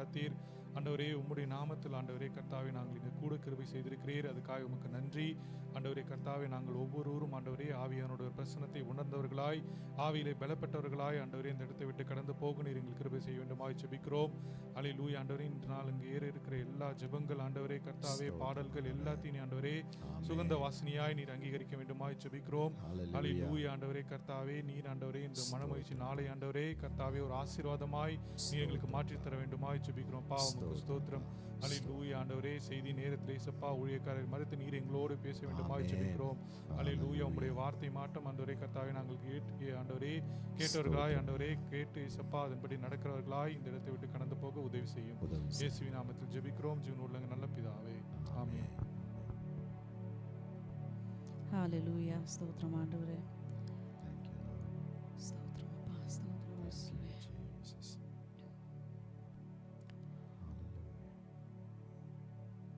பாதுகாத்தீர் ஆண்டவரே. உம்முடைய நாமத்தில் ஆண்டவரே கர்த்தாவே நாங்கள் இங்கே கூட கிருபை செய்திருக்கிறீர், அதுக்காக உமக்கு நன்றி ஆண்டவரே. கர்த்தாவே நாங்கள் ஒவ்வொருவரும் ஆண்டவரே ஆவியானோட பிரசனத்தை உணர்ந்தவர்களாய், ஆவியிலே பலப்பட்டவர்களாய் ஆண்டவரே இந்த இடத்தை விட்டு கடந்து போக நீர் எங்கள் கிருபை செய்ய வேண்டுமாய் ஜெபிக்கிறோம். அல்லேலூயா ஆண்டவரே. இன்று நாள் இங்கே ஏற இருக்கிற எல்லா ஜெபங்கள் ஆண்டவரே கர்த்தாவே, பாடல்கள் எல்லாத்தையும் ஆண்டவரே சுகந்த வாசனையாய் நீர் அங்கீகரிக்க வேண்டுமாய் ஜெபிக்கிறோம். அல்லேலூயா ஆண்டவரே கர்த்தாவே. நீர் ஆண்டவரே இந்த மனமகிழ்ச்சி நாளை ஆண்டவரே கர்த்தாவே ஒரு ஆசீர்வாதமாய் நீர் எங்களுக்கு மாற்றி தர வேண்டுமாய் ஜெபிக்கிறோம். பாவம் ஸ்தோத்திரம். அல்லேலூயா ஆண்டவரே. செய்தி நேரத்திலே சப்பா ஊழியக்காரர் மறுத்து நீர் எங்களோடு பேச வேண்டுமாய் ஜெபிக்கிறோம். அல்லேலூயா. உம்முடைய வார்த்தை மாற்றம் ஆண்டவரே கர்த்தாவே நாங்கள் ஆண்டவரே கேட்டவர்களாய் ஆண்டவரே கேட்டு சப்பா அதன்படி நடக்கிறவர்களாய் இந்த இடத்தை விட்டு கடந்து போக உதவி செய்யும். இயேசுவின் நாமத்தில் ஜெபிக்கிறோம் ஜீவன் உள்ள நல்ல பிதாவே, ஆமென். ஹalleluya. ஸ்தோத்திரம் ஆண்டவரே. ஸ்தோத்திரம் அப்பா, ஸ்தோத்திரம் இயேசுவே.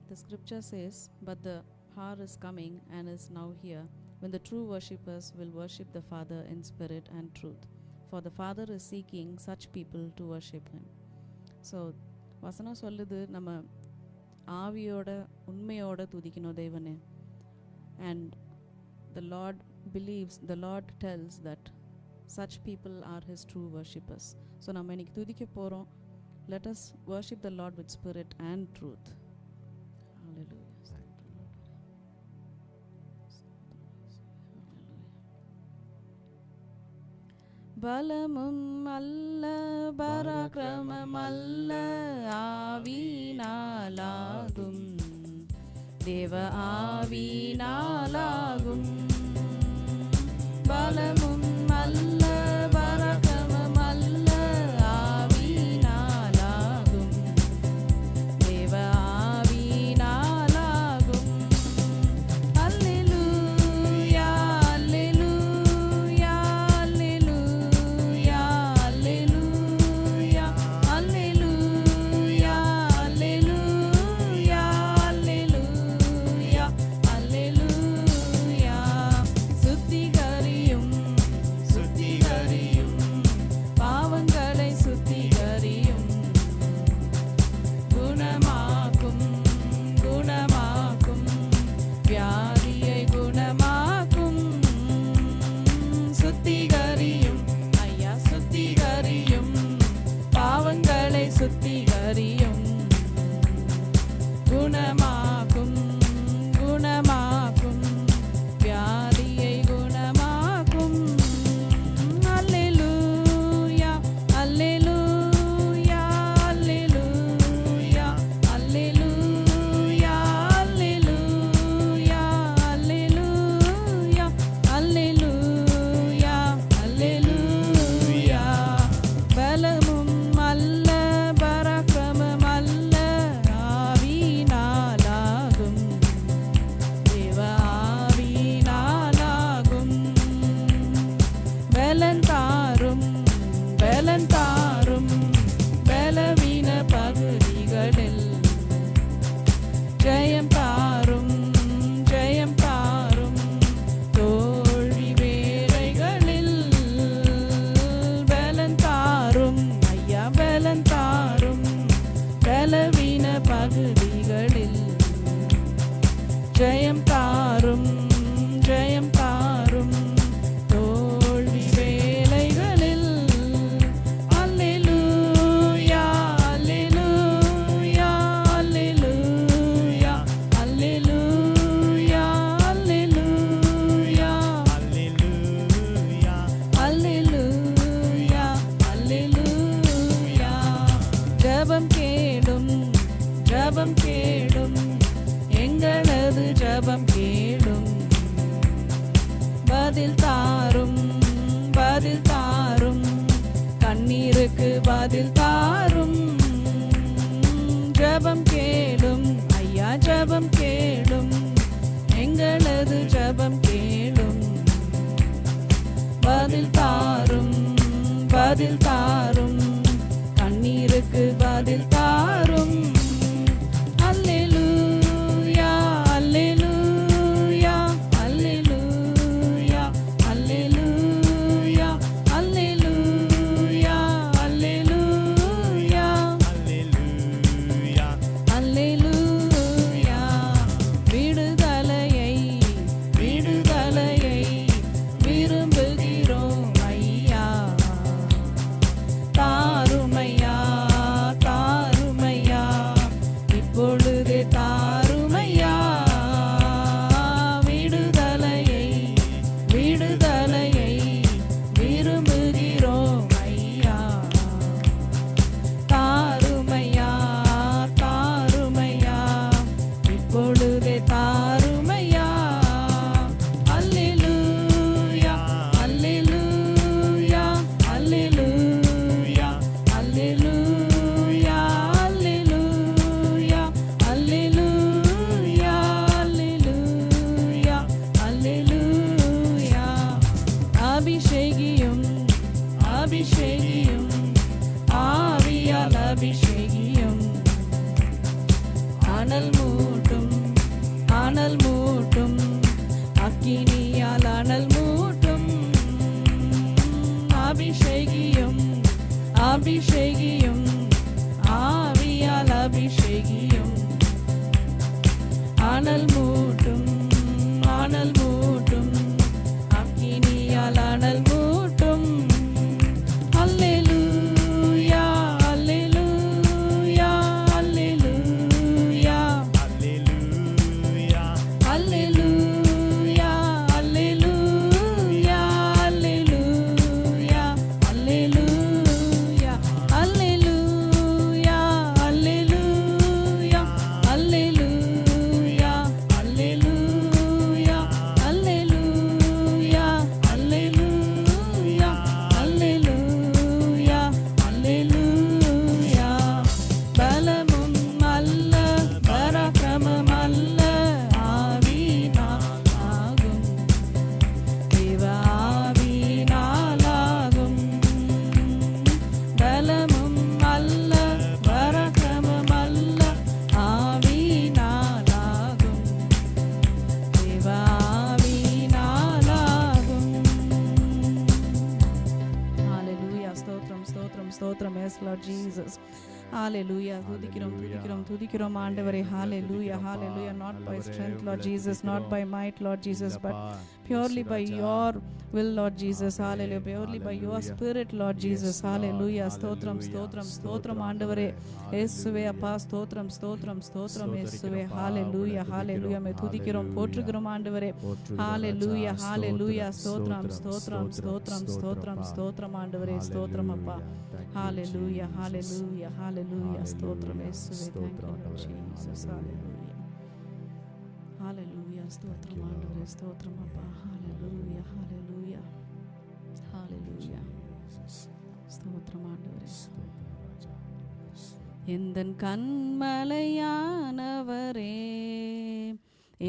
The scripture says, but the hour is coming and is now here when the true worshippers will worship the Father in spirit and truth, for the Father is seeking such people to worship him. So வசனம் சொல்லுது நம்ம ஆவியோட உண்மையோட துதிக்கணும் தேவனே. And the Lord believes, the Lord tells that such people are his true worshippers. So நம்ம இன்னைக்கு துதிக்க போறோம். Let us worship the Lord with spirit and truth. Hallelujah. பலமும் அல்ல பராக்கிரமம் அல்ல ஆவினாலாகும், தேவ ஆவினாலாகும். பலமும் அல்ல பராக்கிரமம் அல்ல ஆவினாலாகும், தேவ ஆவினாலாகும். அல்லேலூயா அல்லேலூயா அல்லேலூயா அல்லேலூயா அல்லேலூயா அல்லேலூயா அல்லேலூயா அல்லேலூயா. சுத்திகரியும் சுத்திகரியும் பாவங்களை சுத்திகரியும், குணமாக்கும் குணமாக்கும் வியாதியை குணமாக்கும். சுத்திகரியும் ஐயா சுத்திகரியும், பாவங்களை சுத்திகரியும், குணமாக்கும் குணமாக்கும் வியாதியை குணமாக்கும். அல்லேலூயா அல்லேலூயா அல்லேலூயா அல்லேலூயா அல்லேலூயா அல்லேலூயா அல்லேலூயா அல்லேலூயா. பலமும் அல்ல பராக்கிரமம் அல்ல ஆவினாலாகும், தேவ ஆவினாலாகும். பலன் தாரும் பலன் தாரும் பலவீன பகுதிகளில், ஜெயம் தாரும் ஜெயம் தாரும் தோல்வி வேளைகளில். பலன் தாரும் ஐயா பலன் தாரும் பலவீன பகுதிகளில், ஜெயம் தாரும் ஜெயம் தாரும் தோல்வி வேளைகளில். அல்லேலூயா அல்லேலூயா அல்லேலூயா அல்லேலூயா அல்லேலூயா அல்லேலூயா அல்லேலூயா. ஜெபம் கேளும் ஜெபம் கேளும் எங்களது ஜெபம் கேளும், பதில் தாரும் பதில் தாரும் கண்ணீருக்கு பதில் தாரும். ஜெபம் கேளும் ஐயா ஜெபம் கேளும் எங்களது ஜெபம் கேளும், பதில் தாரும் பதில் தாரும் கண்ணீருக்கு பதில் தாரும். அல்லேலூயா அல்லேலூயா அல்லேலூயா அல்லேலூயா அல்லேலூயா அல்லேலூயா அல்லேலூயா அபிஷேகியும் ஆவியால் அபிஷேகியும் அனல் மூட்டும் அனல் மூட்டும் அக்கினியால் அனல் மூட்டும் அபிஷேகியும் அபிஷேகியும் ஆவியால் அபிஷேகியும் அனல் மூட்டும் அனல் மூட்டும் அக்கினியால் அனல் மூட்டும் அல்லேலூயா அல்லேலூயா அல்லேலூயா அல்லேலூயா அல்லேலூயா அல்லேலூயா அல்லேலூயா அல்லேலூயா அல்லேலூயா அல்லேலூயா அல்லேலூயா அல்லேலூயா அல்லேலூயா அல்லேலூயா அல்லேலூயா அல்லேலூயா பலமும் அல்ல பராக்கிரமம் அல்ல ஆவியினால் ஆகும் தேவ ஆவியினால் ஆகும் பலமும் அல்ல பராக்கிரமம் அல்ல ஆவியினால் ஆகும் தேவ ஆவியினால் ஆகும். Hallelujah. ஸ்தோத்திரம் ஸ்தோத்திரம் ஸ்தோத்திரம். Yes Lord Jesus. Hallelujah. துதிக்கிறோம் துதிக்கிறோம் துதிக்கிறோம் ஆண்டவரே. Hallelujah. Hallelujah. Not by strength Lord Jesus, not by might Lord Jesus, but purely by your will Lord Jesus. Hallelujah. Purely by your spirit Lord Jesus. Hallelujah. ஸ்தோத்திரம் ஸ்தோத்திரம் ஸ்தோத்திரம் ஆண்டவரே. இயேசுவே அப்பா ஸ்தோத்திரம் ஸ்தோத்திரம் ஸ்தோத்திரம் இயேசுவே. Hallelujah. Hallelujah. மே துதிக்கிறோம் போற்றுகிறோம் ஆண்டவரே. Hallelujah. Hallelujah. ஸ்தோத்திரம் ஸ்தோத்திரம் ஸ்தோத்திரம் ஸ்தோத்திரம் ஸ்தோத்திரம் ஆண்டவரே. ஸ்தோத்திரம் அப்பா. Hallelujah. Hallelujah. Hallelujah. ஸ்தோத்திரம் இயேசுவே. Thank you Lord Jesus. Hallelujah. Hallelujah. ஸ்தோத்திரம் ஆண்டவரே. ஸ்தோத்திரம் அப்பா. Hallelujah. Hallelujah. Hallelujah. ஸ்தோத்திரம் ஆண்டவரே. எந்தன் கண்மலையானவரே,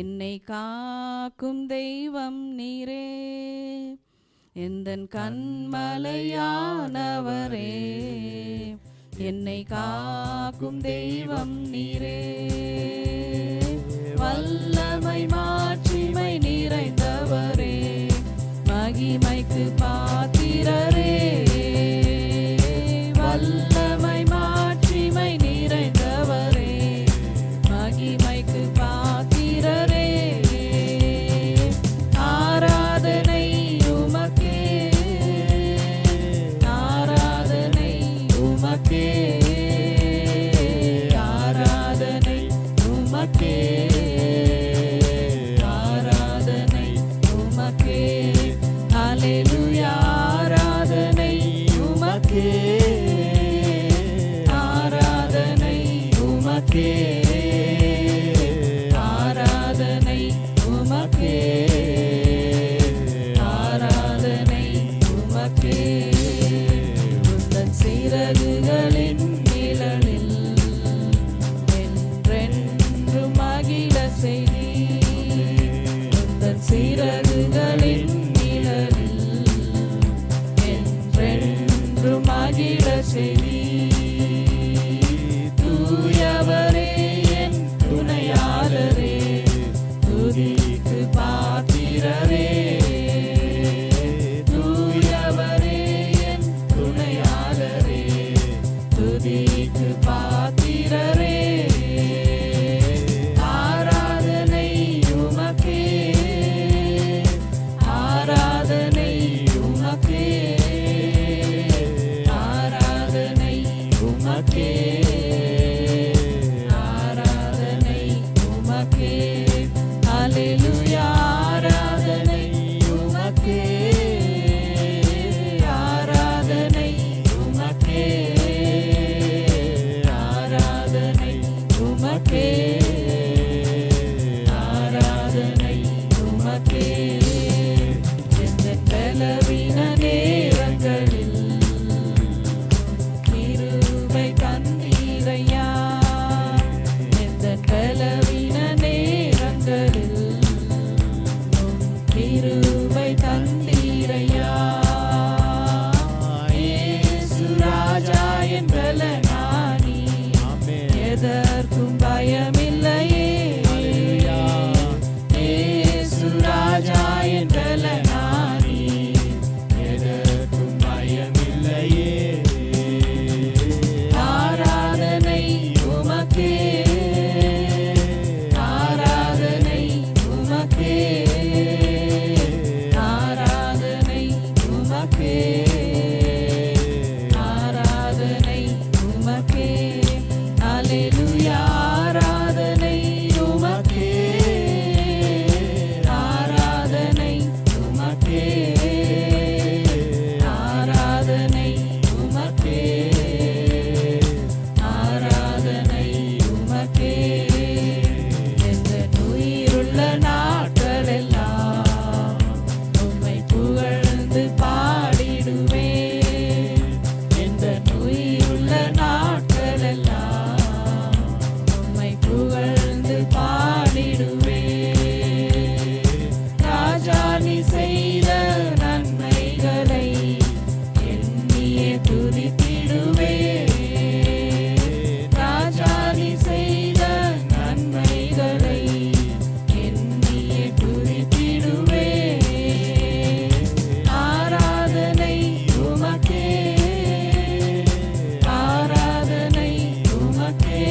என்னை காக்கும் தெய்வம் நீரே. எந்தன் கண்மலையானவரே, என்னை காக்கும் தெய்வம் நீரே. வல்லமை மாட்சிமை நிறைந்தவரே, மகிமைக்கு பாத்திரரே. வல்லமை மாட்சிமை நிறைந்தவரே, மகிமைக்கு பாத்திரரே. ஆராதனை உமக்கே, ஆராதனை உமக்கே, ஆராதனை உமக்கே, ஆராதனை உமக்கே. அல்லேலூயா. ஆராதனை உமக்கே, ஆராதனை உமக்கே, ஆராதனை உமக்கே, ஆராதனை உமக்கே. உந்தன் சிறகுகளின் நிழலில் என்றென்று மகிழ செய்தி. உந்தன் சிறகுகளின் நிழலில் என்றென்று மகிழ செய்தி. தூயவரே என் துணையாளரே, துதிக்கு பாத்திரரே. தூயவரே என் துணையாளரே, துதிக்கு பாத்திரரே. ஆராதனை உமக்கே, ஆராதனை உமக்கே, ஆராதனை உமக்கே, ஆராதனை உமக்கே. அல்லேலூயா. ஆராதனை உமக்கே, ஆராதனை உமக்கே, ஆராதனை உமக்கே, ஆராதனை உமக்கே. எந்தன் பலவீன நேரங்களில் கிருபை தந்தீரையா. எந்தன் பலவீன நேரங்களில் கிருபை தந்தீரையா. பயமில்லையே. ஹalleluya இயேசு ராஜா என் பலனானி எதற்கும் பயமில்லையே. ஆராதனை உமக்கே, ஆராதனை உமக்கே, ஆராதனை உமக்கே, ஆராதனை உமக்கே. அல்லேலூயா ஆராதனை உமக்கே, ஆராதனை உமக்கே, ஆராதனை உமக்கே, ஆராதனை உமக்கே. எந்த உயிருள்ள நாட்களெல்லாம் உம்மை புகழ்ந்து பாடிடுவேன். எந்த உயிருள்ள நாட்களெல்லாம் உம்மை புகழ்ந்து பாடிடுவேன். ராஜா நீ செய்த நன்மைகளை எண்ணியே துதித்திடுவேன். ராஜா நீ செய்த நன்மைகளை எண்ணியே துதித்திடுவேன். ஆராதனை உமக்கே, ஆராதனை உமக்கே,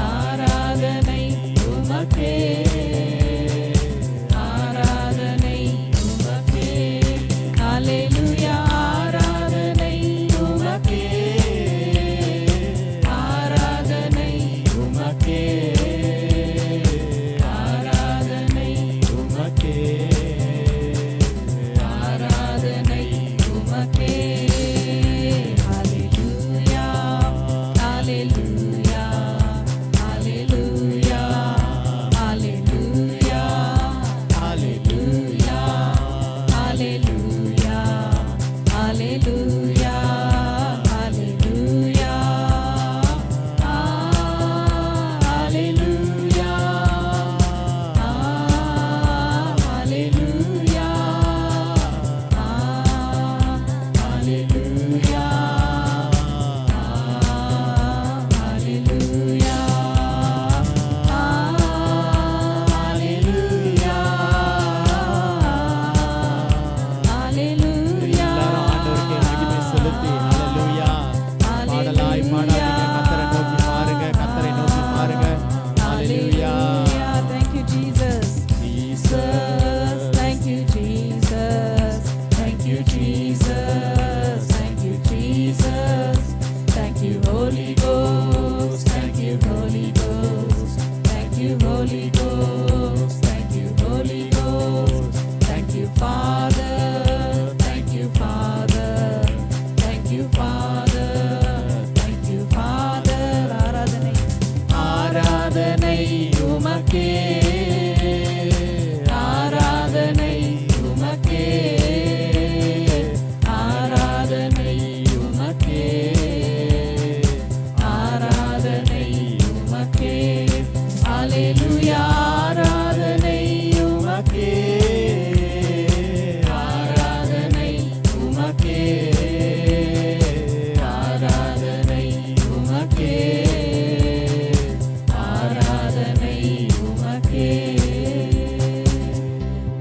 ஆராதனை உமக்கே, ஆராதனை உமக்கே. அல்லேலூயா ஆராதனை உமக்கே, ஆராதனை உமக்கே, ஆராதனை உமக்கே, ஆராதனை உமக்கே. ஹalleluya ஹalleluya ஹalleluya ஹalleluya ஹalleluya ஹalleluya ஹalleluya ஹalleluya ஹalleluya ஹalleluya ஹalleluya ஹalleluya ஹalleluya. எல்லாரும் ஆண்டவருக்கே மகிமை செலுத்தி ஹalleluya பாடலாய் பாடாதீங்க. கர்த்தரை நோக்கி பாருங்க, கர்த்தரை நோக்கி பாருங்க. ஹalleluya Thank you, Jesus. Jesus, thank you, Jesus. Thank you, Jesus. Thank you, Jesus. Thank you, Holy Ghost. Thank you, Holy Ghost. Thank you, Holy Ghost. Thank you, Holy Ghost. Thank you, Father. Thank you, Father. Thank you, Father. Thank you, Father. ஆராதனை ஆராதனை உமக்கே, ஆராதனை உமக்கே, ஆராதனை உமக்கே, ஆராதனை உமக்கே. அல்லேலூயா ஆராதனை உமக்கே, ஆராதனை உமக்கே, ஆராதனை உமக்கே, ஆராதனை உமக்கே.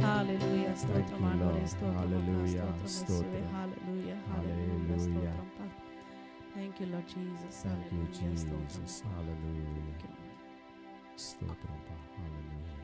Hallelujah. ஸ்தோத்திரம் ஆண்டவரே, ஸ்தோத்திரம் அப்பா, Hallelujah. ஸ்தோத்திரம் இயேசுவே. ஸ்தோத்திரம். Hallelujah. Hallelujah. ஸ்தோத்திரம் அப்பா. Thank you, Lord Jesus. Thank you, Hallelujah. ஸ்தோத்திரம் Jesus. அப்பா. Hallelujah. Thank you, Lord. ஸ்தோத்திரம்ப்பா. Hallelujah.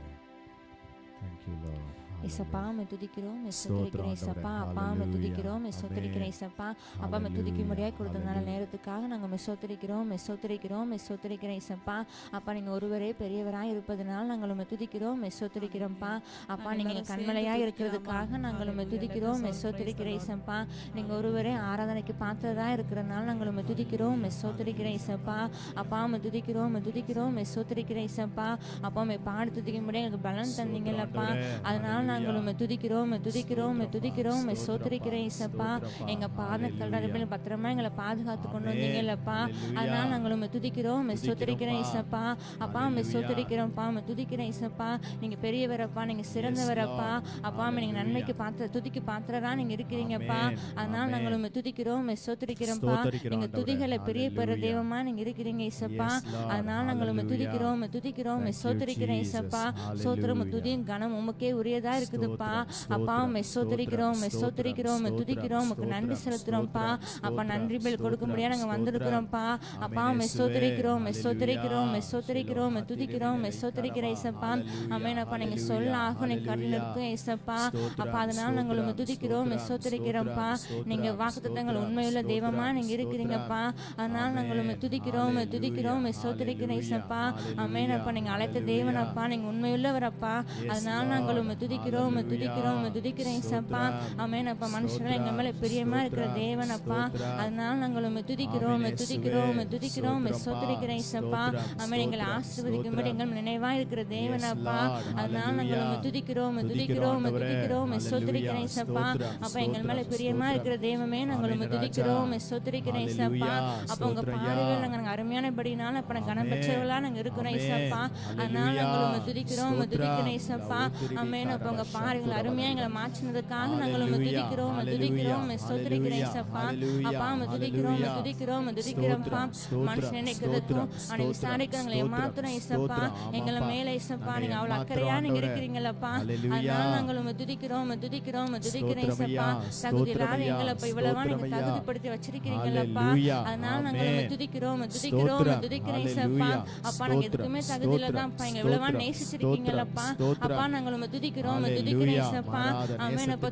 Thank you, Lord. இசப்பா Hallelujah. மே துதிக்கிறோம் மே ஸ்தோத்திரம் ஸ்தோத்திரிக்கிறேன் இசப்பா ஆண்டவரே. அப்பா மே Hallelujah. துதிக்கிறோம் மே ஸ்தோத்திரிக்கிறேன் இசப்பா அப்பா மே துதிக்கும்படியாக கொடுத்த நல்ல Hallelujah. நேரத்துக்காக நாங்கள் மே ஸ்தோத்திரிக்கிறோம் மே ஸ்தோத்திரிக்கிறோம் மே ஸ்தோத்திரிக்கிறேன் இசப்பா அப்பா நீங்கள் ஒருவரே பெரியவராக இருப்பதனால நாங்கள் மே துதிக்கிறோம் மே ஸ்தோத்திரிக்கிறோம்ப்பா அப்பா நீங்கள் கண்மலையாக இருக்கிறதுக்காக நாங்கள் மே துதிக்கிறோம் மே ஸ்தோத்திரிக்கிறேன் இசப்பா நீங்கள் ஒருவரே ஆராதனைக்கு பார்த்ததா இருக்கிறனால நாங்கள் மே துதிக்கிறோம் மே ஸ்தோத்திரிக்கிறேன் இசப்பா அப்பா மே துதிக்கிறோம் மே துதிக்கிறோம் மே ஸ்தோத்திரிக்கிறேன் இசப்பா அப்பா மே பாடி துதிக்கும்படியாக எங்களுக்கு பலன் தந்தீங்கல்லப்பா அதனால அதனால் நாங்கள் உம்மை துதிக்கிறோம் துதிக்கிறோம் துதிக்கிறோம் ஸ்தோத்திரிக்கிறேன் இசப்பா. எங்க பாதங்கள் பத்திரமா எங்களை பாதுகாத்து கொண்டு வந்தீங்கல்லப்பா, அதனால் நாங்கள் உம்மை துதிக்கிறோம் ஸ்தோத்திரிக்கிறேன் இசப்பா. அப்பா உம்மை ஸ்தோத்திரிக்கிறோம்ப்பா, உம்மை துதிக்கிறேன் இசப்பா. நீங்க பெரியவரப்பா, நீங்க சிறந்தவரப்பா. அப்பா நீங்க நன்மைக்கு துதிக்கு பாத்திரரா நீங்க இருக்கிறீங்கப்பா, அதனால் நாங்கள் உம்மை துதிக்கிறோம் ஸ்தோத்திரிக்கிறோம்ப்பா. நீங்க துதிகளை பெரிய பெற தெய்வமா நீங்க இருக்கிறீங்க இசப்பா, அதனால் நாங்கள் உம்மை துதிக்கிறோம் துதிக்கிறோம் ஸ்தோத்திரிக்கிறேன் இசப்பா. ஸ்தோத்திரம் துதியும் கனம் உமக்கே உரியதா இருக்குதுப்பா. அப்பா உம்மை ஸ்தோத்திரிக்கிறோம் ஸ்தோத்திரிக்கிறோம் துதிக்கிறோம், உமக்கு நன்றி செலுத்துறோம்ப்பா. அப்பா நன்றி பேல் கொடுக்க முடியாது நாங்க வந்திருக்கிறோம்ப்பா. அப்பா உம்மை ஸ்தோத்திரிக்கிறோம் ஸ்தோத்திரிக்கிறோம் ஸ்தோத்திரிக்கிறோம் துதிக்கிறோம் ஸ்தோத்திரிக்கிற இசப்பா. ஆமென்ப்பா, நீங்க சொல்ல ஆகும் நீங்க கடல் இருக்கும் இசப்பா. அப்பா அதனால் நாங்கள் உம்மை துதிக்கிறோம் ஸ்தோத்திரிக்கிறோம்ப்பா. நீங்க வாக்குத்தத்தங்கள் உண்மையுள்ள தெய்வமா நீங்க இருக்கிறீங்கப்பா, அதனால் நாங்கள் உம்மை துதிக்கிறோம் துதிக்கிறோம் ஸ்தோத்திரிக்கிற இசப்பா. ஆமென்ப்பா, நீங்க அழைத்த தேவனப்பா, நீங்க உண்மையுள்ளவரப்பா, அதனால் நாங்கள் உம்மை துதிக்கிறோம் துதிக்கிறோம் துதிக்கிற இசப்பா. ஆமென்ப்பா, மனுஷர்கள் எங்க மேல பிரியமா இருக்கிற தேவனப்பா, அதனால் நாங்கள் உம்மை துதிக்கிறோம் துதிக்கிறோம் துதிக்கிறோம் ஸ்தோத்திரிக்கிற இசப்பா. ஆமென், எங்களை ஆசீர்வதிக்கும்படி எங்கள் நினைவா இருக்கிற தேவனப்பா, அதனால் நாங்கள் உம்மை துதிக்கிறோம் துதிக்கிறோம் துதிக்கிறோம் ஸ்தோத்திரிக்கிற இசப்பா. அப்ப எங்கள் மேல பிரியமா இருக்கிற தெய்வமே நாங்கள் உம்மை துதிக்கிறோம் ஸ்தோத்திரிக்கிற இசப்பா. அப்ப உங்க பார்வையில் நாங்கள் அருமையானபடினால அப்ப நாங்கள் கனப்பற்றவர்களா நாங்கள் இருக்கிறோம் இசப்பா, அதனால் நாங்கள் உம்மை துதிக்கிறோம் துதிக்கிற இசப்பா. ஆமென், அப்ப உங்க பார்வைகள் அருமையா எங்களை மாற்றினதுக்காக நாங்கள் உம்மை துதிக்கிறோம் துதிக்கிறோம் ஸ்தோத்திரிக்கிற இசப்பா. அப்பா உம்மை துதிக்கிறோம் துதிக்கிறோம் துதிக்கிறோம்ப்பா. மனுஷன் நினைக்கிறதுக்கும் அவனை விசாரிக்கிறவங்களை ஏமாத்துறோம் இசப்பா. எங்களை மேல இசப்பா நீங்க அவ்வளவு அக்கறையா நீங்க இருக்கிறீங்களப்பா, அதனால் நாங்கள் உம்மை துதிக்கிறோம் துதிக்கிறோம் துதிக்கிற இசப்பா. தகுதி இல்லாத எங்களை இப்ப இவ்வளவா நீங்க தகுதிப்படுத்தி வச்சிருக்கிறீங்களப்பா, அதனால் நாங்கள் உம்மை துதிக்கிறோம் துதிக்கிறோம் துதிக்கிற இசப்பா. அப்பா நாங்க எதுக்குமே தகுதியில தான்ப்பா எங்க இவ்வளவா நேசிச்சிருக்கீங்களப்பா. அப்பா நாங்கள் உம்மை துதிக்கிறோம் துதிக்கிற இசப்பா. ஆமென், அப்பா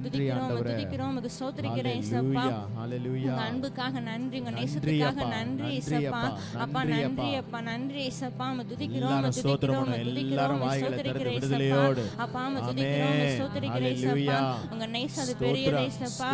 துதிக்கிறோம் துதிக்கிறோம் ஸ்தோத்திரிக்கிற இசப்பா. உங்க அன்புக்காக நன்றி, உங்க நேசத்துக்காக நன்றி இசப்பா. அப்பா நன்றி அப்பா நன்றி இசப்பா. உம்மை துதிக்கிறோம் துதிக்கிறோம் துதிக்கிறோம் ஸ்தோத்திரிக்கிற இசப்பா. அப்பா உம்மை துதிக்கிறோம் ஸ்தோத்திரிக்கிற இசப்பா. உங்க நேசம் அது பெரியது இசப்பா.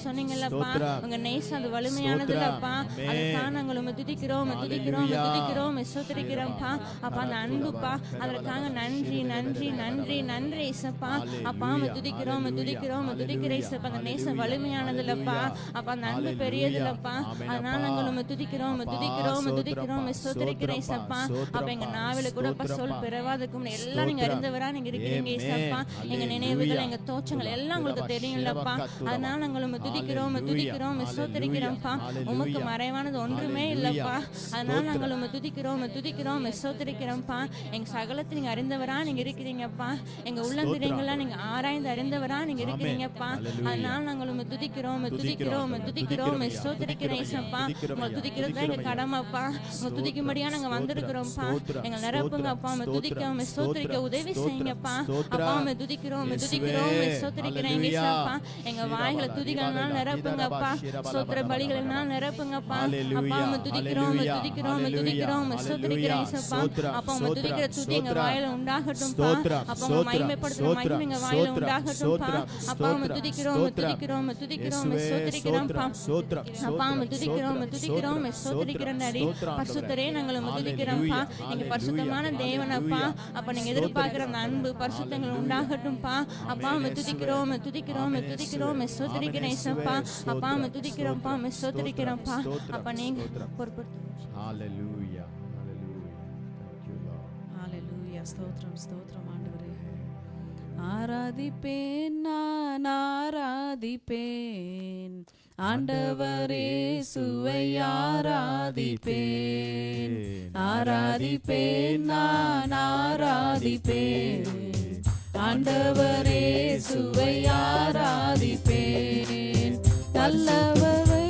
சொன்னீங்கல்லப்பா உங்க நேசம் அது வலிமையானதுலப்பா, அதுக்காக நாங்கள் உம்மை துதிக்கிறோம் துதிக்கிறோம் துதிக்கிறோம் ஸ்தோத்திரிக்கிறோம்ப்பா. அப்பா அந்த அன்புப்பா, அதற்காக நன்றி நன்றி நன்றி நன்றி இசப்பா. அப்பா உம்மை துதிக்கிறோம் துதிக்கிறோம் துதிக்கிற இசப்பா. அந்த நேசம் வலிமையானதுலப்பா, அப்பா அந்த அன்பு பெரியதுலப்பா, அதனால் நாங்கள் உம்மை துதிக்கிறோம் துதிக்கிறோம் துதிக்கிறோம் ஸ்தோத்திரிக்கிற இசப்பா. அப்ப எங்க நாவில கூட சொல் பிறவாதுக்கும் எல்லாம் நீங்க அறிந்தவரா நீங்க இருக்கிறீங்க இசப்பா. எங்க நினைவுகள் எங்க தோற்றங்கள் எல்லாம் உங்களுக்கு தெரியும்லப்பா, அதனால் நாங்கள் உம்மை துதிக்கிறோம் துதிக்கிறோம் ஸ்தோத்திரிக்கிறோம்ப்பா. உமக்கு மறைவானது ஒன்றுமே இல்லப்பா, அதனால் நாங்கள் உம்மை துதிக்கிறோம் துதிக்கிறோம் ஸ்தோத்திரிக்கிறோம்ப்பா. எங்க சகலத்தை நீங்க அறிந்தவரா நீங்க இருக்கிறீங்கப்பா, எங்க உள்ளந்திரியங்கள்லாம் நீங்க ஆராய்ந்து அறிந்தவரா நீங்க இருக்கிறீங்கப்பா, அதனால் நாங்கள் உம்மை துதிக்கிறோம் துதிக்கிறோம் துதிக்கிறோம் ஸ்தோத்திரிக்கிற இசப்பா. உங்களை துதிக்கிறது எங்க கடமைப்பா, உங்க துதிக்கும்படியா நாங்க வந்திருக்கிறோம்ப்பா. எங்க நிரப்புங்கப்பா, உம்மை துதிக்க உம்மை ஸ்தோத்திரிக்க உதவி செய்யுங்கப்பா. அப்பா உம்மை துதிக்கிறோம் துதிக்கிறோம் ஸ்தோத்திரிக்கிறேன் இசப்பா. எங்க வாய்களை துதிகளால் நிரப்புங்கப்பா, ஸ்தோத்திர பலிகளினால் நிரப்புங்கப்பா. அப்பா உம்மை துதிக்கிறோம் துதிக்கிறோம் துதிக்கிறோம் ஸ்தோத்திரிக்கிறேன் இசப்பா. அப்பா உம்மை துதிக்கிற துதி எங்க வாயில உண்டாகட்டும்பா. அப்பா உம்மை மகிமைப்படுத்துற மகிமை எங்க வாயில உண்டாகட்டும்பா. அப்பா உம்மை துதிக்கிறோம் துதிக்கிறோம் துதிக்கிறோம் ஸ்தோத்திரிக்கிறோம்ப்பா. அப்பா உம்மை துதிக்கிறோம் துதிக்கிறோம் ஸ்தோத்திரிக்கிறேன் டாடி. பரிசுத்தரே நாங்கள் உம்மை துதிக்கிறோம்ப்பா. நீங்க பரிசுத்தமான தேவனப்பா. அப்ப நீங்க எதிர்பார்க்கிற அந்த அன்பு பரிசுத்தங்கள் உண்டாகட்டும்பா. அப்பா உம்மை துதிக்கிறோம் துதிக்கிறோம் துதிக்கிறோம் ஸ்தோத்திரிக்கிறேன் இசப்பா. அப்பா உம்மை துதிக்கிறோம்ப்பா, உம்மை ஸ்தோத்திரிக்கிறோம்ப்பா. அப்ப நீங்க பொறுப்படுத்துங்க. ஹalleluya hallelujah thank you lord ஹalleluya. ஸ்தோத்திரம் ஸ்தோத்திரம் ஆண்டவரே. ஆராதிப்பேன் நான் ஆராதிப்பேன் ஆண்டவரே சுவை ஆராதிப்பேன். ஆராதிப்பேன் நான் ஆராதிப்பேன் ஆண்டவரே சுவை ஆராதிப்பேன். நல்லவரே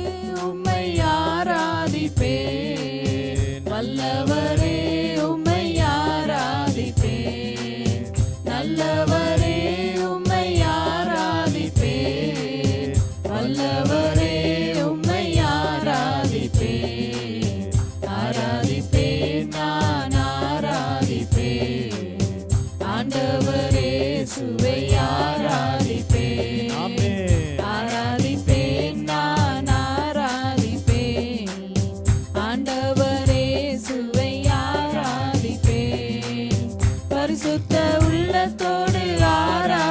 உம்மை ஆராதிப்பேன், வல்லவரே உம்மை ஆராதிப்பேன். நல்லவரே உம்மை ஆராதிப்பேன், வல்லவரே உம்மை ஆராதிப்பேன். ஆராதிப்பேன் நான் ஆராதிப்பேன் ஆண்டவரே சுவை ஆராதிப்பேன். ஆராதிப்பேன் நான் ஆராதிப்பேன் ஆண்டவரே சுவை ஆராதிப்பேன். பரிசுத்த உள்ளத்தோடு ஆராதிப்பேன்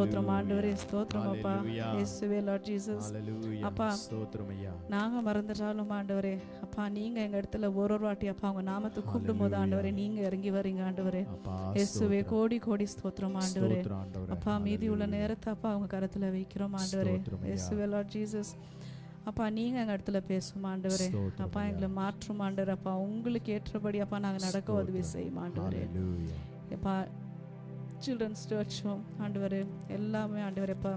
ஸ்தோத்திரம் ஆண்டவரே, ஸ்தோத்திரம் அப்பா. Hallelujah. இயேசுவே லார்ட் ஜீசஸ். Hallelujah. அப்பா. ஸ்தோத்திரம் ஐயா. நாங்க மறந்துட்டாலும் ஆண்டவரே, அப்பா நீங்க எங்க இடத்துல ஒரு வாட்டி அப்பா உங்க நாமத்தை கூப்பிடும் போது ஆண்டவரே நீங்க இறங்கி வரீங்க ஆண்டவரே. அப்பா இயேசுவே ஸ்தோத்திரம். கோடி கோடி ஸ்தோத்திரம் ஆண்டவரே. ஸ்தோத்திரம் ஆண்டவரே. அப்பா மீதி உள்ள Hallelujah. நேரத்தை அப்பா உங்க கரத்துல வைக்கிறோம் ஆண்டவரே. ஸ்தோத்திரம் ஐயா. இயேசுவே லார்ட் ஜீசஸ். அப்பா நீங்க எங்க இடத்துல பேசும் ஆண்டவரே. ஸ்தோத்திரம் அப்பா ஐயா. எங்களை மாற்றும் ஆண்டவரே. அப்பா உங்களுக்கு ஏற்றபடி அப்பா நாங்க நடக்க உதவி ஸ்தோத்திரம். செய்யும் ஆண்டவரே. Hallelujah. அப்பா சில்ட்ரன்ஸ் சர்ச்சும் ஆண்டவரே எல்லாமே ஆண்டவரே அப்பா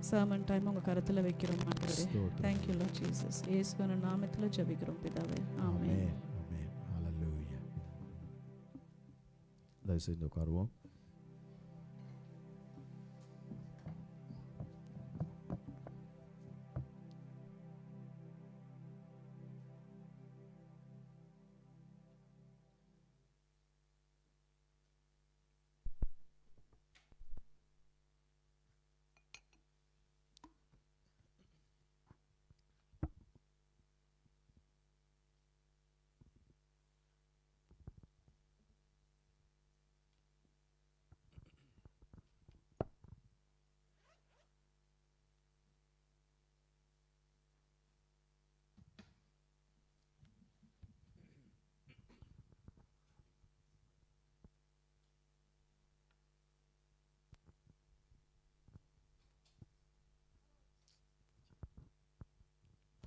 சர்மன் டைம் உங்க கரத்துல வைக்கிறோம் ஆண்டவரே. ஸ்தோத்திரம். Thank you Lord Jesus. இயேசுவின் நாமத்துல ஜெபிக்கிறோம் பிதாவே. ஆமென். Amen. Amen. Hallelujah. தயவு செய்து உட்காருவோம்.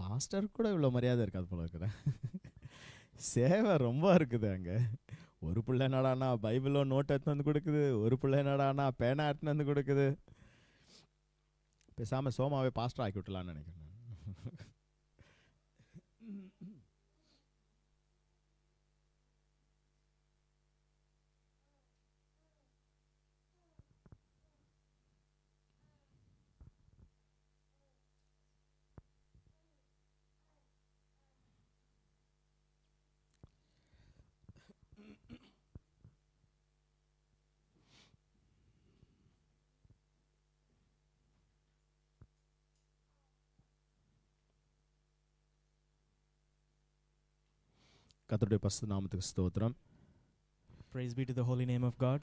பாஸ்டர் கூட இவ்வளோ மரியாதை இருக்காது போல இருக்கிறேன். சேவை ரொம்ப இருக்குது அங்கே. ஒரு பிள்ளை என்னடானா பைபிளோ நோட் எடுத்து வந்து கொடுக்குது, ஒரு பிள்ளை என்னடானா பேனா எடுத்துன்னு வந்து கொடுக்குது. பேசாமல் சோமாவே பாஸ்டர் ஆக்கி விட்டலான்னு நினைக்கிறேன். கர்த்தருடைய பரிசுத்த நாமத்துக்கு ஸ்தோத்திரம். Praise be to the holy name of God.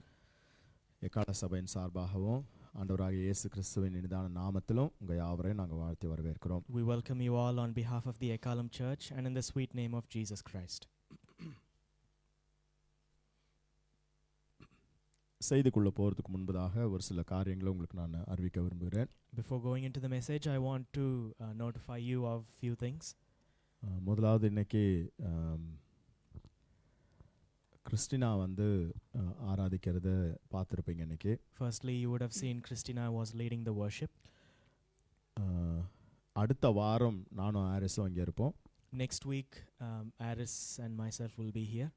எக்கால சபையின் சார்பாகவும் ஆண்டவராகிய இயேசு கிறிஸ்துவின் இனிதான நாமத்திலும் உங்கள் யாவரையும் நாங்கள் வாழ்த்தி வரவேற்கிறோம். We welcome you all on behalf of the Ekalam Church and in the sweet name of Jesus Christ. செய்திக்குள்ளே போகிறதுக்கு முன்பதாக ஒரு சில காரியங்களை உங்களுக்கு நான் அறிவிக்க விரும்புகிறேன். Before going into the message, I want to notify you of few things. முதலாவது இன்னைக்கு கிறிஸ்டினா வந்து ஆராதிக்கிறத பார்த்துருப்பீங்க. இன்னைக்கு Firstly, you would have seen Christina was leading the worship. அடுத்த வாரம் நானும் ஆரிஸும் அங்கே இருப்போம். Next week, Aris and myself will be here.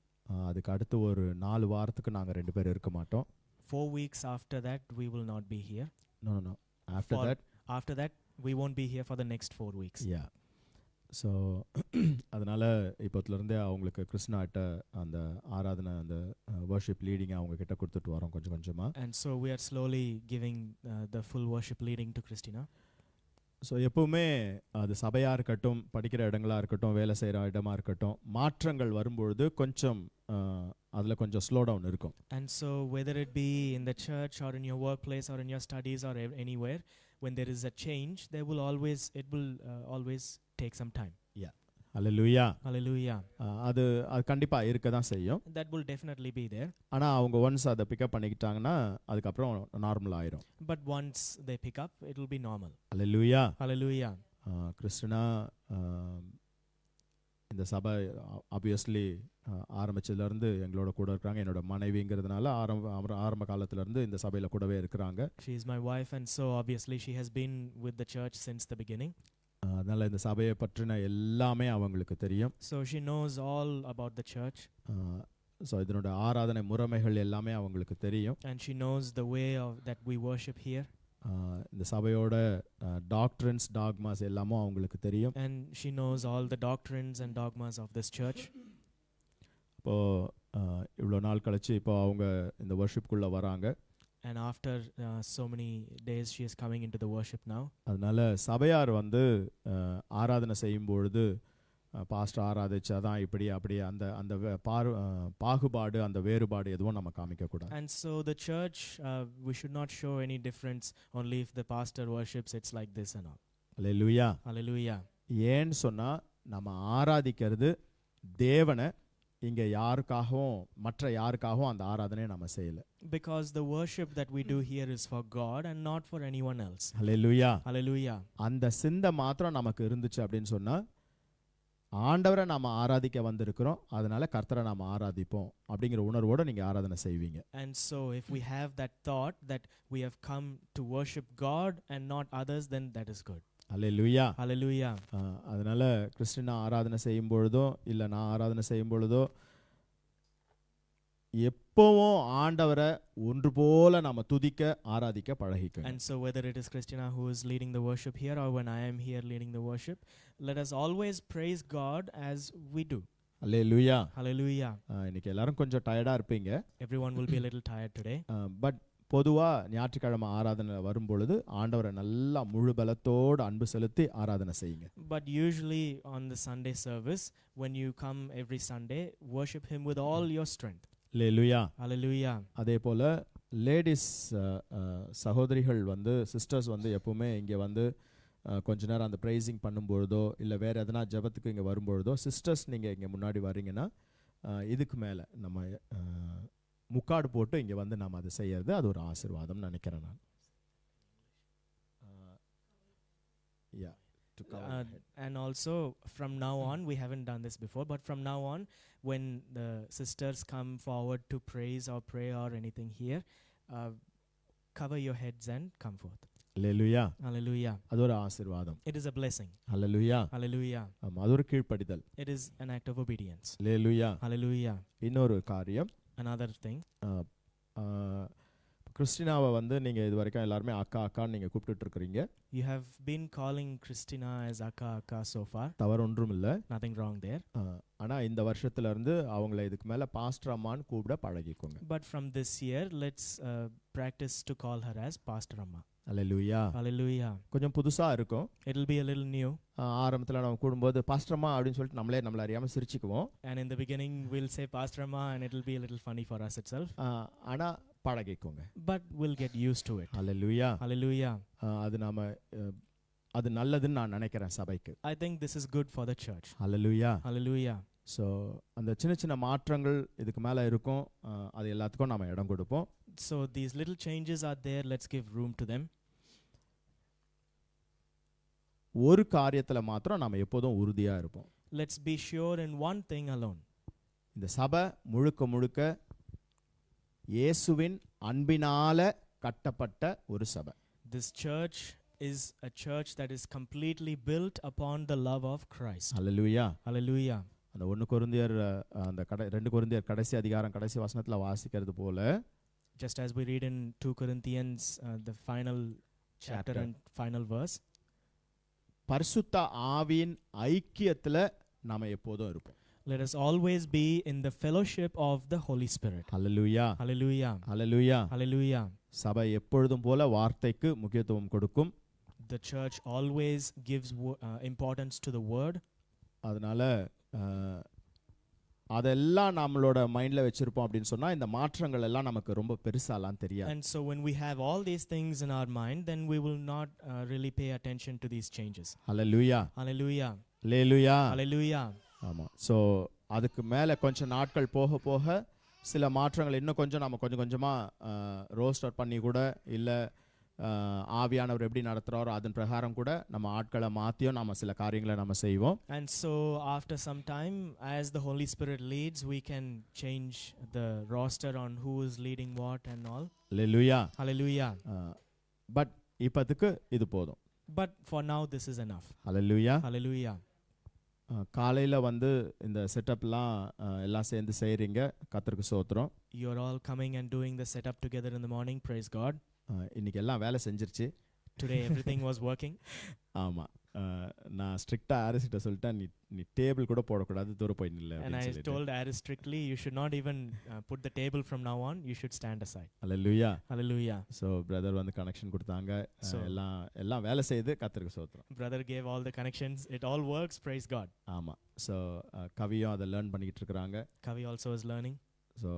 அதுக்கு அடுத்து ஒரு 4 வாரத்துக்கு நாங்கள் 2 பேர் இருக்க மாட்டோம். 4 weeks after that, we will not be here. No. After that, we won't be here for the next 4 weeks. Yeah. So அதனால் இப்போத்துலேருந்தே அவங்களுக்கு கிருஷ்ணாட்ட அந்த ஆராதனை அந்த வர்ஷிப் லீடிங்கை அவங்க கிட்ட கொடுத்துட்டு வரோம் கொஞ்சம் கொஞ்சமாக. And so we are slowly giving the full worship leading to Christina. So எப்பவுமே அது சபையாக இருக்கட்டும், படிக்கிற இடங்களாக இருக்கட்டும், வேலை செய்கிற இடமா இருக்கட்டும், மாற்றங்கள் வரும்பொழுது கொஞ்சம் அதில் கொஞ்சம் ஸ்லோ டவுன் இருக்கும். And so whether it be in the church or in your workplace or in your studies or anywhere, when there is a change, it will always take some time. Yeah. Hallelujah. Hallelujah. அது கண்டிப்பாக இருக்க தான் செய்யும். That will definitely be there. ஆனால் அவங்க once அதை pickup பண்ணிக்கிட்டாங்கன்னா அதுக்கப்புறம் normal ஆயிரும். But once they pick up, it will be normal. Hallelujah. Hallelujah. Christina இந்த சபை ஆப்வியஸ்லி ஆரம்பிச்சதுலேருந்து எங்களோட கூட இருக்கிறாங்க. என்னோட மனைவிங்கிறதுனால ஆரம்ப காலத்துலேருந்து இந்த சபையில் கூடவே இருக்கிறாங்க. She is my wife, and so obviously she has been with the church since the beginning. அதனால் இந்த சபையை பற்றின எல்லாமே அவங்களுக்கு தெரியும். So she knows all about the church. So இதனோட ஆராதனை முறைமைகள் எல்லாமே அவங்களுக்கு தெரியும். And she knows the way that we worship here. இந்த சபையோட டாக்ட்ரின்ஸ் டாக்மாஸ் எல்லாமே அவங்களுக்கு தெரியும். And she knows all the doctrines and dogmas of this church. இப்போது இவ்வளோ நாள் கழிச்சு இப்போ அவங்க இந்த வர்ஷிப்குள்ளே வராங்க. And after so many days she is coming into the worship now. அதனால சபையார் வந்து ஆராதனை செய்யும் பொழுது பாஸ்டர் ஆராதிச்சாதான் இப்படி அப்படி அந்த அந்த பாகுபாடு அந்த வேறுபாடு எதுவும் நம்ம காமிக்கக்கூடாது. And so the church, we should not show any difference only if the pastor worships, it's like this and all. Hallelujah. Hallelujah. ஏன்னு சொன்னா நம்ம ஆராதிக்கிறது தேவனை, இங்க யாருக்காகவும் மற்ற யாருக்காகவும் அந்த ஆராதனையை நம்ம செய்யல. Because the worship that we do here is for God and not for anyone else. Hallelujah. Hallelujah. அந்த சிந்தை மாத்திரம் நமக்கு இருந்துச்சு அப்படின்னு சொன்னா ஆண்டவரை நாம ஆராதிக்க வந்திருக்கிறோம், அதனால கர்த்தரை நாம ஆராதிப்போம் அப்படிங்கிற உணர்வோட நீங்க ஆராதனை செய்வீங்க. And so if we have that thought that we have come to worship God and not others, then that is good. Hallelujah. Hallelujah. அதனால கிறிஸ்டினா ஆராதனை செய்யும் பொழுதோ இல்லை நான் ஆராதனை செய்யும் பொழுதோ எப்பவும் ஆண்டவரை ஒன்று போல நம்ம துதிக்க ஆராதிக்க பழகிக்கணும். And so whether it is Christina who is leading the worship here or when I am here leading the worship, let us always praise God as we do. Hallelujah. Hallelujah. இன்னைக்கு எல்லாரும் கொஞ்சம் டயர்டா இருப்பீங்க. Everyone will be a little tired today. But பொதுவா ஞாயிற்றுக்கிழமை ஆராதனை வரும் பொழுது ஆண்டவரை நல்லா முழு பலத்தோடு அன்பு செலுத்தி ஆராதனை செய்யுங்க. But usually on the Sunday service, when you come every Sunday, worship Him with all your strength. Hallelujah. Hallelujah. அதே போல் லேடிஸ் சகோதரிகள் வந்து சிஸ்டர்ஸ் வந்து எப்பவுமே இங்கே வந்து கொஞ்ச நேரம் அந்த ப்ரைசிங் பண்ணும்பொழுதோ இல்லை வேறு எதனா ஜபத்துக்கு இங்கே வரும்பொழுதோ சிஸ்டர்ஸ் நீங்கள் இங்கே முன்னாடி வர்றீங்கன்னா இதுக்கு மேலே நம்ம முக்காடு போட்டு இங்கே வந்து நம்ம அதை செய்யறது அது ஒரு ஆசீர்வாதம் நினைக்கிறேன் நான். And also from now on, we haven't done this before, but from now on, when the sisters come forward to praise or pray or anything here, cover your heads and come forth. Hallelujah. Hallelujah. அது ஒரு ஆசீர்வாதம். It is a blessing. Hallelujah. Hallelujah. அது ஒரு கீழ்ப்படிதல். It is an act of obedience. Hallelujah. Hallelujah. இன்னொரு காரியம், Another thing, கிறிஸ்டினாவை வந்து நீங்கள் இது வரைக்கும் எல்லாருமே அக்கா அக்கான்னு நீங்கள் கூப்பிட்டுட்டு இருக்கிறீங்க. you have been calling Christina as Akka so far. தவறு ஒன்றும் இல்லை. Nothing wrong there. ஆனால் இந்த வருஷத்துல இருந்து அவங்கள இதுக்கு மேலே பாஸ்டர் அம்மான்னு கூப்பிட பழகிக்கோங்க. But from this year, let's practice to call her as Pastor Amma. Hallelujah. Hallelujah. கொஞ்சம் புதுசாக இருக்கும். It'll be a little new. ஆரம்பத்தில் நம்ம கூடும்போது பாஸ்டர் அம்மா அப்படின்னு சொல்லிட்டு நம்மளை அறியாமல் சிரிச்சுக்குவோம். And in the beginning, we'll say Pastor Amma and it'll be a little funny for us itself. ஆனால் பழகிக்கோங்க. But we'll get used to it. Hallelujah. Hallelujah. அது நல்லதுன்னு நான் நினைக்கிறேன் சபைக்கு. I think this is good for the church. Hallelujah. Hallelujah. So அந்த சின்ன சின்ன மாற்றங்கள் இதுக்கு மேலே இருக்கும், அது எல்லாத்துக்கும் நம்ம இடம் கொடுப்போம். So these little changes are there, let's give room to them. ஒரு காரியத்தில் மாத்திரம் நம்ம எப்போதும் உறுதியாக இருப்போம். Let's be sure in one thing alone. இந்த சபை முழுக்க முழுக்க இயேசுவின் அன்பினால கட்டப்பட்ட ஒரு சபை. This church is a church that is completely built upon the love of Christ. Hallelujah. Hallelujah. அந்த 2 கொரிந்தியர் கடைசி அதிகாரம் கடைசி வசனத்தில் வாசிக்கிறது போல, Just as we read in 2 Corinthians, the final chapter and final verse, பரிசுத்த ஆவியின் ஐக்கியத்துல நாம எப்போதும் இருப்போம். let us always be in the fellowship of the Holy Spirit. Hallelujah. Hallelujah. Hallelujah. Hallelujah. சபை எப்பொழுதும் போல வார்த்தைக்கு முக்கியத்துவம் கொடுக்கும். The church always gives importance to the word. அதனால அதெல்லாம் நம்மளோட மைண்ட்ல வச்சிருப்போம் அப்படின்னு சொன்னா இந்த மாற்றங்கள் எல்லாம் நமக்கு ரொம்ப பெருசாலாம் தெரியாது. And so when we have all these things in our mind, then we will not really pay attention to these changes. Hallelujah. Hallelujah. Hallelujah. Hallelujah. ஆமா. ஸோ அதுக்கு மேலே கொஞ்சம் நாட்கள் போக போக சில மாற்றங்கள் இன்னும் கொஞ்சம் நம்ம கொஞ்சமாக ரோஸ்டர் பண்ணி கூட இல்லை ஆவியானவர் எப்படி நடத்துகிறாரோ அதன் பிரகாரம் கூட நம்ம ஆட்களை மாற்றியும் நம்ம சில காரியங்களை நம்ம செய்வோம். And so after some time, as the Holy Spirit leads, we can change the roster on who is leading what and all. Hallelujah. Hallelujah. But இப்போதுக்கு இது போதும். But for now this is enough. Hallelujah. Hallelujah. காலையில் வந்து இந்த செட்டப்லாம் எல்லாம் சேர்ந்து செய்கிறீங்க, கர்த்தருக்கு ஸ்தோத்திரம். You're all coming and doing the setup together in the morning, praise God. இன்னைக்கு எல்லாம் வேலை செஞ்சிருச்சு. Today everything was working. ஆமாம். நான் ஸ்ட்ரிக்டாக ஆரிஸ்கிட்ட சொல்லிட்டேன், நீ நீ டேபிள் கூட போடக்கூடாது, தூரம் போய் நில்ல And அப்படின்னு I சொல்லிட்டு. told Aris strictly, you should not even put the table from now on. You should stand aside. Hallelujah. Hallelujah. So brother வந்து கனெக்ஷன் கொடுத்தாங்க. So- எல்லாம் வேலை செய்து கர்த்தருக்கு ஸ்தோத்திரம். Brother gave all the connections. It all works. Praise God. ஆமாம். So கவியும் அதை learn பண்ணிக்கிட்டு இருக்கிறாங்க. Kavi also is learning. So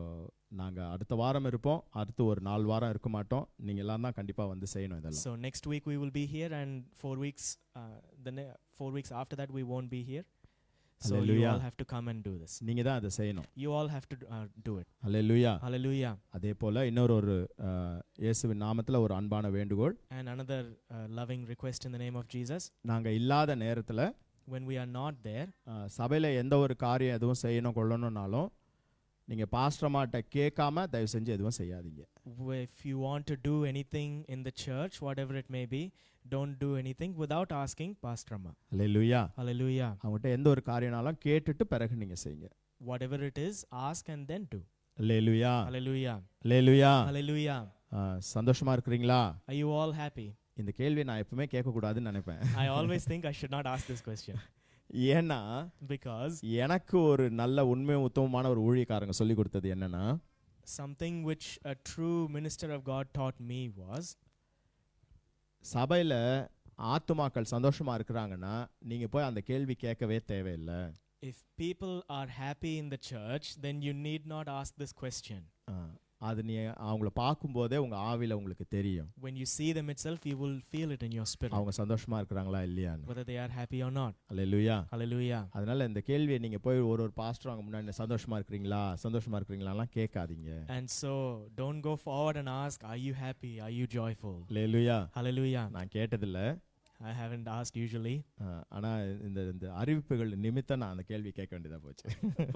நாங்கள் அடுத்த வாரம் இருப்போம், அடுத்து ஒரு 4 வாரம் இருக்க மாட்டோம். நீங்கள் எல்லாம் தான் கண்டிப்பாக வந்து செய்யணும் இதெல்லாம். So next week we will be here, and 4 weeks, 4 weeks after that we won't be here. So you Hallelujah. all have to come and do this. நீங்கள் தான் அதை செய்யணும். You all have to do it. Hallelujah. Hallelujah. அதே போல் ஒரு இயேசுவின் நாமத்தில் ஒரு அன்பான வேண்டுகோள். And another loving request in the name of Jesus. நாங்கள் இல்லாத நேரத்தில் When we are not there, சபையில் எந்த ஒரு காரியம் எதுவும் செய்யணும் கொள்ளணும்னாலும் நீங்கள் பாஸ்டர்மாட்ட கேட்காம தயவு செஞ்சு எதுவும் செய்யாதீங்க. if you want to do anything in the church, whatever it may be, don't do anything without asking Pastor Amma. Hallelujah. Hallelujah. அவங்ககிட்ட எந்த ஒரு காரியம்னாலும் கேட்டுட்டு பிறகு நீங்கள் செய்யுங்க. Whatever it is, ask and then do. Hallelujah. Hallelujah. Hallelujah. Hallelujah. சந்தோஷமா இருக்கிறீங்களா? Are you all happy? இந்த கேள்வியை நான் எப்பவுமே கேட்கக்கூடாதுன்னு நினைப்பேன். I always think I should not ask this question ஏன்னா because எனக்கு ஒரு நல்ல உண்மை உத்தமமான ஒரு ஊழியக்காரங்க சொல்லி கொடுத்தது என்னன்னா, something which a true minister of God taught me was, சபையில் ஆத்துமாக்கள் சந்தோஷமா இருக்கிறாங்கன்னா நீங்க போய் அந்த கேள்வி கேட்கவே தேவையில்லை. if people are happy in the church, then you need not ask this question. அது நீ அவங்கள பார்க்கும்போதே உங்க ஆவியில உங்களுக்கு தெரியும். When you see them itself, you will feel it in your spirit, அவங்க சந்தோஷமா இருக்கிறாங்களா இல்லையான்னு. whether they are happy or not. Hallelujah. Hallelujah. அதனால இந்த கேள்வியை நீங்க போய் ஒரு பாஸ்டர் அவங்க முன்னாடி சந்தோஷமா இருக்கிறீங்களாலாம் கேட்காதீங்க. And so don't go forward and ask, are you happy? Are you joyful? Hallelujah. Hallelujah. நான் கேட்டதில்ல. I haven't asked usually. ஆனா இந்த அறிவிப்புகள் நிமித்தம் நான் அந்த கேள்வி கேட்க வேண்டியதா போச்சு.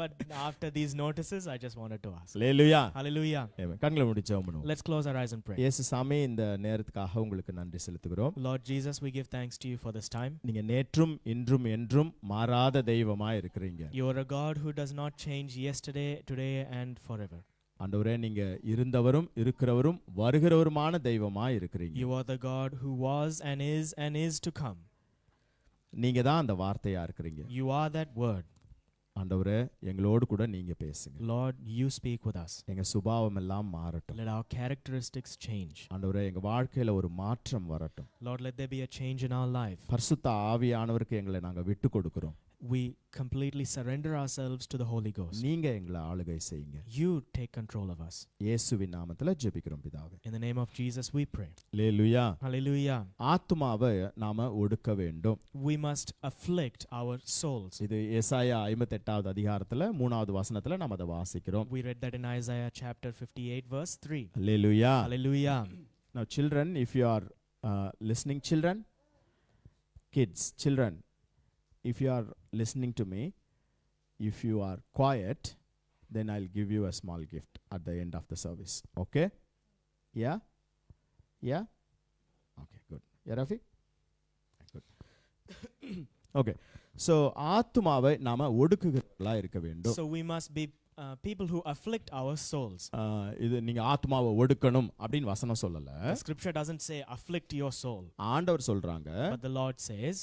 But after these notices, I just wanted to ask. Hallelujah. Hallelujah. ஆமென். கண்களை மூடி ஜெபம் பண்ணுவோம். Let's close our eyes and pray. இயேசு சாமி, இந்த நேரத்துக்காக உங்களுக்கு நன்றி செலுத்துகிறோம். Lord Jesus, we give thanks to you for this time. நீங்க நேற்றும் இன்றும் என்றும் மாறாத தெய்வமா இருக்கிறீங்க. You are a God who does not change yesterday, today, and forever. ஆண்டவரே, நீங்க இருந்தவரும் இருக்கிறவரும் வருகிறவருமான தெய்வமா இருக்கிறீங்க. You are the God who was and is to come. நீங்க தான் அந்த வார்த்தையா இருக்கிறீங்க. You are that word. ஆண்டவரே, எங்களோடு கூட நீங்க பேசுங்க. Lord, you speak with us. எங்க சுபாவம் எல்லாம் மாறட்டும். Let our characteristics change. ஆண்டவரே, எங்க வாழ்க்கையில ஒரு மாற்றம் வரட்டும். Lord, let there be a change in our life. பரிசுத்த ஆவியானவருக்கு எங்களை நாங்க விட்டு கொடுக்கிறோம். We completely surrender ourselves to the Holy Ghost. நீங்க எங்களை ஆளுகை செய்யுங்க. You take control of us. இயேசுவின் நாமத்துல ஜெபிக்கிறோம் பிதாவே. In the name of Jesus we pray. Hallelujah. Hallelujah. ஆத்துமாவை நாம ஒடுக்க வேண்டும். We must afflict our souls. இது ஏசாயா 58வது அதிகாரத்துல 3வது வசனத்துல நாம அதை வாசிக்கிறோம். We read that in Isaiah chapter 58 verse 3. Hallelujah. Hallelujah. Now children, if you are listening, children, if you are listening to me, if you are quiet, then I'll give you a small gift at the end of the service. Okay? Yeah? Okay, good. Yeah, Rafi? Good. Okay. So ஆத்துமாவை நாம ஒடுக்குகிறவர்களா இருக்க வேண்டும். So we must be people who afflict our souls. இது நீங்க ஆத்துமாவை ஒடுக்கணும் அப்படின்னு வசனம் சொல்லல. The scripture doesn't say afflict your soul. ஆண்டவர் சொல்றாங்க. But the Lord says,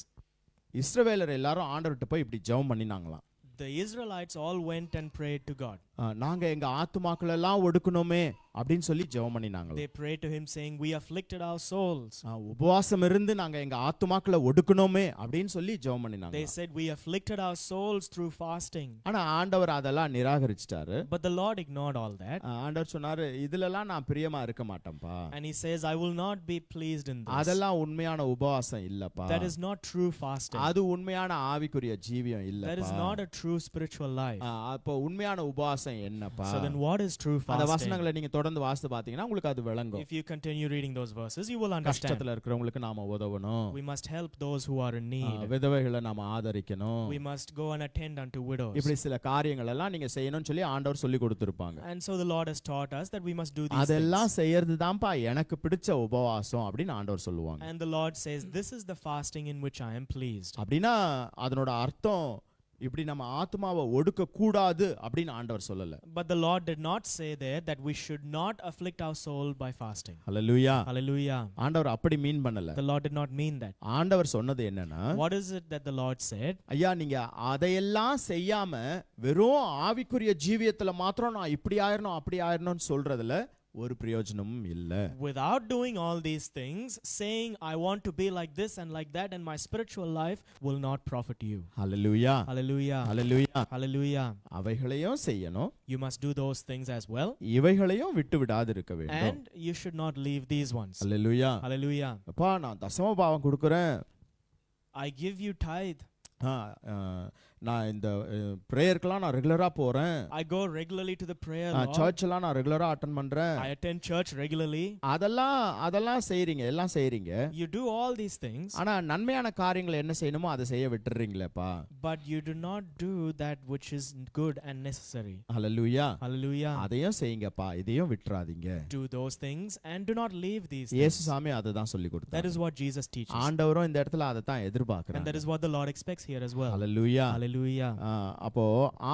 இஸ்ரவேலர் எல்லாரும் ஆண்டவர்கிட்ட போய் இப்படி ஜெபம் பண்ணினாங்களாம். the Israelites all went and prayed to God. நாங்க எங்க ஆத்துமாக்கள் எல்லாம் ஒடுக்கணுமே அப்படின்னு சொல்லி ஜெபம் பண்ணினாங்க. They prayed to him saying, we afflicted our souls. உபவாசம் இருந்து நாங்க எங்க ஆத்துமாக்களை ஒடுக்கணுமே அப்படின்னு சொல்லி ஜெபம் பண்ணினாங்க. They said, we afflicted our souls through fasting. ஆனா ஆண்டவர் அதெல்லாம் நிராகரிச்சிட்டாரு. But the Lord ignored all that. ஆண்டவர் சொன்னாரு, இதுலலாம் நான் பிரியமா இருக்க மாட்டேன்ப்பா. And he says, I will not be pleased in this. அதெல்லாம் உண்மையான உபவாசம் இல்லப்பா. That is not true fasting. அது உண்மையான ஆவிக்குரிய ஜீவியம் இல்லப்பா. That is not a true spiritual life. அப்போ உண்மையான உபவாசம் என்னப்பா? So then what is true அந்த fasting? வசனங்களை நீங்க தொடர்ந்து வாசித்து பாத்தீங்கன்னா உங்களுக்கு அது விளங்கும். If you continue reading those verses, you will understand. கஷ்டத்துல இருக்கிறவங்களுக்கு நாம உதவணும். We must help those who are in need. விதவைகளை நாம ஆதரிக்கணும். We must go and attend unto widows. இப்படி சில காரியங்கள் எல்லாம் நீங்க செய்யணும்னு சொல்லி ஆண்டவர் சொல்லி கொடுத்திருப்பாங்க. And so the Lord has taught us that we must do these அதெல்லாம் things. செய்யறது தான்ப்பா எனக்கு பிடிச்ச உபவாசம் அப்படின்னு ஆண்டவர் சொல்லுவாங்க. And the Lord says, this is the fasting in which I am pleased. அப்படின்னா அதனோட அர்த்தம் இப்படி நம்ம ஆத்மாவை ஒடுக்க கூடாது அப்படின்னு ஆண்டவர் சொல்லல. But the Lord did not say there that we should not afflict our soul by fasting. Hallelujah. Hallelujah. ஆண்டவர் அப்படி மீன் பண்ணல. The Lord did not mean that. ஆண்டவர் சொன்னது என்னன்னா, What is it that the Lord said? ஐயா நீங்க அதையெல்லாம் செய்யாம வெறும் ஆவிக்குரிய ஜீவியத்துல மாத்திரம் நான் இப்படி ஆயிரணும் அப்படி ஆயிரணும்னு சொல்றதுல ஒரு பிரயோஜனமும் இல்ல. Without doing all these things, saying I want to be like this and like that and my spiritual life will not profit you. Hallelujah. Hallelujah. Hallelujah. Hallelujah. அவைகளையும் செய்யணும், You must do those things as well, இவைகளையும் விட்டு விடாது இருக்க வேண்டும். and you should not leave these ones. Hallelujah. Hallelujah. அப்பா நான் தசம பாவம் கொடுக்குறேன், I give you tithe. நான் இந்த பிரேயர்க்கெல்லாம் நான் ரெகுலரா போறேன், I go regularly to the prayer Lord. சர்ச்லாம் நான் ரெகுலரா அட்டெண்ட் பண்றேன். I attend church regularly. அதெல்லாம் செய்றீங்க, எல்லாம் செய்றீங்க. You do all these things, ஆனா நன்மையான காரியங்களை என்ன செய்யணுமோ அதை செய்ய விட்டுறீங்களேப்பா. but you do not do that which is good and necessary. Hallelujah. Hallelujah. அதையும் செய்யுங்கப்பா, இதையும் விட்டுறாதீங்க. Do those things and do not leave these இயேசு things. சாமி அதை தான் சொல்லி That கொடுத்தாரு. is what Jesus teaches. ஆண்டவரும் இந்த இடத்துல அதை தான் And எதிர்பார்க்கறாங்க. that is what the Lord expects here as well. Hallelujah. Hallelujah. அப்போ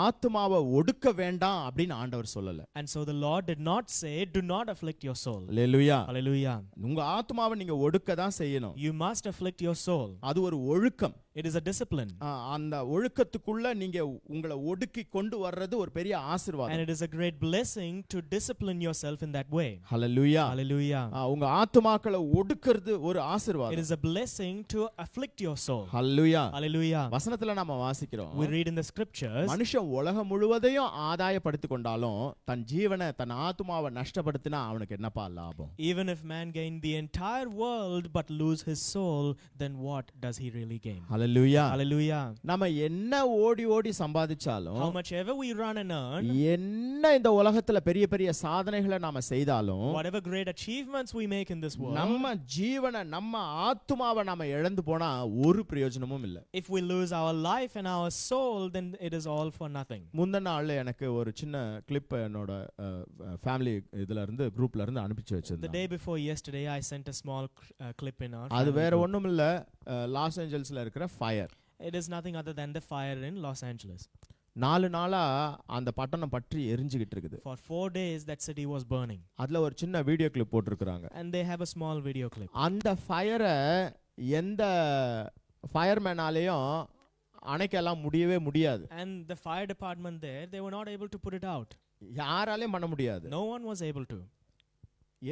ஆத்மாவை ஒடுக்க வேண்டாம் அப்படின்னு ஆண்டவர் சொல்லல. And so the Lord did not say, do not afflict your soul. Hallelujah. Hallelujah. உங்க ஆத்மாவை நீங்க ஒடுக்க தான் செய்யணும். You must afflict your soul. அது ஒரு ஒழுக்கம். It is a discipline. அந்த ஒழுக்கத்துக்குள்ள நீங்க உங்களை ஒடுக்கி கொண்டு வர்றது ஒரு பெரிய And ஆசீர்வாதம். it is a great blessing to discipline yourself in that way. Hallelujah. Hallelujah. உங்க ஆத்மாக்களை ஒடுக்கிறது ஒரு It ஆசீர்வாதம். is a blessing to afflict your soul. Hallelujah. Hallelujah. வசனத்துல நாம வாசிக்கிறோம், We read in the scriptures, மனுஷன் உலகம் முழுவதையும் ஆதாயப்படுத்திக் கொண்டாலும் தன் ஜீவனை தன் ஆத்மாவை நஷ்டப்படுத்தினா அவனுக்கு என்னப்பா லாபம்? even if man gain the entire world but lose his soul, then what does he really gain? Hallelujah. Hallelujah. நம்ம என்ன ஓடி ஓடி சம்பாதிச்சாலும், How much ever we run and earn, என்ன இந்த உலகத்துல பெரிய பெரிய சாதனைகளை நாம செய்தாலும், whatever great achievements we make in this world, நம்ம ஜீவனை நம்ம ஆத்மாவை நாம இழந்து போனா ஒரு பிரயோஜனமும் இல்ல. if we lose our life and our soul, then it is all for nothing. முந்தின நாள்ல எனக்கு ஒரு சின்ன கிளிப் என்னோட ஃபேமிலி இதுல இருந்து குரூப்ல இருந்து அனுப்பிச்சு The வச்சிருந்தேன். day before yesterday, I sent a small clip in our அது family வேற group. ஒண்ணும் இல்ல, லாஸ் ஏஞ்சல்ஸ்ல இருக்கிற fire. It is nothing other than the fire in Los Angeles. 4 நாளா அந்த பட்டணம் பற்றி எரிஞ்சுகிட்டு இருக்குது. For 4 days, that city was burning. அதுல ஒரு சின்ன வீடியோ கிளிப் போட்டிருக்காங்க. And they have a small video clip. அந்த ஃபயரை எந்த ஃபயர்மேனாலேயும் அணைக்கலாம் முடியவே முடியாது. And the fire department there, they were not able to put it out. யாராலையும் பண்ண முடியாது. No one was able to.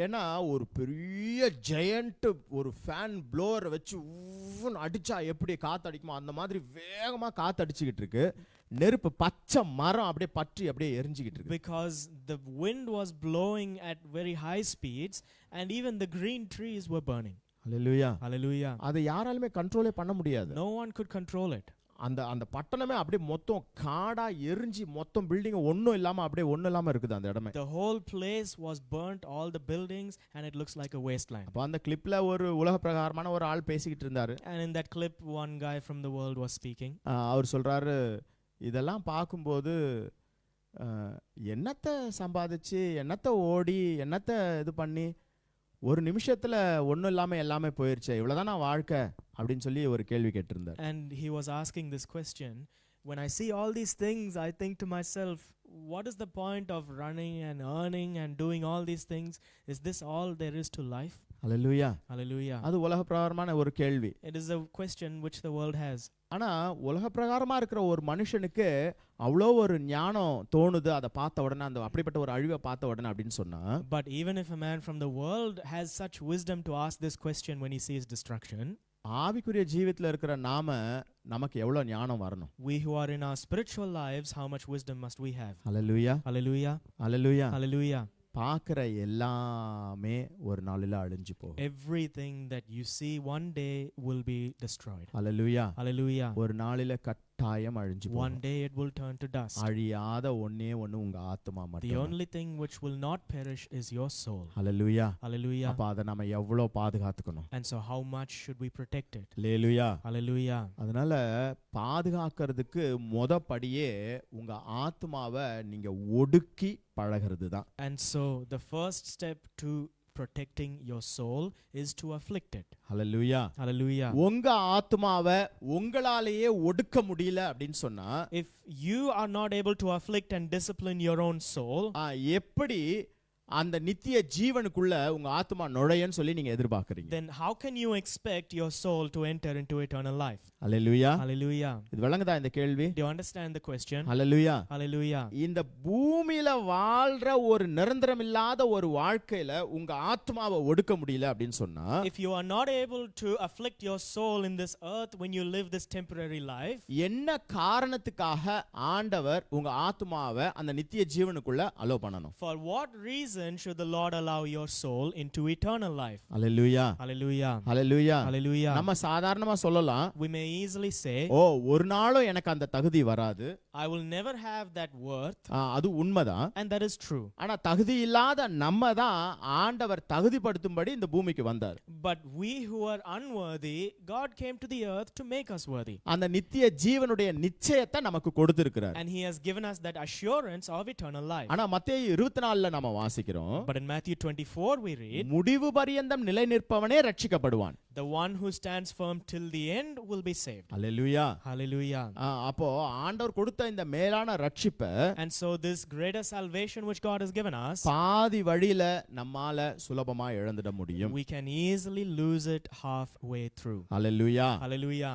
ஏன்னா ஒரு பெரிய ஜெயண்ட் ஒரு ஃபேன் ப்ளோவரை வச்சு ஊன்னு அடிச்சா எப்படி காத்து அடிக்குமோ அந்த மாதிரி வேகமா காத்து அடிச்சுக்கிட்டு இருக்கு. நெருப்பு பச்சை மரம் அப்படியே பற்றி அப்படியே எரிஞ்சுக்கிட்டு இருக்கு. Because the wind was blowing at very high speeds and even the green trees were burning. Hallelujah. Hallelujah. அதை யாராலுமே கண்ட்ரோலே பண்ண முடியாது. No one could control it. அந்த பட்டணமே அப்படியே மொத்தம் காடா எரிஞ்சு மொத்தம் பில்டிங் ஒன்றும் இல்லாம அப்படியே ஒன்றும் இல்லாம இருக்குது அந்த இடமே. The whole place was burnt, all the buildings, and it looks like a wasteland. அப்ப அந்த கிளிப்ல ஒரு உலக பிரகாரமான ஒரு ஆள் பேசிக்கிட்டு இருந்தாரு. And in that clip, one guy from the world was speaking. அவர் சொல்றாரு, இதெல்லாம் பார்க்கும்போது என்னத்தை சம்பாதிச்சு என்னத்தை ஓடி என்னத்தை இது பண்ணி ஒரு நிமிஷத்துல ஒன்றும் இல்லாம எல்லாமே போயிருச்சு, இவ்வளவுதான் நான் வாழ்க்கை அப்படின்னு சொல்லி ஒரு கேள்வி கேட்டிருந்தார். And he was asking this question, when I see all these things, I think to myself, what is the point of running and earning and doing all these things? Is this all there is to life? Hallelujah. Hallelujah. அது உலக பிரகாரமான ஒரு கேள்வி. It is a question which the world has. ஆனா உலக பிரகாரமா இருக்கிற ஒரு மனுஷனுக்கு அவ்வளோ ஒரு ஞானம் தோணுது அதை பார்த்த உடனே, அந்த அப்படிப்பட்ட ஒரு அழிவை பார்த்த உடனே அப்படின்னு சொன்னா. But even if a man from the world has such wisdom to ask this question when he sees destruction, ஆவிக்குரிய ஜீவித்துல இருக்கிற நமக்கு எவ்வளவு ஞானம் வரணும்? we who are in our spiritual lives, how much wisdom must we have? Hallelujah. Hallelujah. Hallelujah. Hallelujah. பார்க்கிற எல்லாமே ஒரு நாளில அழிஞ்சு போகும். Everything that you see one day will be destroyed. Hallelujah. Hallelujah. ஒரு நாளில கட்டாயம் அழிஞ்சு One போகும். day it will turn to dust. அழியாத ஒண்ணே ஒண்ணு உங்க ஆத்மா The மட்டும். only thing which will not perish is your soul. Hallelujah. Hallelujah. அப்ப அதை நம்ம எவ்வளவு பாதுகாத்துக்கணும்? And so how much should we protect it? Hallelujah. Hallelujah. அதனால பாதுகாக்கிறதுக்கு படியே உங்க ஆத்மாவை நீங்க ஒடுக்கி பழகிறது தான். And so the first step to protecting your soul is to afflict it. Hallelujah. Hallelujah. உங்க ஆத்துமாவை உங்களாலேயே ஒடுக்க முடியல அப்படின்னு சொன்னா If you are not able to afflict and discipline your own soul, எப்படி அந்த நித்திய ஜீவனுக்குள்ள உங்க ஆத்துமா நுழையன்னு சொல்லி நீங்க எதிர்பார்க்கறீங்க? then how can you expect your soul to enter into eternal life? Hallelujah. Hallelujah. இது விளங்குதா இந்த கேள்வி? Do you understand the question? Hallelujah. Hallelujah. இந்த பூமியில வாழ்ற ஒரு நிரந்தரம் இல்லாத ஒரு வாழ்க்கையில உங்க ஆத்மாவை ஒடுக்க முடியல அப்படின்னு சொன்னா If you are not able to afflict your soul in this earth when you live this temporary life, என்ன காரணத்துக்காக ஆண்டவர் உங்க ஆத்மாவை அந்த நித்திய ஜீவனுக்குள்ள அலோ பண்ணணும்? for what reason should the Lord allow your soul into eternal life? Hallelujah. Hallelujah. Hallelujah. Hallelujah. நம்ம சாதாரணமா சொல்லலாம், We may easily say, ஓ ஒரு நாளும் எனக்கு அந்த தகுதி வராது. I will never have that worth, அது உண்மைதான். and that is true. ஆனா தகுதி இல்லாத நம்ம தான் ஆண்டவர் தகுதிப்படுத்தும்படி இந்த பூமிக்கு வந்தார். But we who are unworthy, God came to the earth to make us worthy. அந்த நித்திய ஜீவனுடைய நிச்சயத்தை நமக்கு கொடுத்திருக்கிறார். And he has given us that assurance of eternal life. ஆனா மத்தேயு 24ல நம்ம வாசிக்கிறோம், But in Matthew 24 we read, முடிவு பரியந்தம் நிலை நிற்பவனே ரட்சிக்கப்படுவான். the one who stands firm till the end will be saved. Hallelujah. Hallelujah. அப்போ ஆண்டவர் கொடுத்த இந்த மேலான ரட்சிப்பை And so this greater salvation which God has given us, பாதி வழியில நம்மால சுலபமா இழந்துட முடியும். we can easily lose it halfway through. Hallelujah. Hallelujah.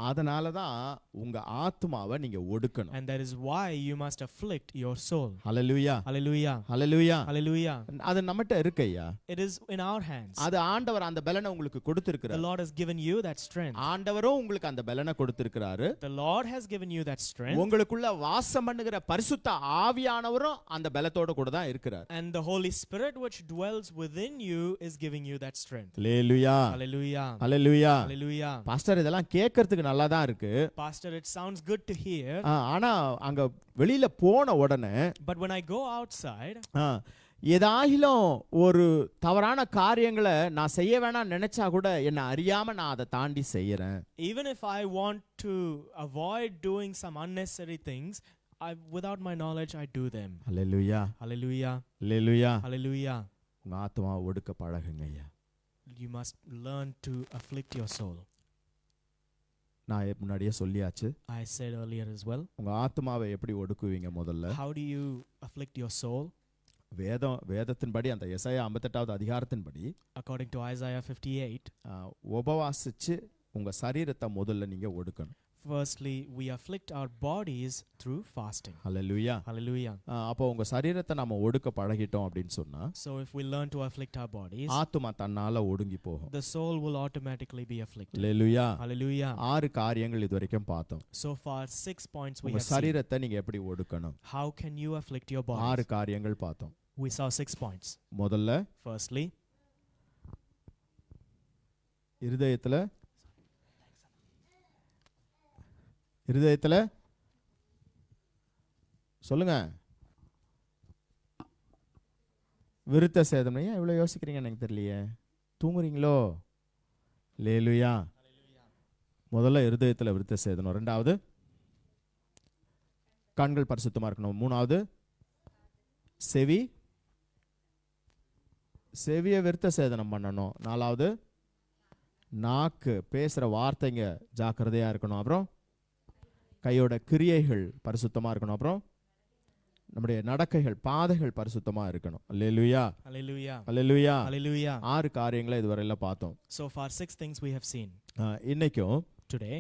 அதனால தான் உங்க ஆத்மாவை நீங்க ஒடுக்கணும். And that is why you must afflict your soul. Hallelujah. Hallelujah. Hallelujah. Hallelujah. அது நம்மட்ட இருக்குய்யா. It is in our hands. அது ஆண்டவர் அந்த பலனை உங்களுக்கு கொடுத்திருக்கிறார். The Lord has given you that strength. ஆண்டவரும் உங்களுக்கு அந்த பலனை கொடுத்திருக்கிறாரு. The Lord has given you that strength. உங்களுக்குள்ள வாசம் பண்ணுகிற பரிசுத்த ஆவியானவரும் அந்த பலத்தோட கூட தான் இருக்கிறார். And the Holy Spirit which dwells within you is giving you that strength. Hallelujah. Hallelujah. Hallelujah. Hallelujah. Pastor இதெல்லாம் கேட்கிறதுக்கு நல்லா தான் இருக்கு. Pastor, it sounds good to hear. ஆனா அங்க வெளியில போன உடனே But when I go outside, ஏதாயிலும் ஒரு தவறான காரியங்களை நான் செய்ய வேணாம் நினைச்சா கூட என்ன அறியாம நான் அதை தாண்டி செய்யறேன். even if I want to avoid doing some unnecessary things, without my knowledge I do them. Hallelujah. Hallelujah. Hallelujah. Hallelujah. உங்க ஆத்மாவை ஒடுக்க பழகுங்கய்யா. You must learn to afflict your soul. நான் முன்னாடியே சொல்லியாச்சு. I said earlier as well. உங்க ஆத்மாவை எப்படி ஒடுக்குவீங்க முதல்ல? How do you afflict your soul? வேதத்தின்படி அந்த எசாயா 58வது அதிகாரத்தின்படி According to Isaiah 58, உபவாசிச்சு உங்க சரீரத்தை முதல்ல நீங்க ஒடுக்கணும். firstly we afflict our bodies through fasting. Hallelujah. Hallelujah. அப்போ உங்க சரீரத்தை நம்ம ஒடுக்க பழகிட்டோம் அப்படின்னு சொன்னா So if we learn to afflict our bodies, ஆத்துமா தன்னால ஒடுங்கி போகும். the soul will automatically be afflicted. Hallelujah. Hallelujah. 6 காரியங்கள் இதுவரைக்கும் பார்த்தோம். So far 6 points we உங்க have seen. சரீரத்தை நீங்க எப்படி ஒடுக்கணும்? How can you afflict your 6 body? காரியங்கள் பார்த்தோம். We saw 6 points. முதல்ல Firstly, இருதயத்துல சொல்லுங்க. விருத்த சேதம். ஏன் இவ்வளவு யோசிக்கிறீங்க எனக்கு தெரியலையே. தூங்குறீங்களோ? ஹல்லேலூயா. முதல்ல இருதயத்துல விருத்த சேதனம். ரெண்டாவது கண்கள் பரிசுத்தமா இருக்கணும். மூணாவது செவிய விருத்த சேதனம் பண்ணணும். நாலாவது நாக்கு பேசுற வார்த்தைங்க ஜாக்கிரதையா இருக்கணும். அப்புறம் கையோட கிரியைகள் பரிசுத்தமா இருக்கணும். அப்புறம் நம்முடைய நடக்கைகள் பாதைகள் பரிசுத்தமா இருக்கணும். அல்லேலூயா. hallelujah. அல்லேலூயா. Hallelujah. 6 காரியங்களை இதுவரையில பார்த்தோம். So far 6 things we have seen. இன்னைக்கும் Today,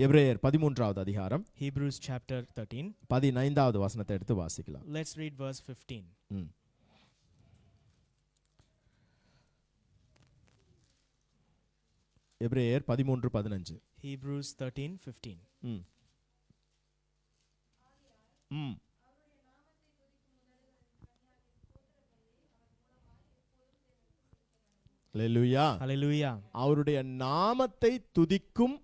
எபிரேயர் 13வது அதிகாரம் Hebrews chapter 13. 15வது வசனத்தை எடுத்து வாசிக்கலாம். Let's read verse 15. எபிரேயர் 13:15. Hebrews 13:15. அல்லேலூயா. Hallelujah. அவருடைய நாமத்தை துதிக்கும்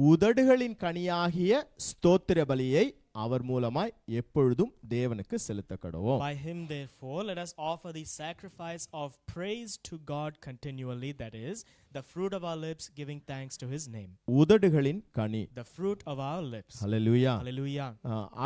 உதடுகளின் கனியாகிய ஸ்தோத்திர பலியை அவர் மூலமாய் எப்பொழுதும் தேவனுக்கு செலுத்த கடவோம். By him, therefore, let us offer the sacrifice of praise to God continually, that is, the fruit of our lips, giving thanks to his name. உதடுகளின் கனி. The fruit of our lips. Hallelujah. Hallelujah.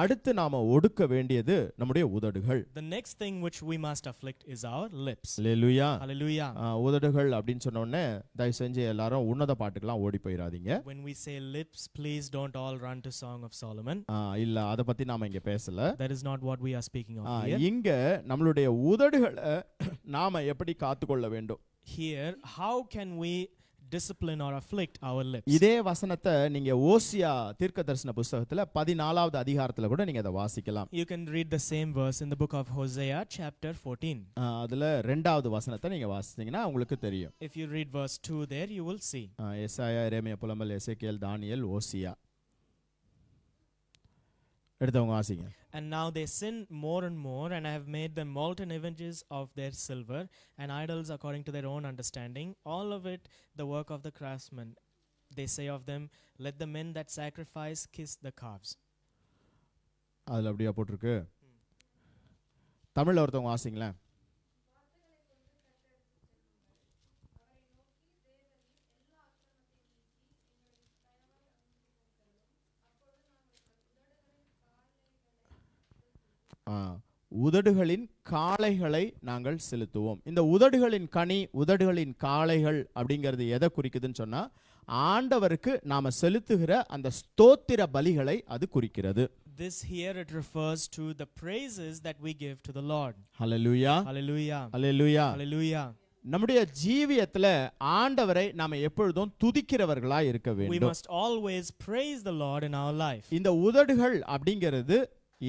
அடுத்து நாம ஒடுக்க வேண்டியது நம்முடைய உதடுகள். The next thing which we must afflict is our lips. Hallelujah. Hallelujah. உதடுகள் அப்படின்னு சொன்ன உடனே தயவு செஞ்சு எல்லாரும் உன்னத பாட்டுக்கெல்லாம் ஓடி போயிடாதீங்க. When we say lips, please don't all run to Song of Solomon. இல்ல அத பத்தி நாம இங்க பேசல. That is not what we are speaking of here. இங்க நம்மளுடைய உதடுகளை நாம எப்படி காத்துக்கொள்ள வேண்டும்? Here, how can we discipline or afflict our lips? இதே வசனத்தை நீங்க ஓசியா தீர்க்கதரிசன புத்தகத்துல 14வது அதிகாரத்துல கூட நீங்க அதை வாசிக்கலாம். You can read the same verse in the book of Hosea chapter 14. அதுல 2வது வசனத்தை நீங்க வாசிச்சீங்கன்னா உங்களுக்கு தெரியும். If you read verse 2 there, you will see. எசாயா, எரேமியா, புலம்பல், எசேக்கியேல், தானியேல், ஓசியா. எடுத்தவங்க வாசிங்க. And now they sin more and more, and I have made them molten images of their silver and idols according to their own understanding, all of it the work of the craftsman. They say of them, let the men that sacrifice kiss the calves. அதுல அப்படியே போட்டிருக்கு. தமிழ்ல ஒருத்தவங்க வாசிங்களேன். உதடுகளின் காளைகளை நாங்கள் செலுத்துவோம். இந்த உதடுகளின் கனி, உதடுகளின் காளைகள் அப்படிங்கிறது எதை குறிக்குதுன்னு சொன்னா ஆண்டவருக்கு நாம செலுத்துகிற அந்த ஸ்தோத்திர பலிகளை அது குறிக்கிறது. This here it refers to the praises that we give to the Lord. Hallelujah. Hallelujah. Hallelujah. Hallelujah. நம்முடைய ஜீவியத்துல ஆண்டவரை நாம எப்பொழுதும் துதிக்கிறவர்களா இருக்க We வேண்டும். must always praise the Lord in our life. இந்த உதடுகள் அப்படிங்கிறது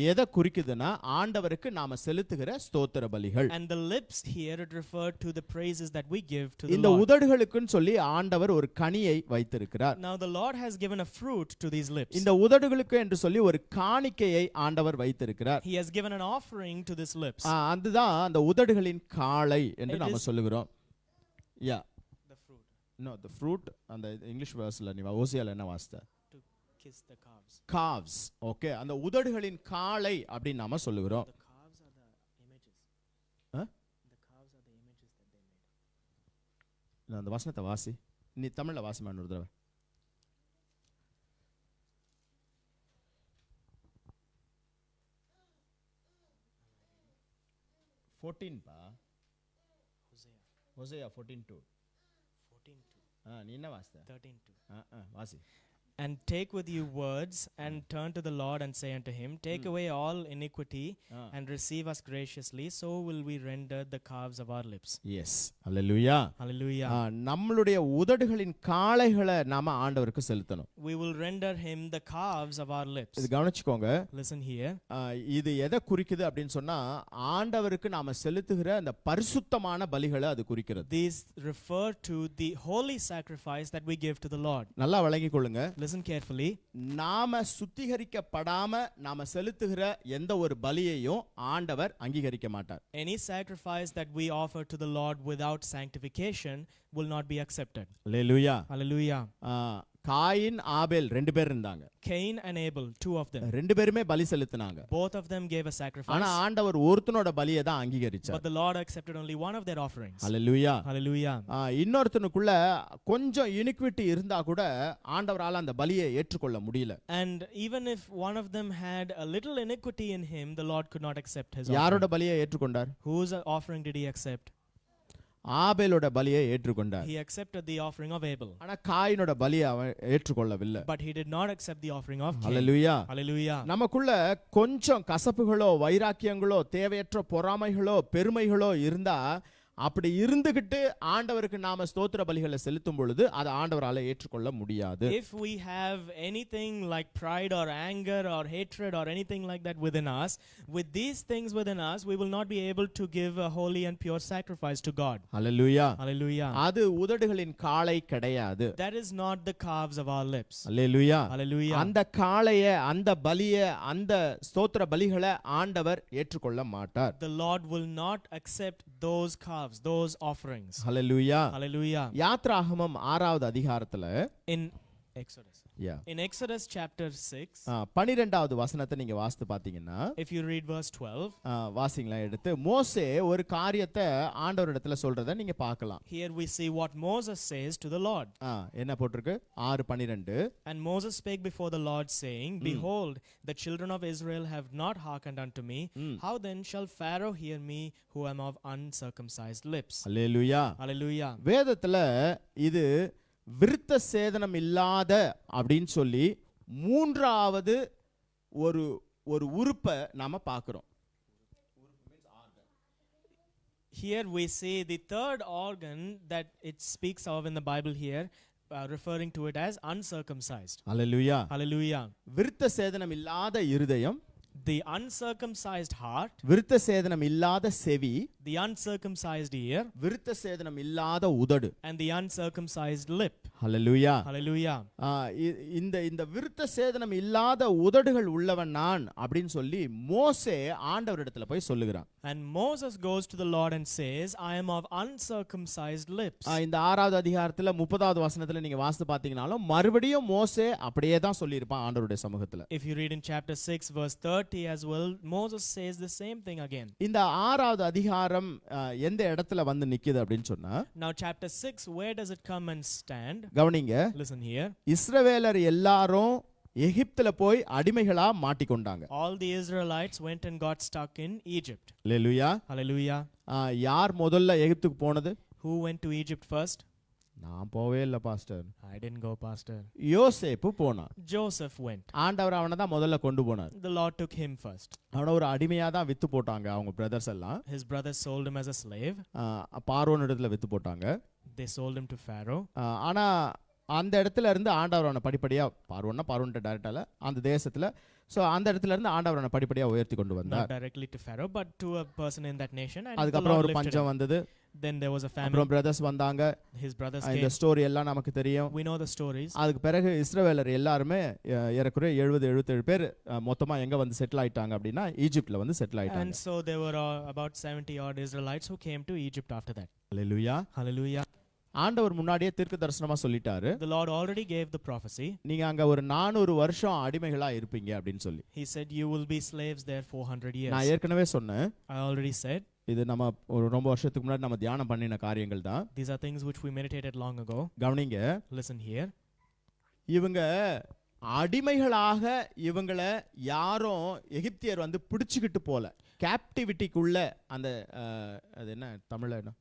எதை குறிக்குதுன்னா ஆண்டவருக்கு நாம செலுத்துகிற ஸ்தோத்திர பலிகள். And the lips here it referred to the praises that we give to the இந்த Lord. உதடுகளுக்குன்னு சொல்லி ஆண்டவர் ஒரு கனியை வைத்திருக்கிறார். Now the Lord has given a fruit to these lips. இந்த உதடுகளுக்கு என்று சொல்லி ஒரு காணிக்கையை ஆண்டவர் வைத்திருக்கிறார். He has given an offering to these lips. அதுதான் அந்த உதடுகளின் காளை என்று It நாம is சொல்லுகிறோம். யா. The fruit no the fruit அந்த இங்கிலீஷ் வேர்ஸ்ல நீ ஓசியால என்ன வாசித்த? to kiss the calves. calves. Okay, அந்த உதடுகளின் காளை அப்படி நாம சொல்லுகிறோம். The calves are the images. Huh? The calves are the images that they made. அந்த வசனத்தை வாசி. நீ தமிழ்ல வாசிமா ஒரு தடவை. பா Hosea 14:2. 14:2. நீ என்ன வாசித்த? 13:2. வாசி. And take with you words, and turn to the Lord and say unto him, take away all iniquity and receive us graciously, so will we render the calves of our lips. Yes. Hallelujah. Hallelujah. நம்மளுடைய உதடுகளின் காளைகளை நாம ஆண்டவருக்கு செலுத்தணும். We will render him the calves of our lips. இது கவனிச்சுக்கோங்க. Listen here. இது எதை குறிக்குது அப்படின்னு சொன்னா ஆண்டவருக்கு நாம செலுத்துகிற அந்த பரிசுத்தமான பலிகளை அது குறிக்கிறது. These refer to the holy sacrifice that we give to the Lord. நல்லா விளங்கிக் கொள்ளுங்க. Listen carefully. நாம சுத்திகரிக்கப்படாம நாம செலுத்துகிற எந்த ஒரு பலியையும் ஆண்டவர் அங்கீகரிக்க மாட்டார். Any sacrifice that we offer to the Lord without sanctification will not be accepted. Hallelujah. Hallelujah. Cain Abel ரெண்டு பேர் இருந்தாங்க. Cain and Abel, two of them. ரெண்டு பேருமே பலி செலுத்தினாங்க. Both of them gave a sacrifice. ஆனா ஆண்டவர் ஒருத்தனோட பலியை தான் அங்கீகரிச்சார். But the Lord accepted only one of their offerings. Hallelujah. Hallelujah. இன்னொருத்தனுக்குள்ள கொஞ்சம் iniquity இருந்தா கூட ஆண்டவரால அந்த பலியை ஏற்றுக்கொள்ள முடியல. And even if one of them had a little iniquity in him, the Lord could not accept his offering. யாரோட பலியை ஏற்றுக்கொண்டார்? Whose offering did he accept? ஆபேலோட பலியை ஏற்றுக்கொண்டார். He accepted the offering of Abel. ஆனா காயினோட பலியை அவன் ஏற்றுக்கொள்ளவில்லை. But he did not accept the offering of Cain. Hallelujah. Hallelujah. நமக்குள்ள கொஞ்சம் கசப்புகளோ வைராக்கியங்களோ தேவையற்ற பொறாமைகளோ பெருமைகளோ இருந்தா அப்படி இருந்துகிட்டு ஆண்டவருக்கு நாம ஸ்தோத்திர பலிகளை செலுத்தும் பொழுது அதை ஆண்டவரால ஏற்றுக்கொள்ள முடியாது. If we have anything like pride or anger or hatred or anything like that within us, with these things within us, we will not be able to give a holy and pure sacrifice to God. Hallelujah. Hallelujah. அது உதடுகளின் காளை கிடையாது. That is not the calves of our lips. Hallelujah. Hallelujah. அந்த காளையை அந்த பலியை அந்த ஸ்தோத்திர பலிகளை ஆண்டவர் ஏற்றுக்கொள்ள மாட்டார். The Lord will not accept those calves, those offerings. Hallelujah. Hallelujah. யாத்ராகமம் 6வது அதிகாரத்துல In Exodus. Yeah In Exodus chapter 6, 12வது வசனத்தை நீங்க வாசித்து பார்த்தீங்கன்னா if you read verse 12, வாசிங்களா எடுத்து மோசே ஒரு காரியத்தை ஆண்டவரிடத்துல சொல்றதை நீங்க பார்க்கலாம். here we see what Moses says to the Lord. என்ன போட்டிருக்கு? 6:12. And Moses spake before the Lord, saying, Behold, the children of Israel have not hearkened unto me. How then shall Pharaoh hear me, who am of uncircumcised lips? Hallelujah. Hallelujah. வேதத்துல இது விருத்த சேதனம் இல்லாத அப்படின்னு சொல்லி மூன்றாவது ஒரு ஒரு உறுப்பை நாம பார்க்கிறோம். Here we see the third organ that it speaks of in the Bible here, referring to it as uncircumcised. Hallelujah. Hallelujah. விருத்த சேதனம் இல்லாத இருதயம், The uncircumcised heart, விருத்த சேதனம் இல்லாத செவி, the uncircumcised ear, விருத்த சேதனம் இல்லாத உதடு. and the uncircumcised lip. Hallelujah. Hallelujah. இந்த இந்த விருத்த சேதனம் இல்லாத உதடுகள் உள்ளவன் நான் அப்படின்னு சொல்லி மோசே ஆண்டவரிடத்துல போய் சொல்லுகிறான். And Moses goes to the Lord and says, I am of uncircumcised lips. இந்த 6வது அதிகாரத்துல 30வது வசனத்துல நீங்க வாசித்து பார்த்தீங்கனாலும் மறுபடியும் மோசே அப்படியே தான் சொல்லியிருப்பான் ஆண்டவருடைய சமூகத்துல. If you read in chapter 6 verse 30 as well, Moses says the same thing again. இந்த 6வது அதிகாரம் எந்த இடத்துல வந்து நிக்குது அப்படின்னு சொன்னா, Now chapter 6, where does it come and stand? கவனிங்க. Listen here. இஸ்ரவேலர் எல்லாரும் எகிப்துல போய் அடிமைகளா மாட்டிக்கொண்டாங்க. All the Israelites went and got stuck in Egypt. Hallelujah. Hallelujah. யார் முதல்ல எகிப்துக்கு போனது? Who went to Egypt first? நான் போவே இல்லை pastor. I didn't go, pastor. யோசேப்பு போனான். Joseph went. ஆண்டவர் அவனை தான் முதல்ல கொண்டு போனார். The Lord took him first. அவனை ஒரு அடிமையா தான் வித்து போட்டாங்க அவங்க பிரதர்ஸ் எல்லாம். His brothers sold him as a slave. பார்வோன் இடத்துல வித்து போட்டாங்க. They sold him to Pharaoh. ஆனா அந்த இடத்துல இருந்து ஆண்டவர் அவனை படிப்படியா, பார்வோன்ட்ட டைரக்டால அந்த தேசத்துல, சோ அந்த இடத்துல இருந்து ஆண்டவர் அவனை படிப்படியா உயர்த்தி கொண்டு வந்தார். Not directly to Pharaoh, but to a person in that nation. And அதுக்கு அப்புறம் ஒரு பஞ்சம் வந்தது. Then there was a famine. அப்புறம் பிரதர்ஸ் வந்தாங்க. His brothers இந்த came. ஸ்டோரி எல்லாம் நமக்கு தெரியும். We know the stories. அதுக்கு பிறகு இஸ்ரவேலர் எல்லாருமே ஏறக்குறைய 70-77 பேர் மொத்தமா எங்க வந்து செட்டில் ஆயிட்டாங்க அப்படின்னா ஈஜிப்ட்ல வந்து செட்டில் ஆயிட்டாங்க. And so there were about 70 odd Israelites who came to Egypt after that. Hallelujah. Hallelujah. ஆண்டவர் முன்னாடியே தீர்க்க தரிசனமா சொல்லிட்டாரு, The Lord already gave the prophecy. நீங்க அங்க ஒரு 400 வருஷம் அடிமைகளா இருப்பீங்க அப்படின்னு சொல்லி. He said you will be slaves there 400 years. நான் ஏற்கனவே சொன்னேன், I already said இது நம்ம ஒரு ரொம்ப வருஷத்துக்கு முன்னாடி நம்ம தியானம் பண்ணின காரியங்கள் தான். these are things which we meditated long ago. கவனிங்க. Listen here. இவங்க அடிமைகளாக இவங்கள யாரும் எகிப்தியர் வந்து பிடிச்சுக்கிட்டு போல. கேப்டிவிட்டிக்குள்ள அந்த அது என்ன தமிழ்ல என்ன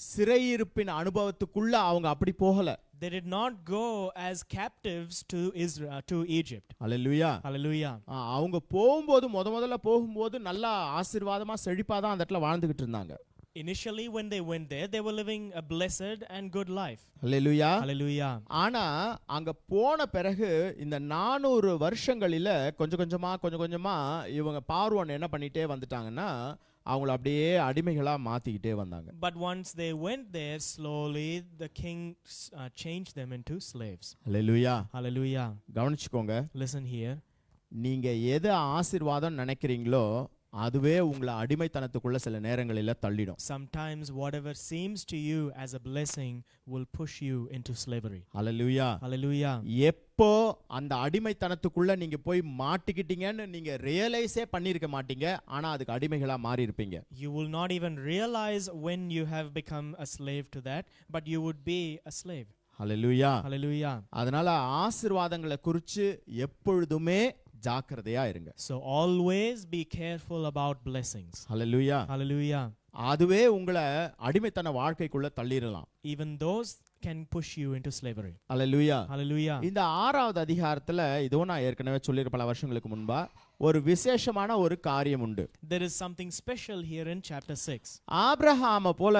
சிறையிருப்பின் அனுபவத்துக்குள்ள அவங்க அப்படி போகல. They did not go as captives to Israel, to Egypt. Hallelujah. Hallelujah. அவங்க போகும்போது முதல்ல போகும்போது நல்லா ஆசீர்வாதமா செழிப்பா தான் அந்த இடத்துல வாழ்ந்துகிட்டு இருந்தாங்க. Initially when they went there, they were living a blessed and good life. Hallelujah. Hallelujah. ஆனா அங்க போன பிறகு இந்த 400 வருஷங்களில கொஞ்சம் கொஞ்சமா இவங்க பார்வோன் என்ன பண்ணிட்டே வந்துட்டாங்கன்னா அவங்கள அப்படியே அடிமைகளா மாத்திக்கிட்டே வந்தாங்க. But once they went there, slowly the king changed them into slaves. Hallelujah. Hallelujah. கவனிச்சுக்கோங்க. Listen here. நீங்க எது ஆசீர்வாதம் நினைக்கிறீங்களோ அதுவே உங்களை அடிமைத்தனத்துக்குள்ள சில நேரங்களில தள்ளிடும். Sometimes whatever seems to you as a blessing will push you into slavery. Hallelujah. Hallelujah. எப்போ அந்த அடிமைத்தனத்துக்குள்ள நீங்க போய் மாட்டிக்கிட்டீங்கன்னு நீங்க ரியலைஸே பண்ணிருக்க மாட்டீங்க, ஆனா அதுக்கு அடிமைகளா மாறி இருப்பீங்க. You will not even realize when you have become a slave to that, but you would be a slave. Hallelujah. Hallelujah. அதனால ஆசீர்வாதங்களை குறித்து எப்பொழுதுமே ஜாக்கிரதையா இருங்க. So always be careful about blessings. Hallelujah. Hallelujah. அதுவே உங்களை அடிமைத்தன வாழ்க்கைக்குள்ள தள்ளிரலாம். Even those can push you into slavery. Hallelujah. Hallelujah. இந்த 6வது அதிகாரத்துல இதோ நான் ஏற்கனவே சொல்லியிருப்பேன் பல வருஷங்களுக்கு முன்பா, ஒரு விசேஷமான ஒரு காரியம் உண்டு. There is something special here in chapter 6. ஆபிரகாம போல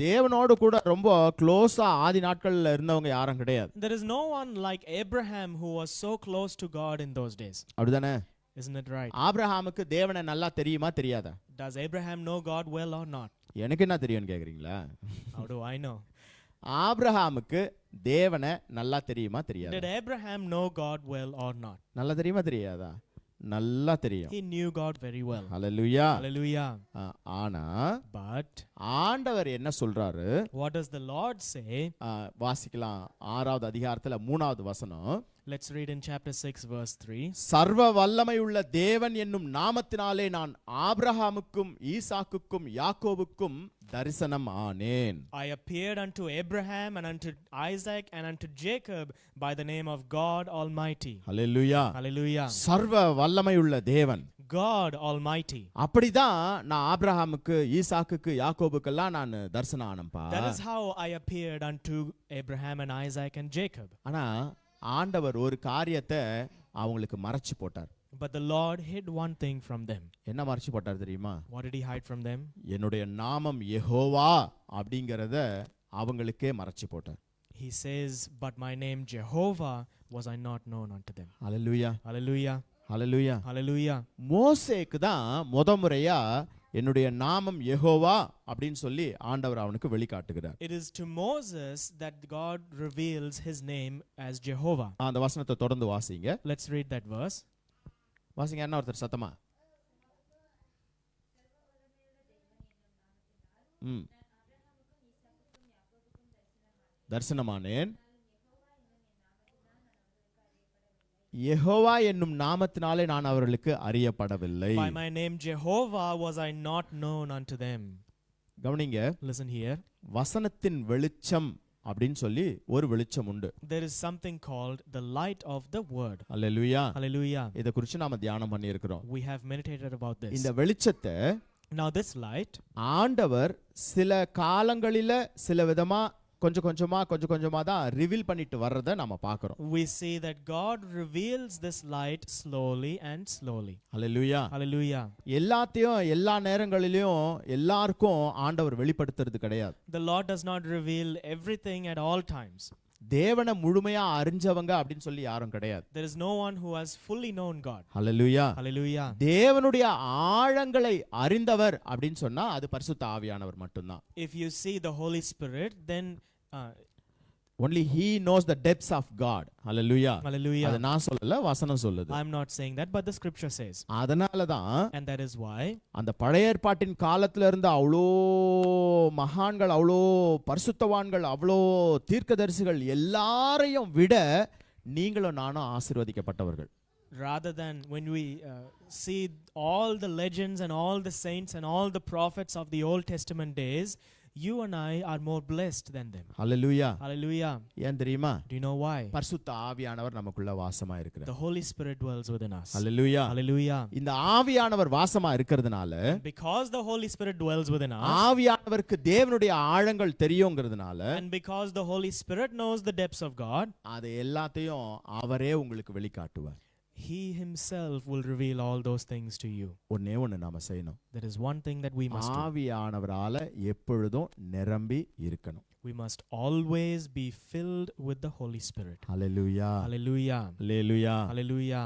தேவனோடு கூட ரொம்ப க்ளோஸா ஆதி நாட்கள்ல இருந்தவங்க யாரும் கிடையாது. There is no one like Abraham who was so close to God in those days. அப்படிதானே? Isn't it right? ஆபிரகாமுக்கு தேவனை நல்லா தெரியுமா தெரியாதா? Does Abraham know God well or not? எனக்கு என்ன தெரியும்னு கேக்குறீங்களா? How do I know? ஆபிரகாமுக்கு தேவனை நல்லா தெரியுமா தெரியாதா? Did Abraham know God well or not? நல்லா தெரியுமா தெரியாதா? நல்லா தெரியும். He knew God very well. Hallelujah. Hallelujah. ஆனா But ஆண்டவர் என்ன சொல்றாரு? What does the Lord say? வாசிக்கலாம் 6வது அதிகாரத்துல 3வது வசனம். Let's read in chapter 6 verse 3. சர்வ வல்லமையுள்ள தேவன் என்னும் நாமத்தினாலே நான் ஆபிரகாமுக்கும் ஈசாக்குக்கும் யாக்கோபுக்கும் தரிசனம் ஆனேன். I appeared unto Abraham and unto Isaac and unto Jacob by the name of God Almighty. Hallelujah. Hallelujah. சர்வ வல்லமையுள்ள தேவன், God Almighty. அப்படிதான் நான் ஆபிரகாமுக்கு ஈசாக்குக்கு யாக்கோபுக்கெல்லாம் நான் தரிசனம் ஆனேன்ப்பா. That is how I appeared unto Abraham and Isaac and Jacob. ஆனா ஆண்டவர் ஒரு காரியத்தை அவங்களுக்கு மறைச்சு போட்டார். But the Lord hid one thing from them. என்ன மறைச்சு போட்டார் தெரியுமா? What did he hide from them? என்னுடைய நாமம் யெகோவா அப்படிங்கறத அவங்களுக்கே மறைச்சு போட்டார். He says, but my name Jehovah was I not known unto them. Hallelujah. Hallelujah. Hallelujah. Hallelujah. மோசேக்கு தான் முதமுறையா என்னுடைய நாமம் யெகோவா அப்படின்னு சொல்லி ஆண்டவர் அவனுக்கு வெளிக்காட்டுகிறார். It is to Moses that God reveals his name as Jehovah. அந்த வசனத்தை தொடர்ந்து வாசிங்க. Let's read that verse. வாசிங்க என்ன ஒருத்தர் சத்தமா. தரிசனமானேன், யெகோவா என்னும் நாமத்தினாலே நான் அவர்களுக்கு அறியப்படவில்லை. By my name Jehovah was I not known unto them. கவனிங்க, Listen here. வசனத்தின் வெளிச்சம் அப்படின்னு சொல்லி ஒரு வெளிச்சம் உண்டு. There is something called the light of the word. Hallelujah. Hallelujah. இத குறித்து நாம தியானம் பண்ணி இருக்கிறோம். We have meditated about this. இந்த வெளிச்சத்தை Now this light, ஆண்டவர் சில காலங்களில சில விதமா கொஞ்சம் கொஞ்சமா தான் ரிவீல் பண்ணிட்டு வர்றத நாம பார்க்கிறோம். we see that God reveals this light slowly and slowly. Hallelujah. Hallelujah. எல்லாத்தையும் எல்லா நேரங்களிலும் எல்லாருக்கும் ஆண்டவர் வெளிப்படுத்துறது கிடையாது. The Lord does not reveal everything at all times. தேவனை முழுமையா அறிஞ்சவங்க அப்படின்னு சொல்லி யாரும் கிடையாது. There is no one who has fully known God. Hallelujah. Hallelujah. தேவனுடைய ஆழங்களை அறிந்தவர் அப்படின்னு சொன்னா அது பரிசுத்த ஆவியானவர் மட்டும்தான். If you see the Holy Spirit, then only he knows the depths of God. Hallelujah. Hallelujah. அது நான் சொல்லல, வசனம் சொல்லுது. I'm not saying that, but the scripture says. அதனால தான் And that is why அந்த பழைய ஏற்பாட்டின் காலத்துல இருந்த அவ்வளோ மகான்கள், அவ்வளோ பரிசுத்தவான்கள், அவ்வளோ தீர்க்கதரிசிகள் எல்லாரையும் விட நீங்களும் நானும் ஆசீர்வதிக்கப்பட்டவர்கள். rather than when we see all the legends and all the saints and all the prophets of the Old Testament days, you and I are more blessed than them. Hallelujah. Hallelujah. ஏன் தெரியுமா? Do you know why? பரிசுத்த ஆவியானவர் நமக்குள்ள வாசமா இருக்கிறார். The Holy Spirit dwells within us. Hallelujah. Hallelujah. இந்த ஆவியானவர் வாசமா இருக்கிறதுனால, Because the Holy Spirit dwells within us, ஆவியானவருக்கு தேவனுடைய ஆழங்கள் தெரியும்ங்கிறதுனால, and because the Holy Spirit knows the depths of God, அது எல்லாத்தையும் அவரே உங்களுக்கு வெளிக்காட்டுவார். He himself will reveal all those things to you. ஒண்ணே ஒண்ணு நாம செய்யணும். There is one thing that we must do. ஆவியானவரால எப்பொழுதும் நிரம்பி இருக்கணும். We must always be filled with the Holy Spirit. Hallelujah. Hallelujah. Hallelujah. Hallelujah.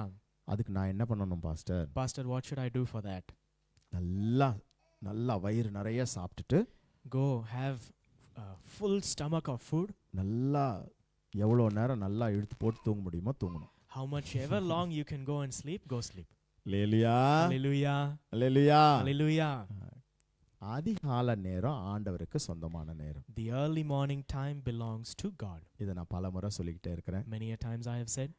அதுக்கு நான் என்ன பண்ணணும் pastor? Pastor, what should I do for that? நல்லா வயிறு நிறைய சாப்பிட்டுட்டு, Go have a full stomach of food. நல்லா எவ்வளவு நேரம் நல்லா இழுத்து போட்டு தூங்க முடியுமோ தூங்கணும். How much ever long you can go and sleep, go sleep. Hallelujah. Hallelujah. Hallelujah. Hallelujah. அதிகால நேரம் ஆண்டவருக்கு சொந்தமான நேரம். The early morning time belongs to God. இதை நான் பலமுறை சொல்லிக்கிட்டே இருக்கிறேன். Many a times I have said.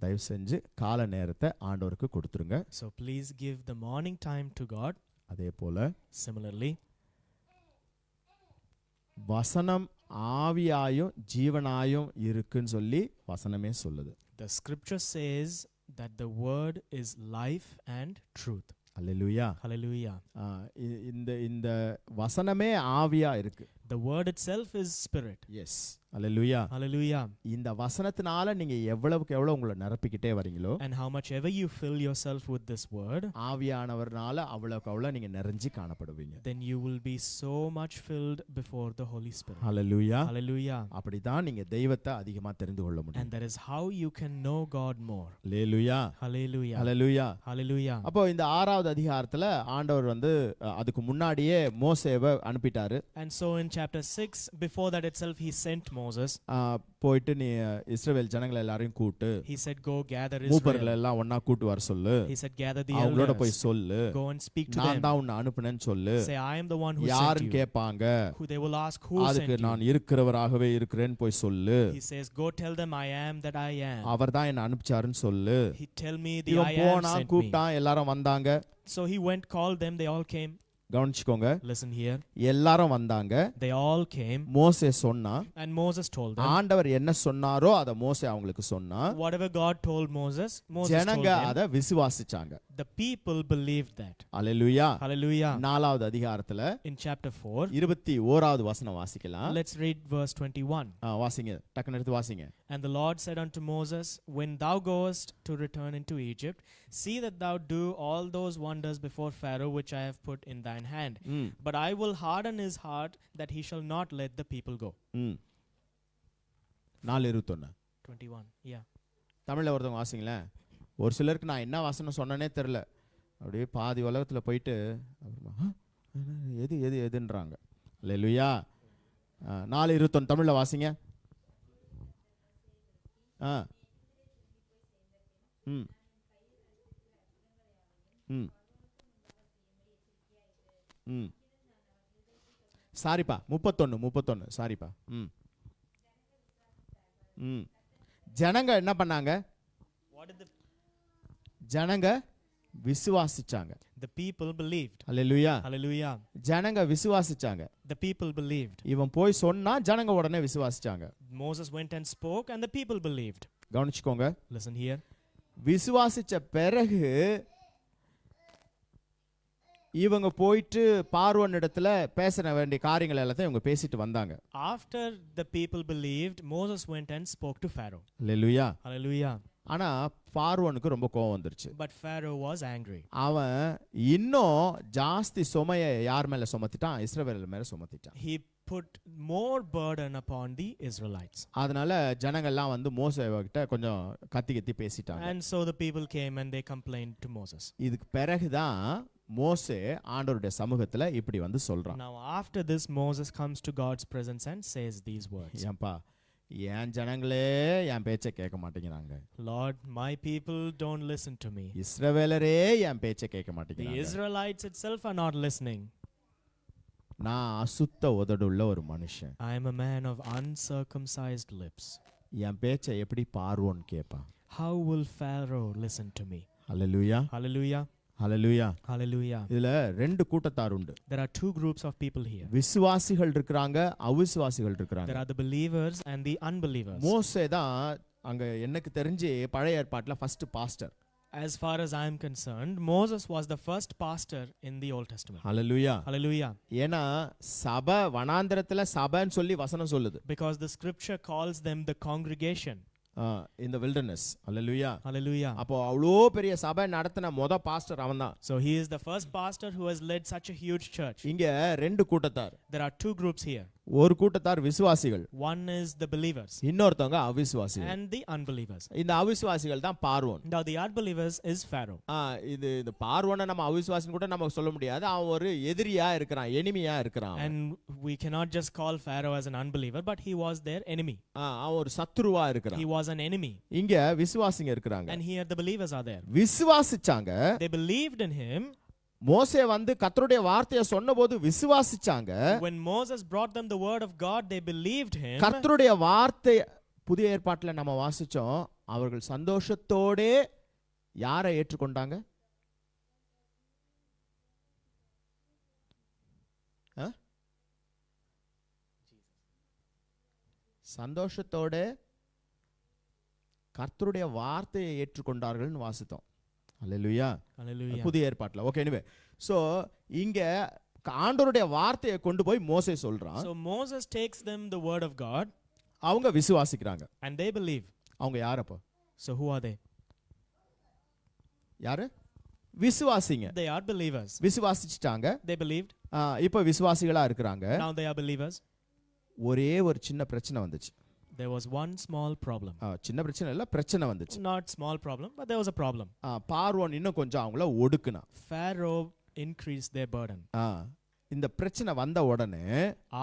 தயவு செஞ்சு கால நேரத்தை ஆண்டவருக்கு கொடுத்துருங்க. So please give the morning time to God. அதே போல Similarly, வசனம் ஆவியாயும் ஜீவனாயும் இருக்குன்னு சொல்லி வசனமே சொல்லுது. the scripture says that the word is life and truth. Hallelujah. Hallelujah. இந்த வசனமே ஆவியா இருக்கு. The word itself is spirit. Yes. Hallelujah. Hallelujah. இந்த வசனத்தினால நீங்க எவ்வளவுக்கு எவ்வளவு உங்களை நிரப்பிக்கிட்டே வரீங்களோ, And how much ever you fill yourself with this word, ஆவியானவர்னால அவ்வளவுக்கு அவ்வளவு நீங்க நிறைஞ்சு காணப்படுவீங்க. then you will be so much filled before the Holy Spirit. Hallelujah. Hallelujah. அப்படிதான் நீங்க தெய்வத்தை அதிகமா தெரிந்து கொள்ள முடியும். And that is how you can know God more. Hallelujah. Hallelujah. Hallelujah. Hallelujah. அப்போ இந்த 6வது அதிகாரத்துல ஆண்டவர் அதுக்கு முன்னாடியே மோசேவை அனுப்பிட்டாரு. And so in chapter 6, before that itself, he sent Moses. Moses, போயிட்டு நீ இஸ்ரவேல் ஜனங்களை எல்லாரையும் கூட்டு, he said, go gather மூப்பர்களை Israel. எல்லாம் ஒண்ணா கூட்டு வர சொல்லு, He said, gather the அவங்களோட போய் elders, சொல்லு, go and speak to நான் them. தான் உன்னை அனுப்புனேன்னு சொல்லு. Say, I am the one who sent யாருன்னு you. கேட்பாங்க, Who they will ask, who அதுக்கு sent நான் you? இருக்கிறவராகவே இருக்கிறேன்னு போய் சொல்லு. He says, go tell them I am that I am. அவர் தான் என்ன அனுப்பிச்சாருன்னு சொல்லு. He tell me the இவன் I am போனா sent me. கூப்பிட்டான், எல்லாரும் வந்தாங்க. So he went, called them, they all came. கவனிச்சுக்கோங்க, Listen here. எல்லாரும் வந்தாங்க. They all came, மோசே சொன்னா, and Moses told them. ஆண்டவர் என்ன சொன்னாரோ அத மோசே அவங்களுக்கு சொன்னா, Whatever God told Moses, Moses told ஜனங்க them. அத விசுவாசிச்சாங்க. The people believed that. Hallelujah. Hallelujah. 4வது அதிகாரத்துல In chapter 4, 21வது வசனம் வாசிக்கலாம். let's read verse 21. வாசிங்க, டக்குன்னு எடுத்து வாசிங்க. And the Lord said unto Moses, when thou goest to return into Egypt, see that thou do all those wonders before Pharaoh which I have put in thine hand. ம், But I will harden his heart that he shall not let the people go. ம். 4:21. 21. Yeah. தமிழ்ல ஒருத்தவங்க வாசிங்களேன். ஒரு சிலருக்கு நான் என்ன வசனம் சொன்னனே தெரியல, அப்படியே பாதி உலகத்துல போயிட்டு அப்புறமா, எது எது எதுன்றாங்க. அல்லேலூயா. 4:21 தமிழ்ல வாசிங்க. ம், ம், ம். சாரிப்பா, 31 சாரிப்பா. ம், ம். ஜனங்க என்ன பண்ணாங்க? What did ஜனங்க விசுவாசிச்சாங்க. the people believed? Hallelujah. Hallelujah. ஜனங்க விசுவாசிச்சாங்க. The people believed. இவன் போய் சொன்னா ஜனங்க உடனே விசுவாசிச்சாங்க. Moses went and spoke and the people believed. கவனிச்சுக்கோங்க, Listen here. விசுவாசிச்ச பிறகு இவங்க போயிட்டு பார்வோன் இடத்துல பேச வேண்டிய காரியங்கள் எல்லாத்தையும் இவங்க பேசிட்டு வந்தாங்க. After the people believed, Moses went and spoke to Pharaoh. Hallelujah. Hallelujah. ஆனா பார்வோனுக்கு ரொம்ப கோவம் வந்துருச்சு. But Pharaoh was angry. அவன் இன்னும் ஜாஸ்தி சுமையை யார் மேல சுமத்திட்டான்? இஸ்ரவேல் மேல சுமத்திட்டான். He put more burden upon the Israelites. அதனால ஜனங்கள்லாம் வந்து மோசே கிட்ட கொஞ்சம் கத்தி பேசிட்டாங்க. And so the people came and they complained to Moses. இதுக்கு பிறகுதான் மோசே ஆண்டவருடைய சமூகத்துல இப்படி வந்து சொல்றான். Now after this, Moses comes to God's presence and says these words. ஏன்பா, என் ஜனங்களே என் பேச்சை கேட்க மாட்டேங்கிறாங்க. Lord, my people don't listen to me. இஸ்ரவேலரே என் பேச்சை கேட்க The மாட்டேங்கிறாங்க. Israelites itself are not listening. நான் அசுத்த உதடுள்ள ஒரு மனுஷன். I am a man of uncircumcised lips. என் பேச்சை எப்படி பார்வோன் கேட்பான்? How will Pharaoh listen to me? Hallelujah. Hallelujah. Hallelujah. Hallelujah. இதுல ரெண்டு கூட்டத்தார் உண்டு. There are two groups of people here. விசுவாசிகள் இருக்காங்க, அவிசுவாசிகள் இருக்காங்க. There are the believers and the unbelievers. மோசே தான் அங்க எனக்கு தெரிஞ்சு பழைய ஏற்பாட்டுல first pastor. As far as I am concerned, Moses was the first pastor in the Old Testament. Hallelujah. Hallelujah. ஏனா சபை வனாந்தரத்துல சபைன்னு சொல்லி வசனம் சொல்லுது. Because the scripture calls them the congregation. In the wilderness. Hallelujah. Hallelujah. அப்போ அவ்வளோ பெரிய சபை நடத்தின பாஸ்டர் அவன்தான். So he is the first pastor who has led such a huge church. இங்க ரெண்டு கூட்டத்தார். There are two groups here. ஒரு கூட்டத்தார் விசுவாசிகள். One is the believers. இன்னொருத்தவங்க அவிசுவாசிகள். And the unbelievers. இந்த அவிசுவாசிகள் தான் பார்வோன். Now the unbelievers is Pharaoh. இந்த பார்வோனை நம்ம அவிசுவாசின்னு கூட நம்ம சொல்ல முடியாது. அவன் ஒரு எதிரியா இருக்கிறான், எனிமியா இருக்கிறான். And we cannot just call Pharaoh as an unbeliever, but he was their enemy. அவன் ஒரு சத்துருவா இருக்கிறான். He was an enemy. இங்க விசுவாசிங்க இருக்கிறாங்க. And here the believers are there. விசுவாசிச்சாங்க. They believed in him. மோசே வந்து கர்த்தருடைய வார்த்தையை சொன்னபோது விசுவாசிச்சாங்க. When Moses brought them the word of God, they believed him. கர்த்தருடைய வார்த்தை புதிய ஏற்பாட்டுல நம்ம வாசிச்சோம். அவர்கள் சந்தோஷத்தோடே யாரை ஏற்றுக்கொண்டாங்க? சந்தோஷத்தோட கர்த்தருடைய வார்த்தையை ஏற்றுக்கொண்டார்கள்னு வாசித்தோம். அல்லேலூயா. Hallelujah. புதிய ஏற்பாட்டுல. ஓகே, எனிவே சோ இங்க ஆண்டவருடைய வார்த்தையை கொண்டு போய் மோசே சொல்றான். So Moses takes them the word of God. அவங்க விசுவாசிக்கிறாங்க. And they believe. அவங்க யார் அப்போ? So who are they? யாரு? விசுவாசிங்க. They are believers. விசுவாசிச்சிட்டாங்க. They believed. இப்போ விசுவாசிகளா இருக்கிறாங்க. Now they are believers. ஒரே ஒரு சின்ன பிரச்சனை வந்துச்சு. There was one small problem. சின்ன பிரச்சனை இல்ல, பிரச்சனை வந்துச்சு. Not small problem, but there was a problem. பார்வோன் இன்னும் கொஞ்சம் அவங்கள ஒடுக்குனா. Pharaoh increased their burden. இந்த பிரச்சனை வந்த உடனே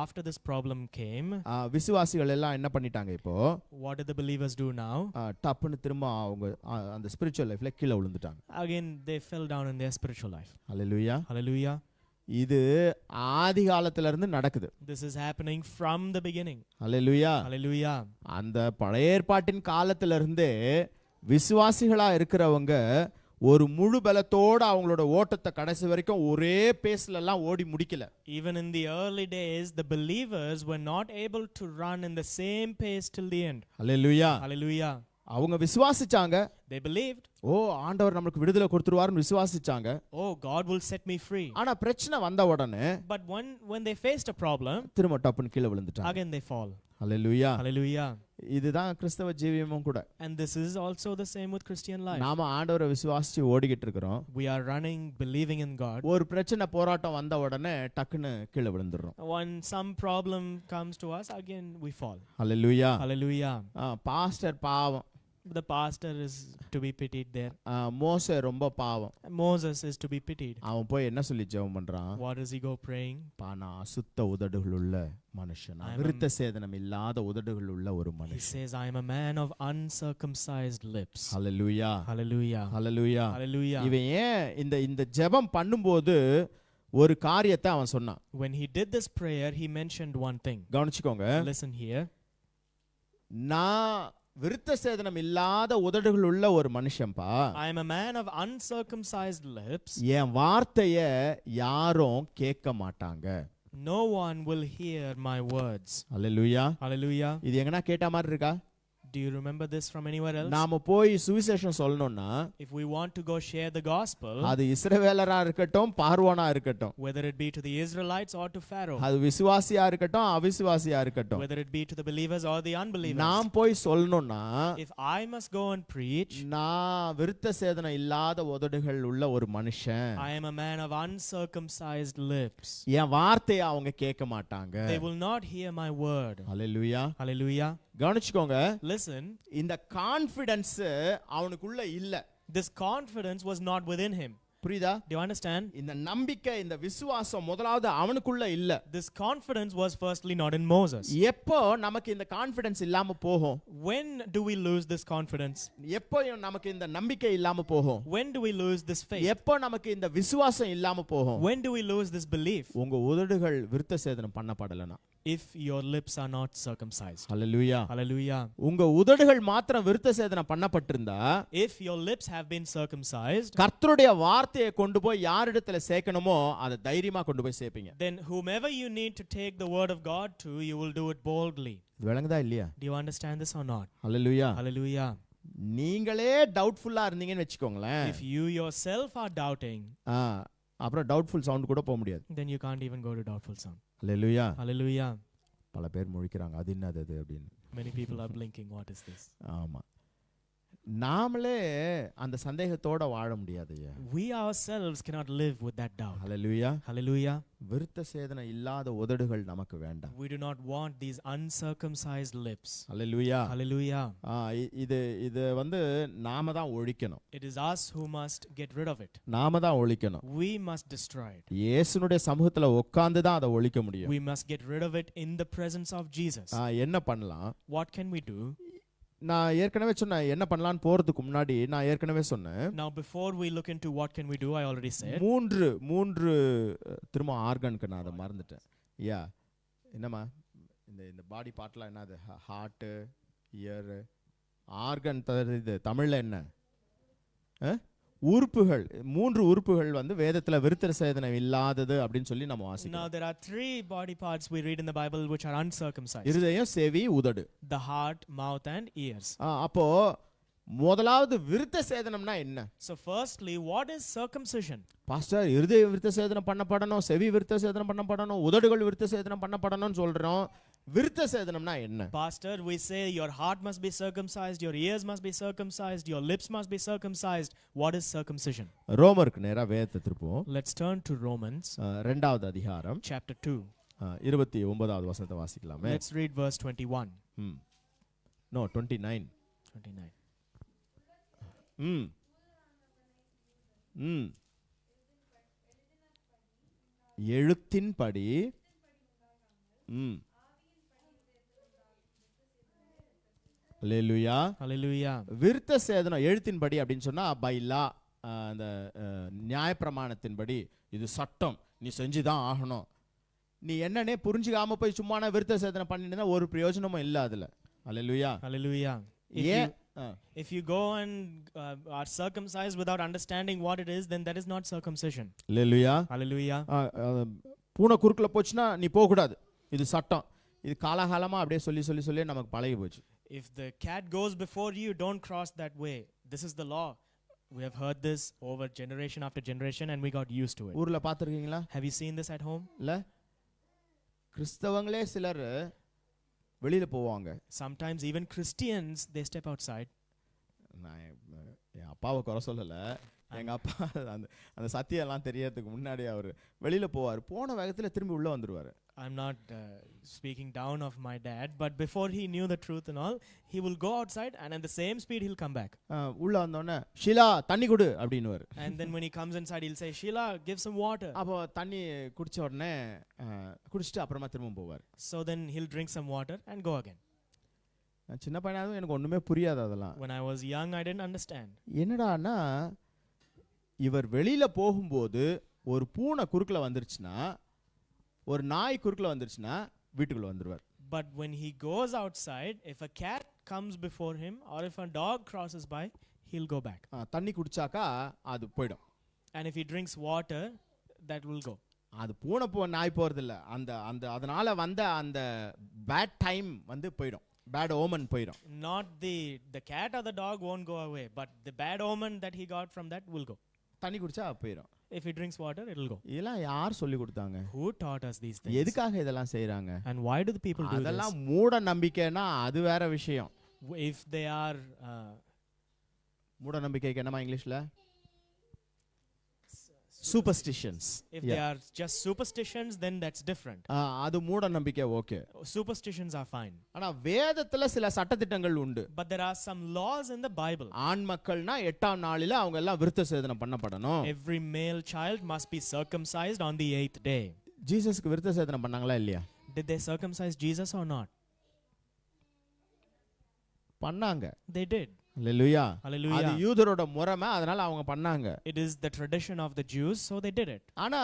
After this problem came, விசுவாசிகள் எல்லாம் என்ன பண்ணிட்டாங்க இப்போ what did the believers do now? டப்புன்னு திரும்ப அவங்க அந்த ஸ்பிரிச்சுவல் லைஃப்ல கீழே விழுந்துட்டாங்க. Again, they fell down in their spiritual life. Hallelujah. Hallelujah. இது ஆதி காலத்துல இருந்து நடக்குது. This is happening from the beginning. Hallelujah. Hallelujah. அந்த பழைய ஏற்பாட்டின் காலத்துல இருந்தே விசுவாசிகளா இருக்கிறவங்க ஒரு முழு பலத்தோட அவங்களோட ஓட்டத்தை கடைசி வரைக்கும் ஒரே பேஸ்ல எல்லாம் ஓடி முடிக்கல. Even in the early days, the believers were not able to run in the same pace till the end. Hallelujah. Hallelujah. அவங்க விசுவாசிச்சாங்க. They believed, ஆண்டவர் நமக்கு விடுதலை கொடுத்துருவாருன்னு விசுவாசிச்சாங்க. oh, God will set me free. ஆனா பிரச்சனை வந்த உடனே But when they faced a problem, திரும்ப டப்புன்னு கீழே விழுந்துட்டாங்க. again they fall. Hallelujah. Hallelujah. இதுதான் கிறிஸ்தவ ஜீவியமும் கூட. And this is also the same with Christian life. நாம ஆண்டவரை விசுவாசிச்சு ஓடிக்கிட்டு இருக்கிறோம். We are running, believing in God. ஒரு பிரச்சனை போராட்டம் வந்த உடனே டக்குன்னு கீழே விழுந்துறோம். When some problem comes to us, again we fall. Hallelujah. Hallelujah. Pastor பாவம். The pastor is to be pitied there. மோசே ரொம்ப பாவம். Moses is to be pitied. அவன் போய் என்ன சொல்லி ஜெபம் பண்றான்? What does he go praying? நான் அசுத்த உதடுகள் உள்ள மனுஷன், விருத்த சேதனம் இல்லாத உதடுகள் உள்ள ஒரு He மனுஷன். says, I am a man of uncircumcised lips. Hallelujah. Hallelujah. Hallelujah. Hallelujah. இவன் ஏன் இந்த ஜெபம் பண்ணும்போது ஒரு காரியத்தை அவன் சொன்னான். When he did this prayer, he mentioned one thing. கவனிச்சுக்கோங்க. Listen here. நான் விருத்த சேதனம் இல்லாத உதடுகள் உள்ள ஒரு மனுஷன்பா. I am a man of uncircumcised lips. என் வார்த்தைய யாரும் கேட்க மாட்டாங்க. No one will hear my words. Hallelujah. Hallelujah. இது எங்கனா கேட்ட மாதிரி இருக்கா? Do you remember this from anywhere else? நாம போய் சுவிசேஷம் சொல்லணும்னா If we want to go share the gospel, அது இஸ்ரவேலரா இருக்கட்டும் பார்வோனா இருக்கட்டும், whether it be to the Israelites or to Pharaoh, அது விசுவாசியா இருக்கட்டும் அவிசுவாசியா இருக்கட்டும், whether it be to the believers or the unbelievers, நாம் போய் சொல்லணும்னா if I must go and preach, நான் விருத்த சேதனம் இல்லாத உதடுகள் உள்ள ஒரு மனுஷன், I am a man of uncircumcised lips, என் வார்த்தையை அவங்க கேட்க மாட்டாங்க. they will not hear my word. Hallelujah. Hallelujah. கவனிச்சுக்கோங்க. Listen, இந்த கான்ஃபிடன்ஸ் அவனுக்குள்ள இல்ல. this confidence was not within him. புரியுதா? Do you understand? இந்த நம்பிக்கை இந்த விசுவாசம் முதலாவது அவனுக்குள்ள இல்ல. This confidence was firstly not in Moses. எப்போ நமக்கு இந்த கான்ஃபிடன்ஸ் இல்லாம போகும்? When do we lose this confidence? எப்போ நமக்கு இந்த நம்பிக்கை இல்லாம போகும்? When do we lose this faith? எப்போ நமக்கு இந்த விசுவாசம் இல்லாம போகும்? When do we lose this belief? உங்க உதடுகள் விருத்த சேதனம் பண்ணப்படலனா. If your lips are not circumcised. Hallelujah. Hallelujah. உங்க உதடுகள் மாத்திரம் விருத்த சேதனம் பண்ணப்பட்டிருந்தா, If your lips have been circumcised, கர்த்தருடைய வார்த்தையை கொண்டு போய் யாரிடத்துல சேர்க்கணுமோ அதை தைரியமா கொண்டு போய் சேர்ப்பீங்க. then whomever you need to take the word of God to, you will do it boldly. இது விளங்குதா இல்லையா? Do you understand this or not? Hallelujah. Hallelujah. நீங்களே டவுட்ஃபுல்லா இருந்தீங்கன்னு வெச்சுக்கோங்களேன், If you yourself are doubting, அப்புறம் டவுட்ஃபுல் சவுண்ட் கூட போக முடியாது. then you can't even go to doubtful sound. Hallelujah. Hallelujah. பல பேர் முழிக்கிறாங்க, அது என்னது அது அப்படின்னு. Many people are blinking. What is this? ஆமா. நாமளே அந்த சந்தேகத்தோட வாழ முடியாதுயா. We ourselves cannot live with that doubt. Hallelujah. Hallelujah. விருத்த சேதனம் இல்லாத உதடுகள் நமக்கு வேண்டாம். We do not want these uncircumcised lips. Hallelujah. Hallelujah. இது நாம தான் ஒழிக்கணும். It is us who must get rid of it. நாம தான் ஒழிக்கணும். We must destroy it. இயேசுனுடைய சமூகத்துல உட்கார்ந்து தான் அதை ஒழிக்க முடியும். We must get rid of it in the presence of Jesus. என்ன பண்ணலாம்? What can we do? நான் ஏற்கனவே சொன்னேன் என்ன பண்ணலாம்னு போறதுக்கு முன்னாடி நான் ஏற்கனவே சொன்னேன். Now before we look into what can we do, I already said. மூன்று திரும்ப ஆர்கனுக்கு நான் அதை மறந்துட்டேன். என்னம்மா இந்த பாடி பார்ட்லாம் என்னது? Heart, ear, organ. இது தமிழ்ல என்ன? உறுப்புகள். 3 உறுப்புகள் வேதத்துல விருத்த சேதனம் இல்லாதது அப்படின்னு சொல்லி நம்ம வாசிக்கிறோம். Now there are 3 body parts we read in the Bible which are uncircumcised. இருதயம், செவி, உதடு. The heart, mouth and ears. அப்போ முதலாவது விருத்த சேதனம்னா என்ன? So firstly, what is circumcision? Pastor, இருதய விருத்த சேதனம் பண்ணப்படணும், செவி விருத்த சேதனம் பண்ணப்படணும், உதடுகள் விருத்த சேதனம் பண்ணப்படணும்னு சொல்றோம். விருத்த சேதனம்னா என்ன? Pastor, we say your heart must be circumcised, your ears must be circumcised, your lips must be circumcised. What is circumcision? ரோமருக்கு நேரா வேதத்தை திருப்புவோம். Let's turn to Romans 2வது அதிகாரம் chapter 2. 29வது வசனத்தை வாசிக்கலாமே. Let's read verse 21. No, 29. 29. எழுத்தின்படி hallelujah. Hallelujah. விருத்த சேதனம் எழுத்தின்படி அப்படின்னு சொன்னா பை லா, அந்த நியாயப்பிரமாணத்தின்படி, இது சட்டம், நீ செஞ்சுதான் ஆகணும். நீ என்னன்னே புரிஞ்சுக்காம போய் சும்மான விருத்த சேதனம் பண்ணினா ஒரு பிரயோஜனமும் இல்லை அதுல. அல்லேலூயா. Hallelujah. ஏன் If you go and are circumcised without understanding what it is, then that is not circumcision. Hallelujah. Hallelujah. பூனை குறுக்குல போச்சுன்னா நீ போக கூடாது, இது சட்டம். இது காலகாலமா அப்படியே சொல்லி சொல்லி சொல்லி நமக்கு பழகி போச்சு. If the cat goes before you, don't cross that way. This is the law. We have heard this over generation after generation and we got used to it. ஊர்ல பாத்துருக்கீங்களா? Have you seen this at home? இல்ல, கிறிஸ்தவங்களே சிலர் வெளியில போவாங்க. Sometimes even Christians, they step outside. நான் என் அப்பாவை குறை சொல்லல. எங்க அப்பா அந்த சத்தியம் எல்லாம் தெரியறதுக்கு முன்னாடி அவர் வெளியில போவார், போன வேகத்துல திரும்பி உள்ள வந்துருவாரு. I'm not speaking down of my dad, but before he knew the truth and all, he will go outside and at the same speed he'll come back. உள்ள வந்தோடனே ஷீலா தண்ணி குடு அப்படின்னுவாரு. And then when he comes inside, he'll say, Sheila, give some water. அப்போ தண்ணி குடிச்ச உடனே குடிச்சிட்டு அப்புறமா திரும்ப போவார். So then he'll drink some water and go again. சின்ன பையனாவும் எனக்கு ஒண்ணுமே புரியாது அதெல்லாம். When I was young, I didn't understand. என்னடான்னா இவர் வெளியில போகும்போது ஒரு பூனை குறுக்குல வந்துருச்சுன்னா, ஒரு நாய் குறுக்குல வந்துருச்சுன்னா வீட்டுக்குள்ள வந்துருவார். But when he goes outside, if a cat comes before him or if a dog crosses by, he'll go back. தண்ணி குடிச்சாக்கா அது போயிடும். And if he drinks water, that will go. அது பூனை நாய் போறதில்ல, அந்த அந்த அதனால வந்த அந்த பேட் டைம் வந்து போயிடும், பேட் ஓமன் போயிடும். Not the cat or the dog won't go away, but the bad omen that he got from that will go. தண்ணி குடிச்சா போயிடும். If he drinks water, it'll go. இதெல்லாம் யார் சொல்லி கொடுத்தாங்க? Who taught us these things? எதுக்காக இதெல்லாம் செய்றாங்க? And why do the people do அதெல்லாம் this? மூட நம்பிக்கைனா அது வேற விஷயம். If they are மூட நம்பிக்கைக்கு என்னமா இங்கிலீஷ்ல? Superstitions. If they are just superstitions, then that's different. அது மூட நம்பிக்கை, ஓகே. Superstitions are fine. ஆனா வேதத்துல சில சட்டதிட்டங்கள் உண்டு. But there are some laws in the Bible. ஆண் மக்கள்னா 8ஆம் நாளில அவங்க எல்லாம் விருத்த சேதனம் பண்ணப்படணும். Every male child must be circumcised on the 8th day. ஜீசஸ்க்கு விருத்த சேதனம் பண்ணாங்களா இல்லையா? Did they circumcise Jesus or not? பண்ணாங்க. They did. அல்லேலூயா. Hallelujah. அது யூதரோட முறைமை, அதனால அவங்க பண்ணாங்க. It is the tradition of the Jews, so they did it. ஆனா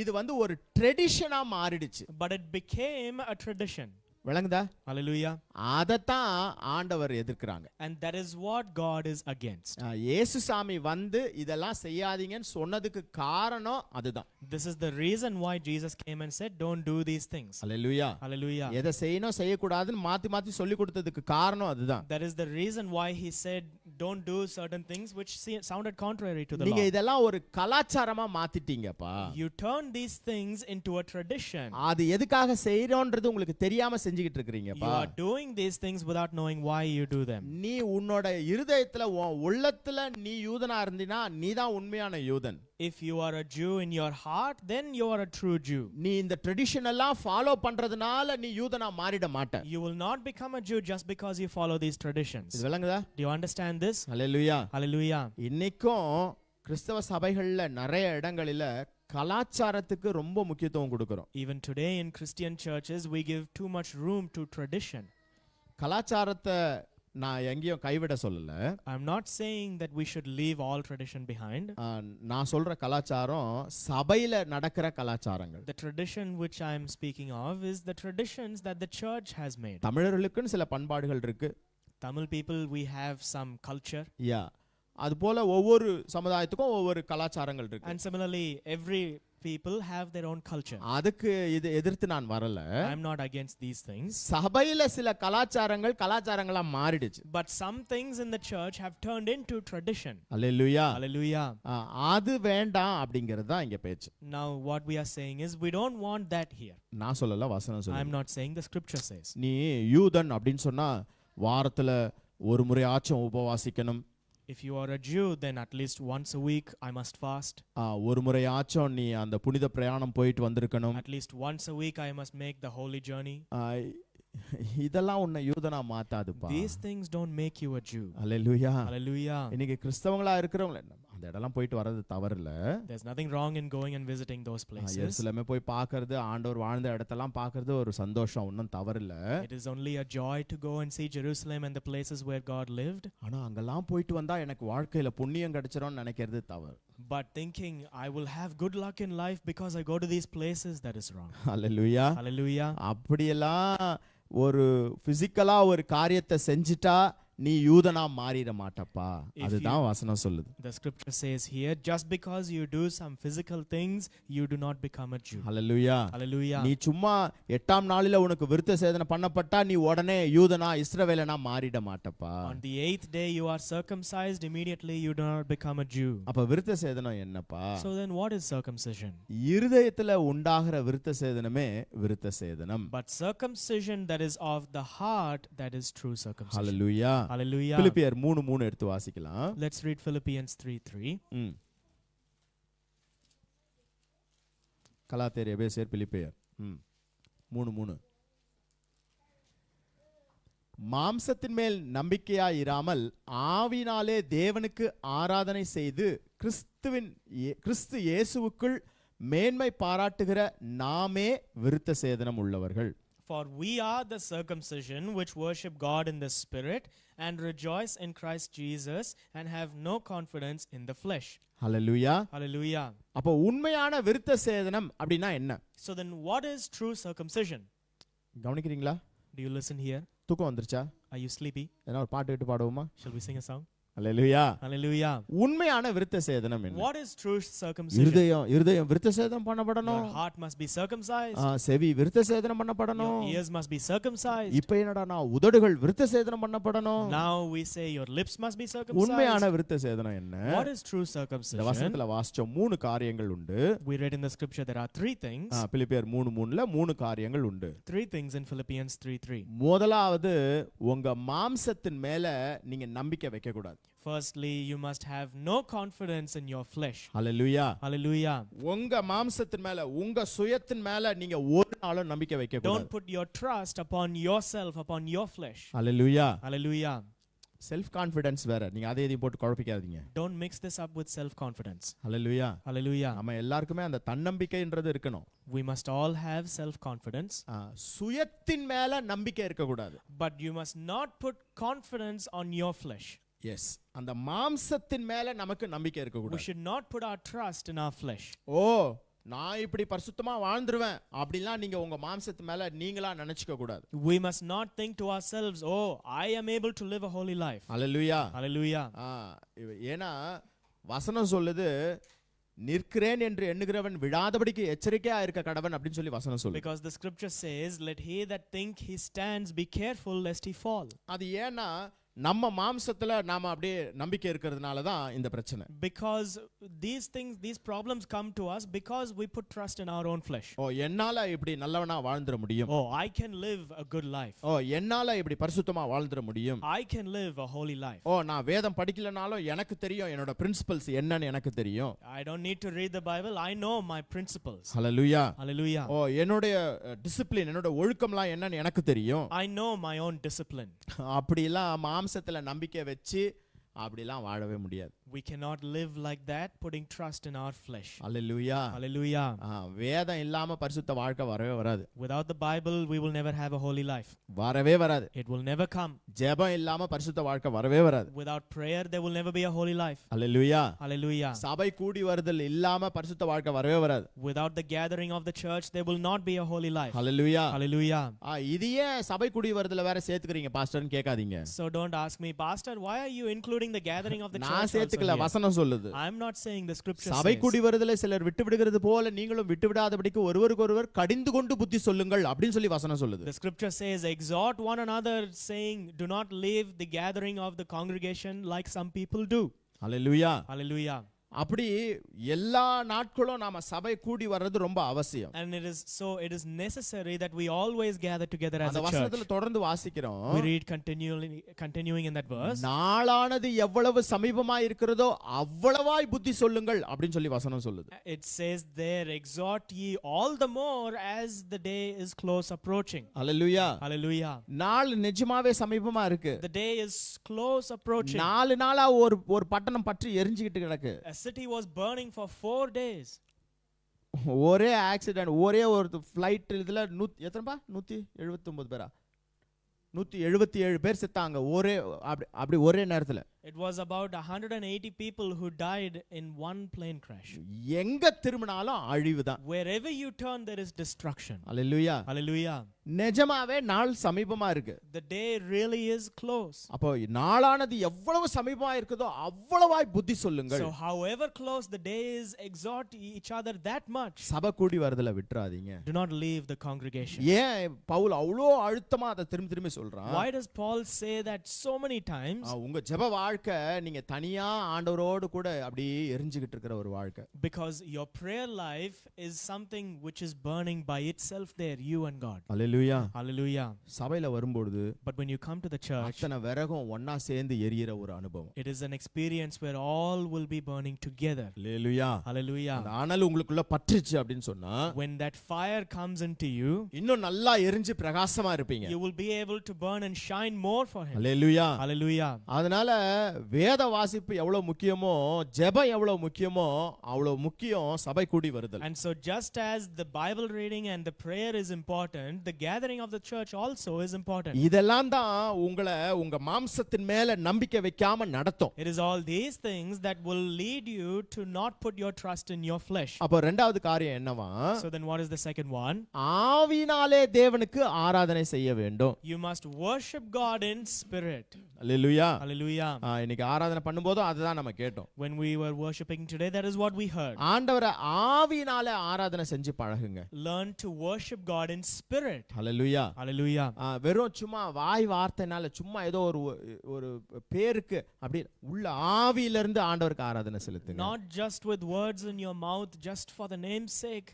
இது வந்து ஒரு ட்ரெடிஷனா மாறிடுச்சு. But it became a tradition. விளங்குதா? Hallelujah. அதத்தான் ஆண்டவர் எதிர்க்கிறாங்க. And that is what God is against. இயேசுசாமி வந்து இதெல்லாம் செய்யாதீங்கன்னு சொன்னதுக்கு காரணம் அதுதான். This is the reason why Jesus came and said, don't do these things. Hallelujah. Hallelujah. எதை செய்யணும் செய்யக்கூடாதுன்னு மாத்தி மாத்தி சொல்லி கொடுத்ததுக்கு காரணம் அதுதான். That is the reason why he said, don't do certain things which sounded contrary to the நீங்க law. இதெல்லாம் ஒரு கலாச்சாரமா மாத்திட்டீங்கப்பா. You turn these things into a tradition. அது எதுக்காக செய்றோம்ன்றது உங்களுக்கு தெரியாம செஞ்சிட்டு இருக்கீங்கப்பா. You are doing these things without knowing why you do them. நீ உன்னோட இருதயத்துல உள்ளத்துல நீ யூதனா இருந்தினா நீதான் உண்மையான யூதன். If you are a Jew in your heart, then you are a true Jew. நீ இந்த ட்ரெடிஷன் எல்லாம் ஃபாலோ பண்றதுனால நீ யூதனா மாறிட மாட்ட. You will not become a Jew just because you follow these traditions. இது விளங்குதா? Do you understand this? Hallelujah. Hallelujah. இன்னைக்கும் கிறிஸ்தவ சபைகள்ல நிறைய இடங்களில கலாச்சாரத்துக்கு ரொம்ப முக்கியத்துவம் கொடுக்கிறோம். Even today in Christian churches, we give too much room to tradition. கலாச்சாரத்தை நான் எங்கேயும் கைவிட சொல்லல. I'm not saying that we should leave all tradition behind. நான் சொல்ற கலாச்சாரம் சபையில நடக்கிற கலாச்சாரங்கள். The tradition which I am speaking of is the traditions that the church has made. தமிழர்களுக்குன்னு சில பண்பாடுகள் இருக்கு. Tamil people, we have some culture. யா, அது போல ஒவ்வொரு சமுதாயத்துக்கும் ஒவ்வொரு கலாச்சாரங்கள் இருக்கு. And similarly, every people have their own culture. அதுக்கு இது எதிர்த்து நான் வரல. I am not against these things. சபையில சில கலாச்சாரங்களா மாறிடுச்சு. But some things in the church have turned into tradition. Hallelujah. Hallelujah. அது வேண்டாம் அப்படிங்கிறது தான் இங்க பேச்சு. Now what we are saying is we don't want that here. நான் சொல்லல, வசனம் I am சொல்லுது. not saying, the scripture says. நீ யூதன் அப்படின்னு சொன்னா வாரத்துல ஒரு முறை ஆச்சும் உபவாசிக்கணும். If you are a Jew, then at least once a week I must fast. ஒரு முறை ஆச்சும் நீ அந்த புனித பிரயாணம் போயிட்டு வந்திருக்கணும். At least once a week I must make the holy journey. இதெல்லாம் உன்னை யூதனா மாத்தாதுப்பா. These things don't make you a Jew. Hallelujah. Hallelujah. இன்னைக்கு கிறிஸ்தவங்களா இருக்கிறவங்க அந்த இடம்லாம் போயிட்டு வர்றது தவறு இல்ல. There's nothing wrong in going and visiting those places. எருசலேமே போய் பார்க்கிறது, ஆண்டவர் வாழ்ந்த இடத்தெல்லாம் பார்க்கிறது ஒரு சந்தோஷம், ஒன்றும் தவறு இல்ல. It is only a joy to go and see Jerusalem and the places where God lived. ஆனா அங்கெல்லாம் போயிட்டு வந்தா எனக்கு வாழ்க்கையில புண்ணியம் கிடைச்சிரும்னு நினைக்கிறது தவறு. But thinking I will have good luck in life because I go to these places, that is wrong. Hallelujah. Hallelujah. அப்படியெல்லாம் ஒரு பிசிக்கலா ஒரு காரியத்தை செஞ்சிட்டா நீ யூதனா மாறிட மாட்டப்பா, அதுதான் வசனம் சொல்லுது. The scripture says here, just because you do some physical things, you do not become a Jew. Hallelujah. Hallelujah. நீ சும்மா 8ஆம் நாளில உனக்கு விருத்த சேதனம் பண்ணப்பட்டா நீ உடனே யூதனா இஸ்ரவேலனா மாறிட மாட்டப்பா. On the 8th day you are circumcised, immediately you do not become a Jew. அப்ப விருத்த சேதனம் என்னப்பா? So then what is circumcision? இருதயத்துல உண்டாகிற விருத்த சேதனமே விருத்த சேதனம். But circumcision that is of the heart, that is true circumcision. Hallelujah. Hallelujah. பிலிப்பியர் 3:3 எடுத்து வாசிக்கலாம். Let's read Philippians 3:3. கலாத்தியர், எபேசியர், பிலிப்பியர் 3:3. மாம்சத்தின் மேல் நம்பிக்கையாய் இராமல் ஆவினாலே தேவனுக்கு ஆராதனை செய்து கிறிஸ்து இயேசுவுக்குள் மேன்மை பாராட்டுகிற நாமே விருத்த சேதனம் உள்ளவர்கள். For we are the circumcision which worship God in the Spirit and rejoice in Christ Jesus and have no confidence in the flesh. Hallelujah. Hallelujah. அப்போ உண்மையான விருத்த சேதனம் அப்படினா என்ன? So then what is true circumcision? கவனிக்கிறீங்களா? Do you listen here? தூக்கம் வந்துருச்சா? Are you sleepy? ஏன்னா ஒரு பாட்டு கேட்டு பாடுவோமா? Shall we sing a song? Hallelujah. Hallelujah. உண்மையான விருத்த சேதனம் என்ன? What is true circumcision? இருதயம் விருத்த சேதனம் பண்ணப்படணும். Your heart must be circumcised. செவி விருத்த சேதனம் பண்ணப்படணும். Your ears must be circumcised. இப்போ என்னடா உதடுகள் விருத்த சேதனம் பண்ணப்படணும். Now we say your lips must be circumcised. உண்மையான விருத்த சேதனம் என்ன? What is true circumcision? இந்த வசனத்துல வாசிச்ச 3 காரியங்கள் உண்டு. We read in the scripture there are 3 things. பிலிப்பியர் 3:3ல 3 காரியங்கள் உண்டு. 3 things in Philippians 3:3. முதலாவது உங்க மாம்சத்தின் மேல நீங்க நம்பிக்கை வைக்க கூடாது. Firstly, you must have no confidence in your flesh. Hallelujah. Hallelujah. உங்க மாம்சத்தின் மேல உங்க சுயத்தின் மேல நீங்க ஒரு நாளும் நம்பிக்கை வைக்க கூடாது. Don't put your trust upon yourself, upon your flesh. Hallelujah. Hallelujah. Self confidence வேற, நீங்க அதே இதையும் போட்டு குழப்பிக்காதீங்க. Don't mix this up with self confidence. Hallelujah. Hallelujah. நம்ம எல்லாருக்குமே அந்த தன்னம்பிக்கைன்றது இருக்கணும். We must all have self confidence. சுயத்தின் மேல நம்பிக்கை இருக்க கூடாது. But you must not put confidence on your flesh. Yes. அந்த மாம்சத்தின் மேல நமக்கு நம்பிக்கை இருக்க We கூடாது. should not put our trust in our flesh. நான் இப்படி பரிசுத்தமா வாழ்ந்துருவேன் அப்படிலாம் நீங்க உங்க மாம்சத்து மேல நீங்களா நினைச்சுக்க கூடாது. We must not think to ourselves, oh, I am able to live a holy life. Hallelujah. Hallelujah. ஏன்னா வசனம் சொல்லுது, நிற்கிறேன் என்று எண்ணுகிறவன் விழாதபடிக்கு எச்சரிக்கையா இருக்க கடவன் அப்படின்னு சொல்லி வசனம் சொல்லுது. Because the scripture says, let he that think he stands be careful lest he fall. அது ஏன்னா நம்ம மாம்சத்துல நாம அப்படியே நம்பிக்கை இருக்கிறதுனால தான் இந்த பிரச்சனை. Because these problems come to us because we put trust in our own flesh. என்னால இப்படி நல்லவனா வாழ்ந்துற முடியும். Oh, I can live a good life. என்னால இப்படி பரிசுத்தமா வாழ்ந்துற முடியும். I can live a holy life. நான் வேதம் படிக்கலனாலும் எனக்கு தெரியும் என்னோட பிரின்சிபல்ஸ் என்னன்னு எனக்கு தெரியும். I don't need to read the Bible. I know my principles. Hallelujah. Hallelujah. என்னோட டிசிப்ளின், என்னோட ஒழுக்கம்லாம் என்னன்னு எனக்கு தெரியும். I know my own discipline. அப்படிலாம் மாம்சத்துல நம்பிக்கை வச்சு அப்படிலாம் வாழவே முடியாது. We cannot live like that, putting trust in our flesh. Hallelujah. Hallelujah. வேதம் இல்லாம பரிசுத்த வாழ்க்கை வரவே வராது. Without the Bible, we will never have a holy life. வரவே வராது. It will never come. ஜெபம் இல்லாம பரிசுத்த வாழ்க்கை வரவே வராது. Without prayer, there will never be a holy life. Hallelujah. Hallelujah. சபை கூடி வருதல் இல்லாம பரிசுத்த வாழ்க்கை வரவே வராது. Without the gathering of the church, there will not be a holy life. Hallelujah. Hallelujah. இது ஏன் சபை கூடி வருதல வேற சேர்த்துக்கிறீங்க பாஸ்டர்னு கேட்காதீங்க. So don't ask me, Pastor, why are you including the gathering of the church? நான் சேர்த்துக்கல, வசனம் சொல்லுது. I'm not saying the scripture says. சபை கூடி வருதலை சிலர் விட்டு விடுகிறது போல நீங்களும் விட்டு விடாதபடிக்கு ஒருவருக்கொருவர் கடிந்து கொண்டு புத்தி சொல்லுங்கள் அப்படின்னு சொல்லி வசனம் சொல்லுது. The scripture says, exhort one another, saying, do not leave the gathering of the congregation like some people do. Hallelujah. Hallelujah. அப்படி எல்லா நாட்களும் நாம சபை கூடி வர்றது ரொம்ப அவசியம். And it is necessary that we always gather together as அந்த a church. வசனத்துல தொடர்ந்து வாசிக்கிறோம். We read continuing in that verse. நாளானது எவ்வளவு சமீபமா இருக்கிறதோ அவ்வளவாய் புத்தி சொல்லுங்கள் அப்படின்னு சொல்லி வசனம் சொல்லுது. It says there, exhort ye all the more as the day is close approaching. Hallelujah. Hallelujah. நாள் நிஜமாவே சமீபமா இருக்கு. The day is close approaching. 4 நாளா ஒரு பட்டணம் பற்றி எரிஞ்சிக்கிட்டு கிடக்கு. A city was burning for 4 days. ஒரே ஆக்சிடென்ட், ஒரே ஒரு ஃப்ளைட் இதுல எத்தனைப்பா 179 பேரா 177 பேர் செத்தாங்க அப்படி ஒரே நேரத்துல. It was about 180 people who died in one plane crash. எங்க திரும்பினாலும் அழிவுதான். Wherever you turn there is destruction. Hallelujah. Hallelujah. நிஜமாவே நாள் சமீபமா இருக்கு. The day really is close. அப்போ நாளானது எவ்வளவு சமீபமா இருக்குதோ அவ்வளவாய் புத்தி சொல்லுங்கள். So however close the day is, exhort each other that much. சபை கூடி வரதுல விட்டுறாதீங்க. Do not leave the congregation. ஏன் பவுல் அவ்வளோ அழுத்தமா அதை திரும்பி சொல்றான்? Why does Paul say that so many times? உங்க ஜெப வாழ்க்கை நீங்க தனியா ஆண்டவரோடு கூட அப்படியே எரிஞ்சிக்கிட்டு இருக்கிற ஒரு வாழ்க்கை. Because your prayer life is something which is burning by itself there, you and God. Hallelujah. Hallelujah. சபையில வரும்போது But when you come to the church, அத்தனை விறகும் ஒண்ணா சேர்ந்து எரியிற ஒரு அனுபவம். it is an experience where all will be burning together. Hallelujah. Hallelujah. அந்த அனல் உங்களுக்குள்ள பற்றுச்சு அப்படின்னு சொன்னா When that fire comes into you, இன்னும் நல்லா எரிஞ்சு பிரகாசமா இருப்பீங்க. you will be able to burn and shine more for him. Hallelujah. Hallelujah. அதனால வேத வாசிப்பு எவ்வளவு முக்கியமோ ஜெபம் எவ்வளவு முக்கியமோ அவ்வளவு முக்கியம் சபை கூடி வருதல். And so just as the Bible reading and the prayer is important, the gathering of the church also is important. இதெல்லாம் தான் உங்களை உங்க மாம்சத்தின் மேல நம்பிக்கை வைக்காம நடத்தும். It is all these things that will lead you to not put your trust in your flesh. அப்ப இரண்டாவது காரியம் என்னவா? So then what is the second one? ஆவியினாலே தேவனுக்கு ஆராதனை செய்ய வேண்டும். You must worship God in spirit. Hallelujah. Hallelujah. இன்னைக்கு ஆராதனை பண்ணும்போது அதுதான் நம்ம கேட்டோம். When we were worshiping today, that is what we heard. ஆண்டவரை ஆவியினாலே ஆராதனை செஞ்சு பழகுங்க. Learn to worship God in spirit. Hallelujah. Hallelujah. வெறும் சும்மா வாய் வார்த்தைனால சும்மா ஏதோ ஒரு பேருக்கு அப்படி உள்ள ஆவியில இருந்து ஆண்டவருக்கு ஆராதனை செலுத்துங்க. Not just with words in your mouth, just for the name's sake.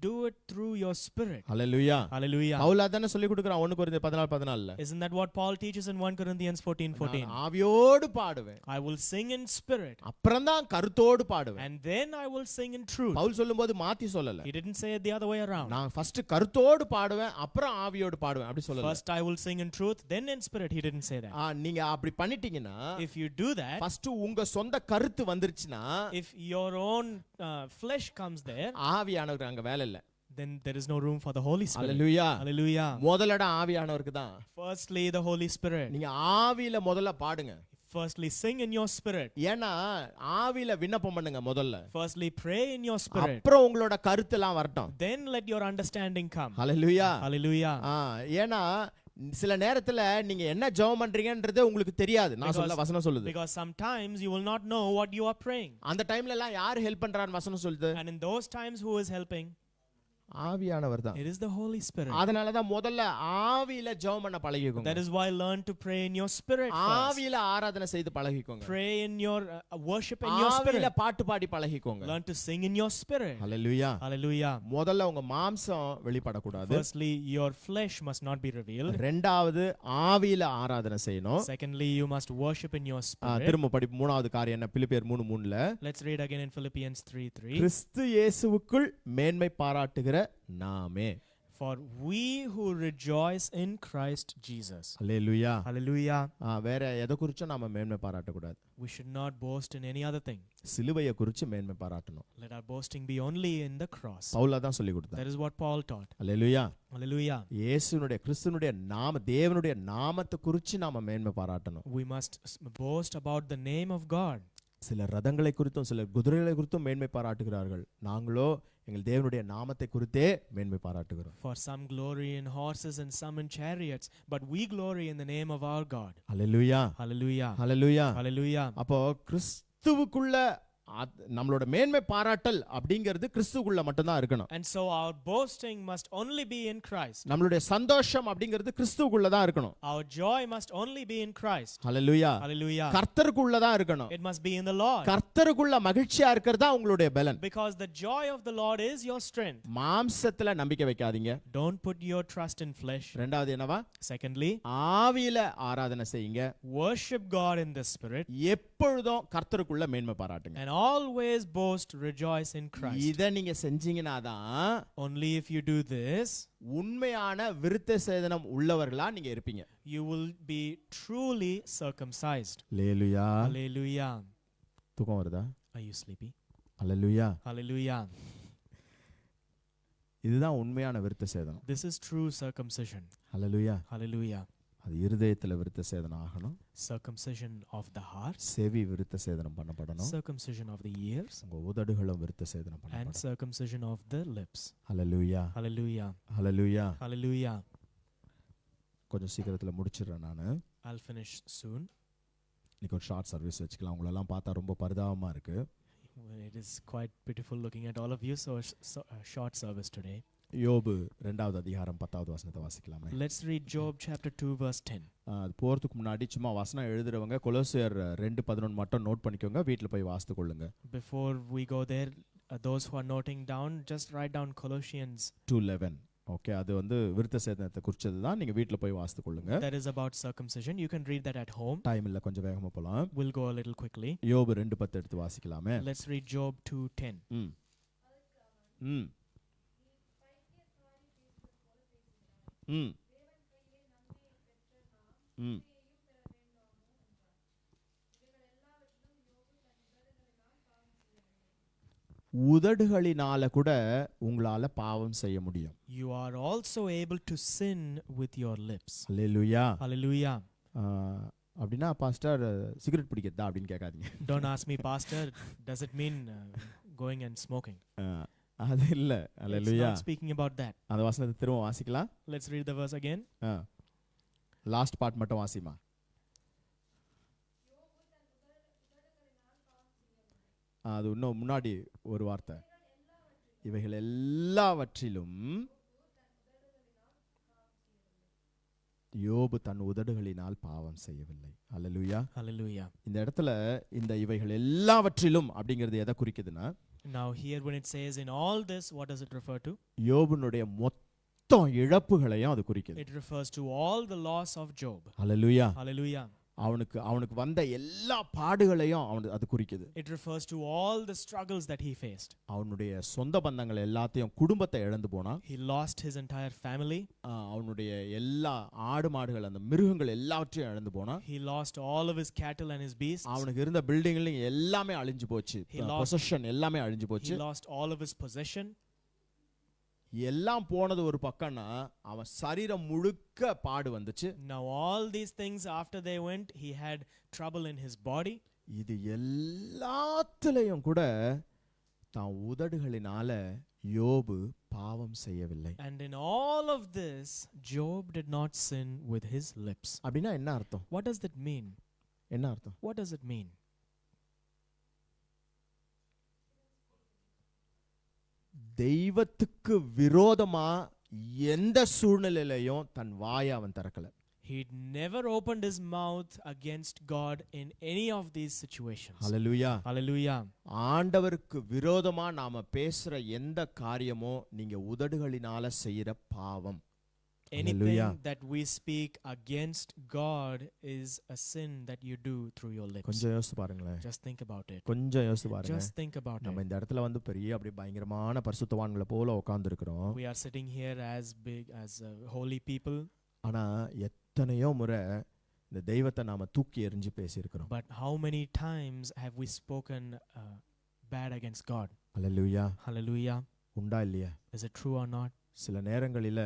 Do it through your spirit. Hallelujah. Hallelujah. Pavul அதானே சொல்லி கொடுக்கறான் 1 கொரிந்தியர் 14:14ல. Isn't that what Paul teaches in 1 Corinthians 14:14? ஆவியோடு பாடுவேன். I will sing in spirit. அப்புறம் தான் கருத்தோடு பாடுவேன். And then I will sing in truth. Pavul சொல்லும்போது மாத்தி சொல்லல. He didn't say it the other way around. நான் ஃபர்ஸ்ட் கருத்தோடு பாடுவேன் அப்புறம் ஆவியோடு பாடுவேன் அப்படி சொல்லல. First I will sing in truth, then in spirit. He didn't say that. நீங்க அப்படி பண்ணிட்டீங்கன்னா If you do that, first உங்க சொந்த கருத்து வந்துருச்சுனா if your own flesh comes there, ஆவியானவர் அங்க வேலை இல்ல. then there is no room for the Holy Spirit. Hallelujah. Hallelujah. முதலட ஆவியானவருக்கு தான். Firstly the Holy Spirit. நீங்க ஆவியில முதல்ல பாடுங்க. Firstly sing in your spirit. ஏன்னா ஆவியில விண்ணப்பம் பண்ணுங்க முதல்ல. Firstly pray in your spirit. அப்புறம் உங்களோட கருத்து எல்லாம் வரட்டும். Then let your understanding come. Hallelujah. Hallelujah. ஏன்னா சில நேரத்துல நீங்க என்ன ஜெபம் பண்றீங்கன்றது உங்களுக்கு தெரியாது. நான் சொல்ல வசனம் சொல்லுது. Because sometimes you will not know what you are praying. அந்த டைம்ல எல்லாம் யார் ஹெல்ப் பண்றான்னு வசனம் சொல்லுது. And in those times who is helping? ஆவியானவர் தான். It is the Holy Spirit. அதனால தான் முதல்ல ஆவியில ஜெபம் பண்ண பழகிக்கோங்க. That is why learn to pray in your spirit first. ஆவியில ஆராதனை செய்து பழகிக்கோங்க. Pray in your worship in your spirit. ஆவியில பாட்டு பாடி பழகிக்கோங்க. Learn to sing in your spirit. Hallelujah. Hallelujah. முதல்ல உங்க மாம்சம் வெளிப்பட கூடாது. Firstly your flesh must not be revealed. இரண்டாவது ஆவியில ஆராதனை செய்யணும். Secondly you must worship in your spirit. திரும்ப படி மூணாவது காரியம் என்ன? பிலிப்பியர் 3:3ல. Let's read again in Philippians 3:3. கிறிஸ்து இயேசுவுக்குள் மேன்மை பாராட்டுகிற நாமே. For we who rejoice in Christ Jesus. Hallelujah. Hallelujah. வேற எதை குறிச்சும் நாம மேன்மை பாராட்ட கூடாது. We should not boast in any other thing. சிலுவையை குறிச்சு மேன்மை பாராட்டணும். Let our boasting be only in the cross. Pavul தான் சொல்லி கொடுத்தார். That is what Paul taught. Hallelujah. Hallelujah. இயேசுனுடைய கிறிஸ்துனுடைய தேவனுடைய நாமத்தை குறிச்சு நாம மேன்மை பாராட்டணும். We must boast about the name of God. சில ரதங்களை குறித்தும் சில குதிரைகளை குறித்தும் மேன்மை பாராட்டுகிறார்கள். நாங்களோ எங்கள் தேவனுடைய நாமத்தை குறித்தே மேன்மை பாராட்டுகிறோம். For some glory in horses and some in chariots, but we glory in the name of our God. Hallelujah. Hallelujah. Hallelujah. Hallelujah. அப்போ கிறிஸ்துவுக்குள்ள நம்மளோட மேன்மை பாராட்டல் அப்படிங்கிறது கிறிஸ்துக்குள்ள மட்டும்தான் இருக்கணும். And so our boasting must only be in Christ. நம்மளுடைய சந்தோஷம் அப்படிங்கிறது கிறிஸ்துக்குள்ள தான் இருக்கணும். Our joy must only be in Christ. Hallelujah. Hallelujah. கர்த்தருக்குள்ள தான் இருக்கணும். It must be in the Lord. கர்த்தருக்குள்ள மகிழ்ச்சியா இருக்கிறது தான் உங்களுடைய பலன். Because the joy of the Lord is your strength. மாம்சத்துல நம்பிக்கை வைக்காதீங்க. Don't put your trust in flesh. இரண்டாவது என்னவா? Secondly, ஆவியில ஆராதனை செய்யுங்க. worship God in the Spirit. எப்பொழுதும் கர்த்தருக்குள்ள மேன்மை பாராட்டுங்க. And always boast, rejoice in Christ. இத நீங்க செஞ்சீங்கன்னா தான் Only if you do this, உண்மையான விருத்த சேதனம் உள்ளவர்களா நீங்க இருப்பீங்க. you will be truly circumcised. Hallelujah. Hallelujah. தூக்கம் வருதா? Are you sleepy? Hallelujah. Hallelujah. இதுதான் உண்மையான விருத்த சேதனம். This is true circumcision. Hallelujah. Hallelujah. அது இருதயத்துல விருத்த சேதனம் ஆகணும். Circumcision of the heart, செவி விருத்த சேதனம் பண்ணப்படணும். circumcision of the ears, உங்க உதடுகளும் விருத்த சேதனம் and பண்ணப்படணும். circumcision of the lips. Hallelujah. Hallelujah. Hallelujah. Hallelujah. கொஞ்சம் சீக்கிரத்துல முடிச்சிடுறேன் நானு. I'll finish soon. இன்னைக்கு ஒரு ஷார்ட் சர்வீஸ் வச்சுக்கலாம். உங்களெல்லாம் பார்த்தா ரொம்ப பரிதாபமா இருக்கு. It is quite pitiful looking at all of you, so a short service today. யோபு 2வது அதிகாரம் 10வது வசனத்தை வாசிக்கலாமே. Let's read Job chapter 2 verse 10. அது போறதுக்கு முன்னாடி சும்மா வசனம் எழுதுறவங்க கொலோசியர் 2:11 மட்டும் நோட் பண்ணிக்கோங்க. வீட்ல போய் வாசித்து கொள்ளுங்க. Before we go there, those who are noting down, just write down Colossians 2:11. Okay, அது வந்து விருத்த சேதனத்தை குறிச்சது தான். நீங்க வீட்ல போய் வாசித்து கொள்ளுங்க. that is about circumcision. You can read that at home. Time இல்ல, கொஞ்சம் வேகமா போலாம். We'll go a little quickly. யோபு 2:10 எடுத்து வாசிக்கலாமே. Let's read Job 2:10. ம் ம் ம் ம் உதடுகளினால கூட உங்களால பாவம் செய்ய முடியும். You are also able to sin with your lips. Hallelujah. Hallelujah. அப்படின்னா பாஸ்டர் சிகரெட் பிடிக்கிறதா அப்படின்னு கேட்காதீங்க. Don't ask me, Pastor, does it mean going and smoking? அது இல்ல. It's hallelujah. not speaking about that. அந்த வசனத்தை திரும்ப வாசிக்கலாம். Let's read the verse again. Last part மட்டும் வாசிமா. அது இன்னும் முன்னாடி ஒரு வார்த்தை. இவைகள் எல்லாவற்றிலும் யோபு தன் உதடுகளினால் பாவம் செய்யவில்லை. ஹல்லேலூயா. Hallelujah. இந்த இடத்துல இந்த இவைகள் எல்லாவற்றிலும் அப்படிங்கிறது எதை குறிக்குதுன்னா, Now here when it says in all this, what does it refer to? யோபுனுடைய மொத்த இழப்புகளையும் அது குறிக்குது. It refers to all the loss of Job. Hallelujah. Hallelujah. அவனுக்கு வந்த எல்லா பாடுகளையும் அது குறிக்குது. It refers to all the struggles that he faced. அவனுடைய சொந்த பந்தங்கள் எல்லாத்தையும், குடும்பத்தை இழந்து போனா. He lost his entire family. அவனுடைய எல்லா ஆடு மாடுகள், அந்த மிருகங்கள் எல்லாவற்றையும் இழந்து போனா. He lost all of his cattle and his beasts. அவனுக்கு இருந்த பில்டிங்ல எல்லாமே அழிஞ்சு போச்சு. பொசஷன் எல்லாமே அழிஞ்சு He போச்சு. lost all of his possession. எல்லாம் போனது ஒரு பக்கம்னா அவன் சரீரம் முழுக்க பாடு வந்துச்சு. Now all these things after they went, he had trouble in his body. இது எல்லாத்துலயும் கூட தான் உதடுகளினால யோபு பாவம் செய்யவில்லை. And in all of this, Job did not sin with his lips. அப்படின்னா என்ன அர்த்தம்? What does that mean? என்ன அர்த்தம்? What does it mean? தெய்வத்துக்கு விரோதமா எந்த சூழ்நிலையிலையும் தன் வாயை அவன் திறக்கல. He'd never opened his mouth against God in any of these situations. Hallelujah. Hallelujah. ஆண்டவருக்கு விரோதமா நாம பேசுற எந்த காரியமோ நீங்க உதடுகளினால செய்யற பாவம். Anything that we speak against God is a sin that you do through your lips. கொஞ்சம் யோசிச்சு பாருங்களேன். Just think about it. கொஞ்சம் யோசிச்சு பாருங்க. Just think about நம்ம it. இந்த இடத்துல வந்து பெரிய அப்படியே பயங்கரமான பரிசுத்தவான்களை போல உட்கார்ந்திருக்கிறோம். We are sitting here as big as holy people. ஆனா எத்தனையோ முறை இந்த தெய்வத்தை நாம தூக்கி எறிஞ்சு பேசியிருக்கிறோம். But how many times have we spoken bad against God? Hallelujah. Hallelujah. உண்டா இல்லையா? Is it true or not? சில நேரங்களில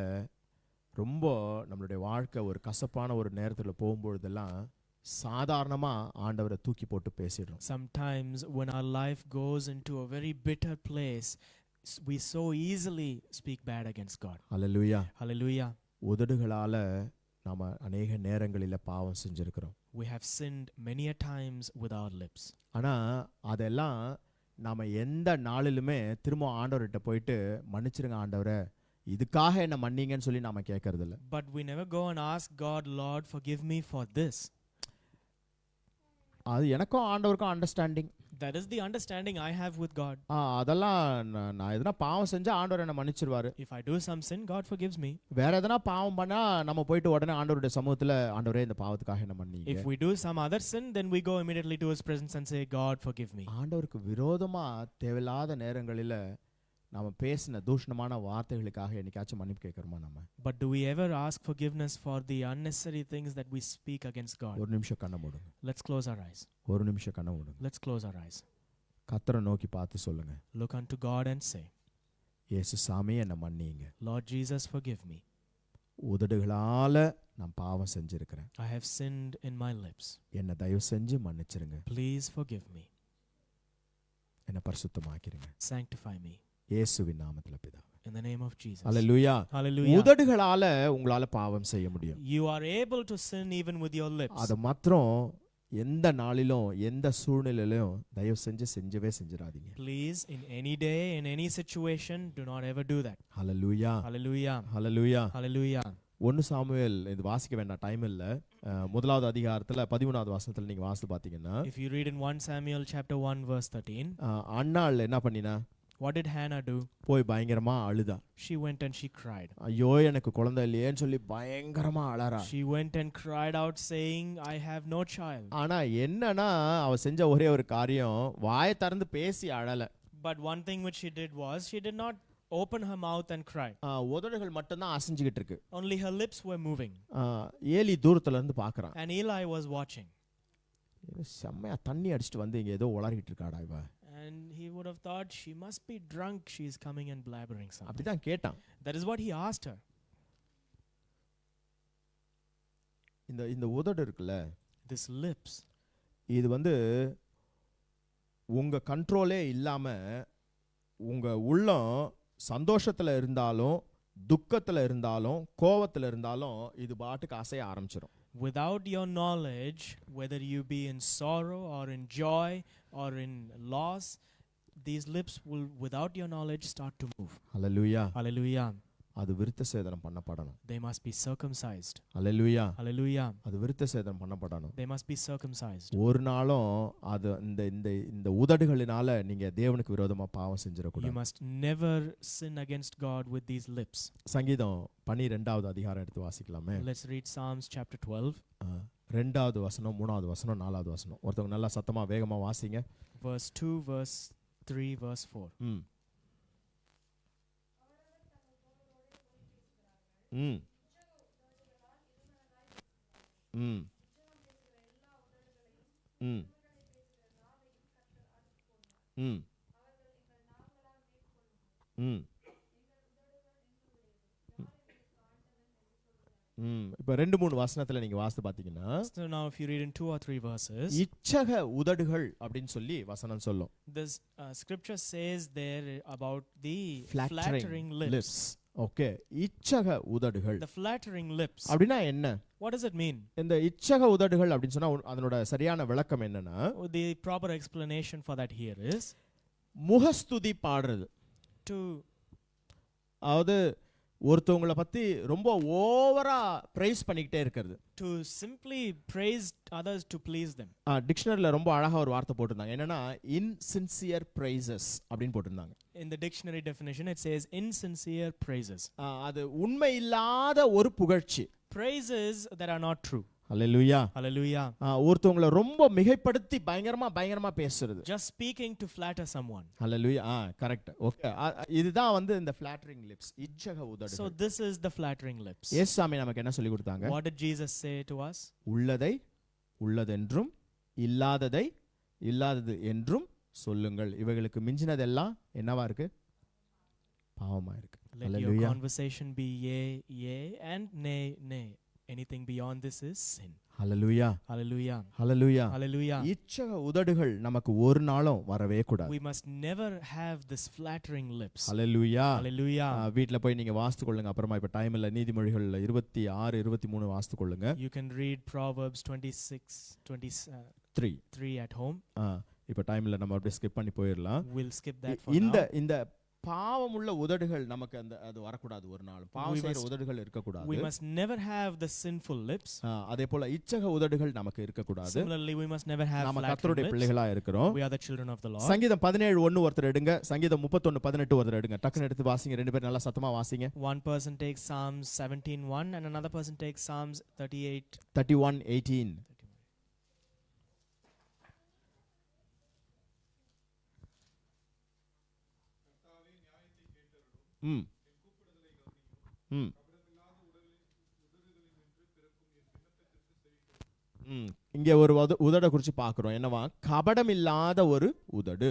ரொம்ப நம்மளுடைய வாழ்க்கை ஒரு கசப்பான ஒரு நேரத்துல போகும்பொழுதெல்லாம் சாதாரணமா ஆண்டவரை தூக்கி போட்டு பேசிடுறோம். Sometimes when our life goes into a very bitter place, we so easily speak bad against God. Hallelujah. Hallelujah. உதடுகளால நாம அநேக நேரங்களில பாவம் செஞ்சிருக்கிறோம். We have sinned many a times with our lips. ஆனா அதெல்லாம் நாம எந்த நாளிலுமே திரும்ப ஆண்டவர்கிட்ட போயிட்டு மன்னிச்சிருங்க ஆண்டவரே இதுக்காக என்ன மன்னிங்கன்னு சொல்லி நாம கேட்கறது இல்ல. But we never go and ask God, Lord, forgive me for this. அது எனக்கும் ஆண்டவருக்கும் understanding. That is the understanding I have with God. அதெல்லாம் நான் எதனா பாவம் செஞ்சா ஆண்டவர் என்ன மன்னிச்சிருவாரு. If I do some sin, God forgives me. வேற எதனா பாவம் பண்ணா நம்ம போயிட்டு உடனே ஆண்டவருடைய சமூகத்துல ஆண்டவரே இந்த பாவத்துக்காக என்ன மன்னிங்க. If we do some other sin, then we go immediately to His presence and say, God, forgive me. ஆண்டவருக்கு விரோதமா தேவையில்லாத நேரங்களில நாம பேசின தூஷணமான வார்த்தைகளுக்காக என்னைக்காச்சும் மன்னிப்பு கேட்கறோமா நம்ம? But do we ever ask forgiveness for the unnecessary things that we speak against God? ஒரு நிமிஷம் கண்ணை மூடுங்க. Let's close our eyes. ஒரு நிமிஷம் கண்ணை மூடுங்க. Let's close our eyes. கர்த்தரை நோக்கி பார்த்து சொல்லுங்க. Look unto God and say, இயேசு சாமி என்ன மன்னிங்க. Lord Jesus, forgive me. உதடுகளால நான் பாவம் செஞ்சிருக்கிறேன். I have sinned in my lips. என்ன தயவு செஞ்சு மன்னிச்சிருங்க. Please forgive me. என்ன பரிசுத்தமாக்கிருங்க. Sanctify me. இயேசுவின் நாமத்தில பிதாவே. In the name of Jesus. Hallelujah. Hallelujah. உதடுகளால உங்களால பாவம் செய்ய முடியும். You are able to sin even with your lips. அது மாத்திரம் எந்த நாளிலும் எந்த சூழ்நிலையிலும் தயவு செஞ்சு செஞ்சவே செஞ்சிராதீங்க. Please, in any day, in any situation, do not ever do that. Hallelujah. Hallelujah. Hallelujah. Hallelujah. 1 Samuel இது வாசிக்க வேண்டாம், டைம் இல்ல. முதலாவது அதிகாரத்துல 13வது வசனத்துல நீங்க வாசித்து பாத்தீங்கன்னா, If you read in 1 Samuel chapter 1 verse 13, அன்னாள் என்ன பண்ணினா? what did Hannah do? போய் பயங்கரமா அழுதா. She went and she cried. ஐயோ எனக்கு குழந்தை இல்லையேன்னு சொல்லி பயங்கரமா அழறா. She went and cried out saying, I have no child. ஆனா என்னன்னா அவ செஞ்ச ஒரே ஒரு காரியம் வாயை திறந்து பேசி அழல. But one thing which she did was she did not open her mouth and cry. உதடுகள் மட்டும் தான் அசைஞ்சிட்டு இருக்கு. Only her lips were moving. Eli தூரத்துல இருந்து பார்க்கறான். And Eli was watching. செம்மையா தண்ணி அடிச்சிட்டு வந்து இங்க ஏதோ உளறிட்டு இருக்காடா இவ. And he would have thought she must be drunk, she is coming and blabbering something. அப்படிதான் கேட்டான். That is what he asked her. இந்த உதடு இருக்குல்ல, This lips, இது வந்து உங்க கண்ட்ரோலே இல்லாம உங்க உள்ளம் சந்தோஷத்துல இருந்தாலும் துக்கத்துல இருந்தாலும் கோவத்துல இருந்தாலும் இது பாட்டுக்கு அசைய ஆரம்பிச்சிடும். without your knowledge, whether you be in sorrow or in joy or in loss, these lips will, without your knowledge, start to move. Hallelujah. Hallelujah. அது விருத்த சேதனம் பண்ணப்படணும். They must be circumcised. Hallelujah. Hallelujah. அது விருத்த சேதனம் பண்ணப்படணும். They must be circumcised. ஒரு நாளும் அது இந்த உதடுகளினால நீங்க தேவனுக்கு விரோதமா பாவம் செஞ்சிர You கூடாது. must never sin against God with these lips. சங்கீதம் 12வது அதிகாரம் எடுத்து வாசிக்கலாமே. Let's read Psalms chapter 12. 2வது வசனம், 3வது வசனம், 4வது வசனம். ஒருத்தவங்க நல்லா சத்தமா வேகமா வாசிங்க. Verse 2, verse 3, verse 4. ம் ம் ம் ம் ம் ம் இப்போ 2-3 வசனத்துல நீங்க வாசித்து பாத்தீங்கன்னா, So now if you read in 2 or 3 verses, இச்சக உதடுகள் அப்படின்னு சொல்லி வசனம் சொல்லும். this scripture says there about the flattering lips. Okay, இச்சக உதடுகள். The flattering lips. அப்படின்னா என்ன? What does it mean? இந்த இச்சக உதடுகள் அப்படின்னு சொன்னா அதனோட சரியான விளக்கம் என்னன்னா, The proper explanation for that here is முகஸ்துதி பாடுறது. to அதாவது ஒருத்தவங்கள பத்தி ரொம்ப ஓவரா பிரைஸ் பண்ணிக்கிட்டே இருக்கிறது. to simply praise others to please them. டிக்ஷனரியில ரொம்ப அழகா ஒரு வார்த்தை போட்டிருந்தாங்க. என்னன்னா insincere praises அப்படின்னு போட்டிருந்தாங்க. In the dictionary definition it says insincere praises. அது உண்மை இல்லாத ஒரு புகழ்ச்சி. Praises that are not true. Hallelujah. Hallelujah. ஒருத்தவங்கள ரொம்ப மிகைப்படுத்தி பயங்கரமா பேசுறது. Just speaking to flatter someone. Hallelujah. Correct. Okay, இதுதான் வந்து இந்த flattering lips, இச்சக உதடுகள். So this is the flattering lips. இயேசுசாமி நமக்கு என்ன சொல்லி கொடுத்தாங்க? What did Jesus say to us? உள்ளதை உள்ளதென்றும் இல்லாததை இல்லாதது என்றும் சொல்லுங்கள். இவைகளுக்கு மிஞ்சினதெல்லாம் என்னவா இருக்கு? பாவமா இருக்கு. Let your hallelujah. conversation be yea, yea, and nay, nay. Anything beyond this is sin. Hallelujah. Hallelujah. Hallelujah. Hallelujah. இச்சக உதடுகள் நமக்கு ஒரு நாளும் வரவே கூடாது. We must never have this flattering lips. Hallelujah. Hallelujah. வீட்ல போய் நீங்க வாசித்து கொள்ளுங்க. அப்புறமா இப்ப டைம் இல்ல. நீதிமொழிகள் 26, 23 வாசித்து கொள்ளுங்க. You can read Proverbs 26, 23 at home. இப்போ டைம்ல நம்ம அப்படியே ஸ்கிப் பண்ணி போயிடலாம். We'll skip that for இந்த now. இந்த பாவமுள்ள உதடுகள் நமக்கு அது வரக்கூடாது ஒரு நாள். பாவம் செய்யற உதடுகள் இருக்கக்கூடாது. We must never have the sinful lips. அதே போல இச்சக உதடுகள் நமக்கு இருக்கக்கூடாது. Similarly, we must never have நம்ம flattering கர்த்தருடைய lips. பிள்ளைகளா இருக்கிறோம். We are the children of the Lord. சங்கீதம் 17:1 ஒருத்தர் எடுங்க. சங்கீதம் 31:18 ஒருத்தர் எடுங்க. டக்குன்னு எடுத்து வாசிங்க. ரெண்டு பேரும் நல்லா சத்தமா வாசிங்க. One person takes Psalms 17:1 and another person takes Psalms 38. 31:18. ம் ம் ம் இங்கே ஒரு உதட குறித்து பார்க்குறோம். என்னவா? கபடம் இல்லாத ஒரு உதடு.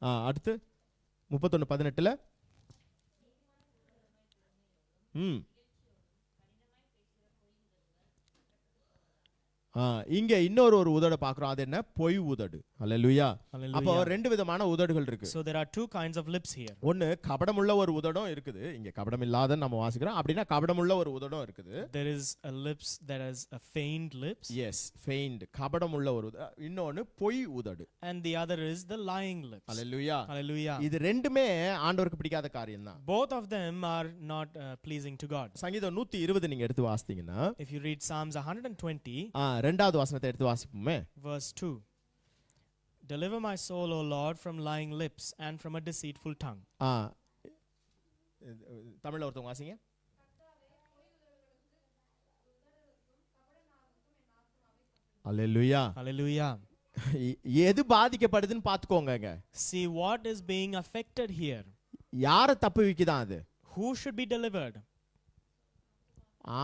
அடுத்து 31:18 ம் இங்க இன்னொரு ஒரு உதட பார்க்குறோம். அது என்ன? பொய் உதடு. அல்லேலூயா. அப்போ ரெண்டு விதமான உதடுகள் இருக்கு. So there are two kinds of lips here. ஒன்னு கபடமுள்ள ஒரு உதடும் இருக்குது. இங்க கபடம் இல்லாத நம்ம வாசிக்கிறோம். அப்படினா கபடமுள்ள ஒரு உதடும் இருக்குது. There is a lips that is a feigned lips. Yes, feigned. கபடமுள்ள ஒரு இன்னொன்னு பொய் உதடு. And the other is the lying lips. Hallelujah. Hallelujah. இது ரெண்டுமே ஆண்டவருக்கு பிடிக்காத காரியம் தான். Both of them are not pleasing to God. சங்கீதம் 120 நீங்க எடுத்து வாசித்தீங்கன்னா, If you read Psalms 120, இரண்டாவது வசனத்தை எடுத்து வாசிப்போமே. verse 2. Deliver my soul, O Lord, from lying lips and from a deceitful tongue. தமிழ்ல ஒருத்தவங்க வாசிங்க. Hallelujah. Hallelujah. எது பாதிக்கப்படுதுன்னு பாத்துக்கோங்க. See what is being affected here. யார தப்புவிக்குதான் அது? Who should be delivered?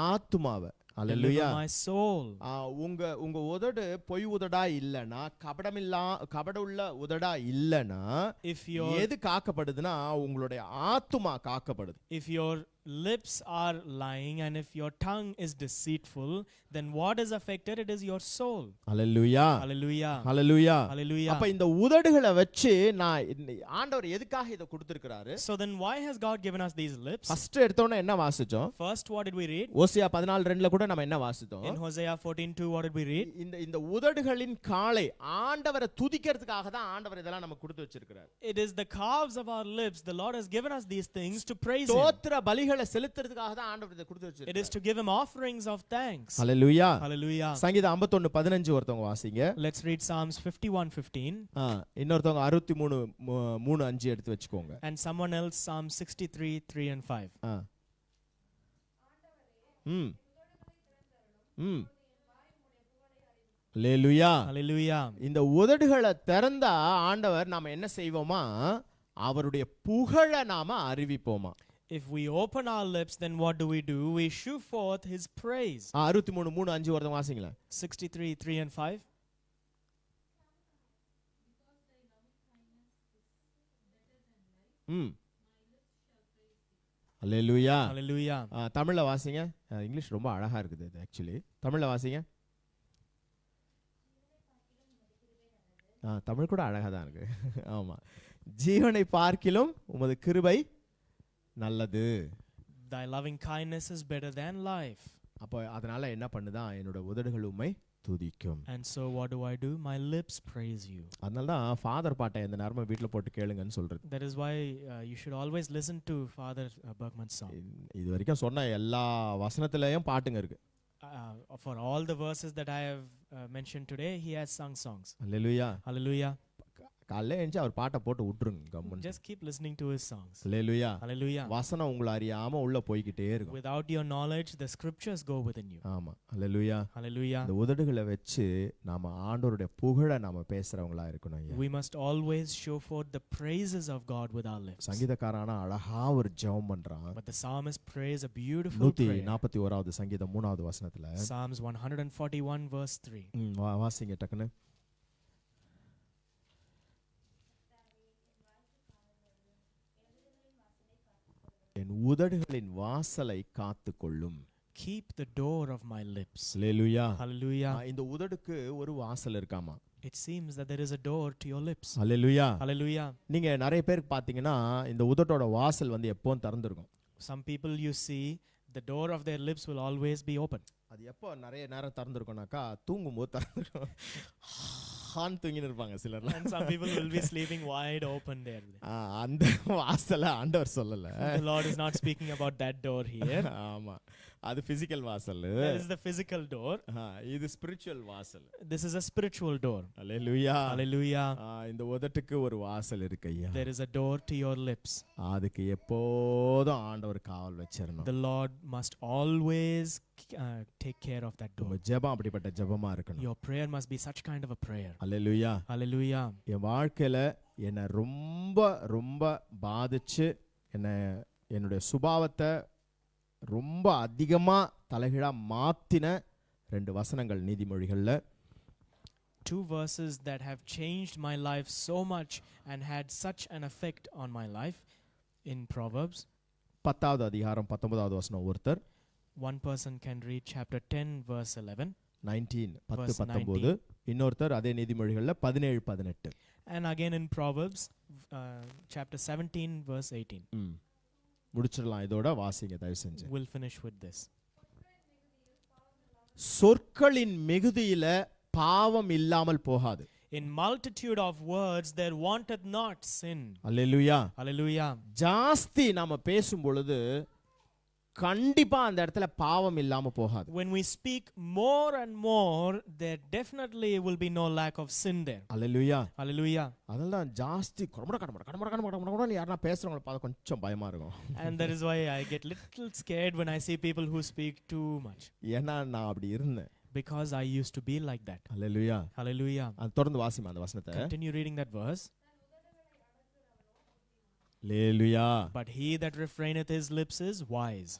ஆத்துமாவை. Deliver my soul. உங்க உதடு பொய் உதடா இல்லனா, கபடமுள்ள உதடா இல்லனா, எது காக்கப்படுதுன்னா உங்களுடைய ஆத்துமா காக்கப்படுது. If your lips are lying and if your tongue is deceitful, then what is affected? It is your soul. Hallelujah. Hallelujah. Hallelujah. Hallelujah. அப்ப இந்த உதடுகளை வச்சு நான் ஆண்டவர் எதுக்காக இத கொடுத்திருக்காரு? So then why has God given us these lips? First எடுத்தோனே என்ன வாசிச்சோம்? First, what did we read? ஓசியா 14:2ல கூட நம்ம என்ன வாசித்தோம்? In Hosea 14:2, what did we read? இந்த உதடுகளின் காலை ஆண்டவரை துதிக்கிறதுக்காக தான் ஆண்டவர் இதெல்லாம் நமக்கு கொடுத்து வச்சிருக்காரு. It is the calves of our lips. The Lord has given us these things to praise him. ஸ்தோத்திர பலிகளை செலுத்துறதுக்காக தான் ஆண்டவர் இத கொடுத்து வச்சிருக்காரு. It is to give him offerings of thanks. Hallelujah. Hallelujah. சங்கீதம் 51:15 ஒருத்தவங்க வாசிங்க. Let's read Psalms 51:15. இன்னொருத்தவங்க 63:3-5 எடுத்து வெச்சுக்கோங்க. And someone else Psalm 63:3 and 5. Hallelujah. Hallelujah. இந்த உதடுகளை திறந்தா ஆண்டவர் நாம என்ன செய்வோமா? அவருடைய புகழ நாம அறிவிப்போமா? If we open our lips, then what do? We shew forth his praise. 63:3-5 ஒருத்தவங்க வாசிங்களா? 63:3 and 5. Hallelujah. Hallelujah. தமிழ்ல வாசிங்க. இங்கிலீஷ் ரொம்ப அழகா இருக்குது இது ஆக்சுவலி. தமிழ்ல வாசிங்க. தமிழ் கூட அழகா தான் இருக்கு. ஆமா. ஜீவனை பார்க்கிலும் உமது கிருபை நல்லது. Thy loving kindness is better than life. அப்போ அதனால என்ன பண்ணுதா? என்னோட உதடுகள் உம்மை துதிக்கும். And so what do? My lips praise you. அதனால தான் ஃாதர் பாட்டை இந்த நேரமா வீட்ல போட்டு கேளுங்கன்னு சொல்றது. That is why you should always listen to Father Bergman's song. இது வரைக்கும் சொன்ன எல்லா வசனத்திலயும் பாட்டுங்க இருக்கு. For all the verses that I have mentioned today, he has sung songs. Hallelujah. Hallelujah. காலையில எழுந்து அவர் பாட்டை போட்டு விட்டுருங்க கம்முன்னு. Just keep listening to his songs. Hallelujah. Hallelujah. வசனம் உங்களை அறியாம உள்ள போய்க்கிட்டே இருக்கும். Without your knowledge, the scriptures go within you. ஆமா. Hallelujah. Hallelujah. இந்த உதடுகளை வச்சு நாம ஆண்டவருடைய புகழை நாம பேசுறவங்களா இருக்கணும் ஐயா. We must always show forth the praises of God with our lips. சங்கீதக்காரனா அழகா ஒரு ஜெபம் பண்றான். But the psalmist prays a beautiful prayer. 141வது சங்கீதம் 3வது வசனத்துல. Psalms 141 verse 3. வாசிங்க டக்குன்னு. என் உதடுகளின் வாசலை காத்துக்கொள்ளும். Keep the door of my lips. Hallelujah. Hallelujah. இந்த உதடுக்கு ஒரு வாசல் இருக்காமா? It seems that there is a door to your lips. Hallelujah. Hallelujah. நீங்க நிறைய பேருக்கு பாத்தீங்கன்னா இந்த உதட்டோட வாசல் வந்து எப்பவும் திறந்திருக்கும். Some people you see the door of their lips will always be open. அது எப்போ நிறைய நேரம் திறந்திருக்கும்னாக்கா தூங்கும்போது திறந்திருக்கும். ஹான் தூங்கின்னு இருப்பாங்க சிலர்லாம். And some people will be sleeping wide open there. அந்த வாசலை ஆண்டவர் சொல்லல. The Lord is not speaking about that door here. ஆமா, அது பிசிக்கல் வாசல். That is the physical door. இது ஸ்பிரிச்சுவல் வாசல். This is a spiritual door. Hallelujah. Hallelujah. இந்த உதட்டுக்கு ஒரு வாசல் இருக்கு ஐயா. There is a door to your lips. அதுக்கு எப்போதும் ஆண்டவர் காவல் வச்சிரணும். The Lord must always take care of that door. உங்க ஜெபம் அப்படிப்பட்ட ஜெபமா இருக்கணும். Your prayer must be such kind of a prayer. Hallelujah. Hallelujah. என் வாழ்க்கையில என்னை ரொம்ப ரொம்ப பாதிச்சு என்னுடைய சுபாவத்தை ரொம்ப அதிகமா தலைகீழா மாத்தின 2 வசனங்கள் நீதிமொழிகள்ல. 2 verses that have changed my life so much and had such an effect on my life in Proverbs. 10வது அதிகாரம் 19வது வசனம். ஒருத்தர் One person can read chapter 10 verse 11. 10:19 இன்னொருத்தர் அதே நீதிமொழிகள்ல 17:18. And again in Proverbs chapter 17 verse 18. முடிச்சிடலாம் இதோட. வாசிங்க தயவு செஞ்சு. We'll finish with this. சொற்களின் மிகுதியில பாவம் இல்லாமல் போகாது. In multitude of words there wanteth not sin. Hallelujah. Hallelujah. ஜாஸ்தி நாம பேசும் பொழுது கண்டிப்பா அந்த இடத்துல பாவம் இல்லாம போகாது. When we speak more and more, there definitely will be no lack of sin there. Hallelujah. Hallelujah. அதெல்லாம் ஜாஸ்தி கடமட யாரா பேசுறவங்கள பார்த்து கொஞ்சம் பயமா இருக்கும். And that is why I get little scared when I see people who speak too much. ஏன்னா நான் அப்படி இருந்தேன். Because I used to be like that. Hallelujah. Hallelujah. அது தொடர்ந்து வாசிமா அந்த வசனத்தை. Continue reading that verse. Hallelujah. But he that refraineth his lips is wise.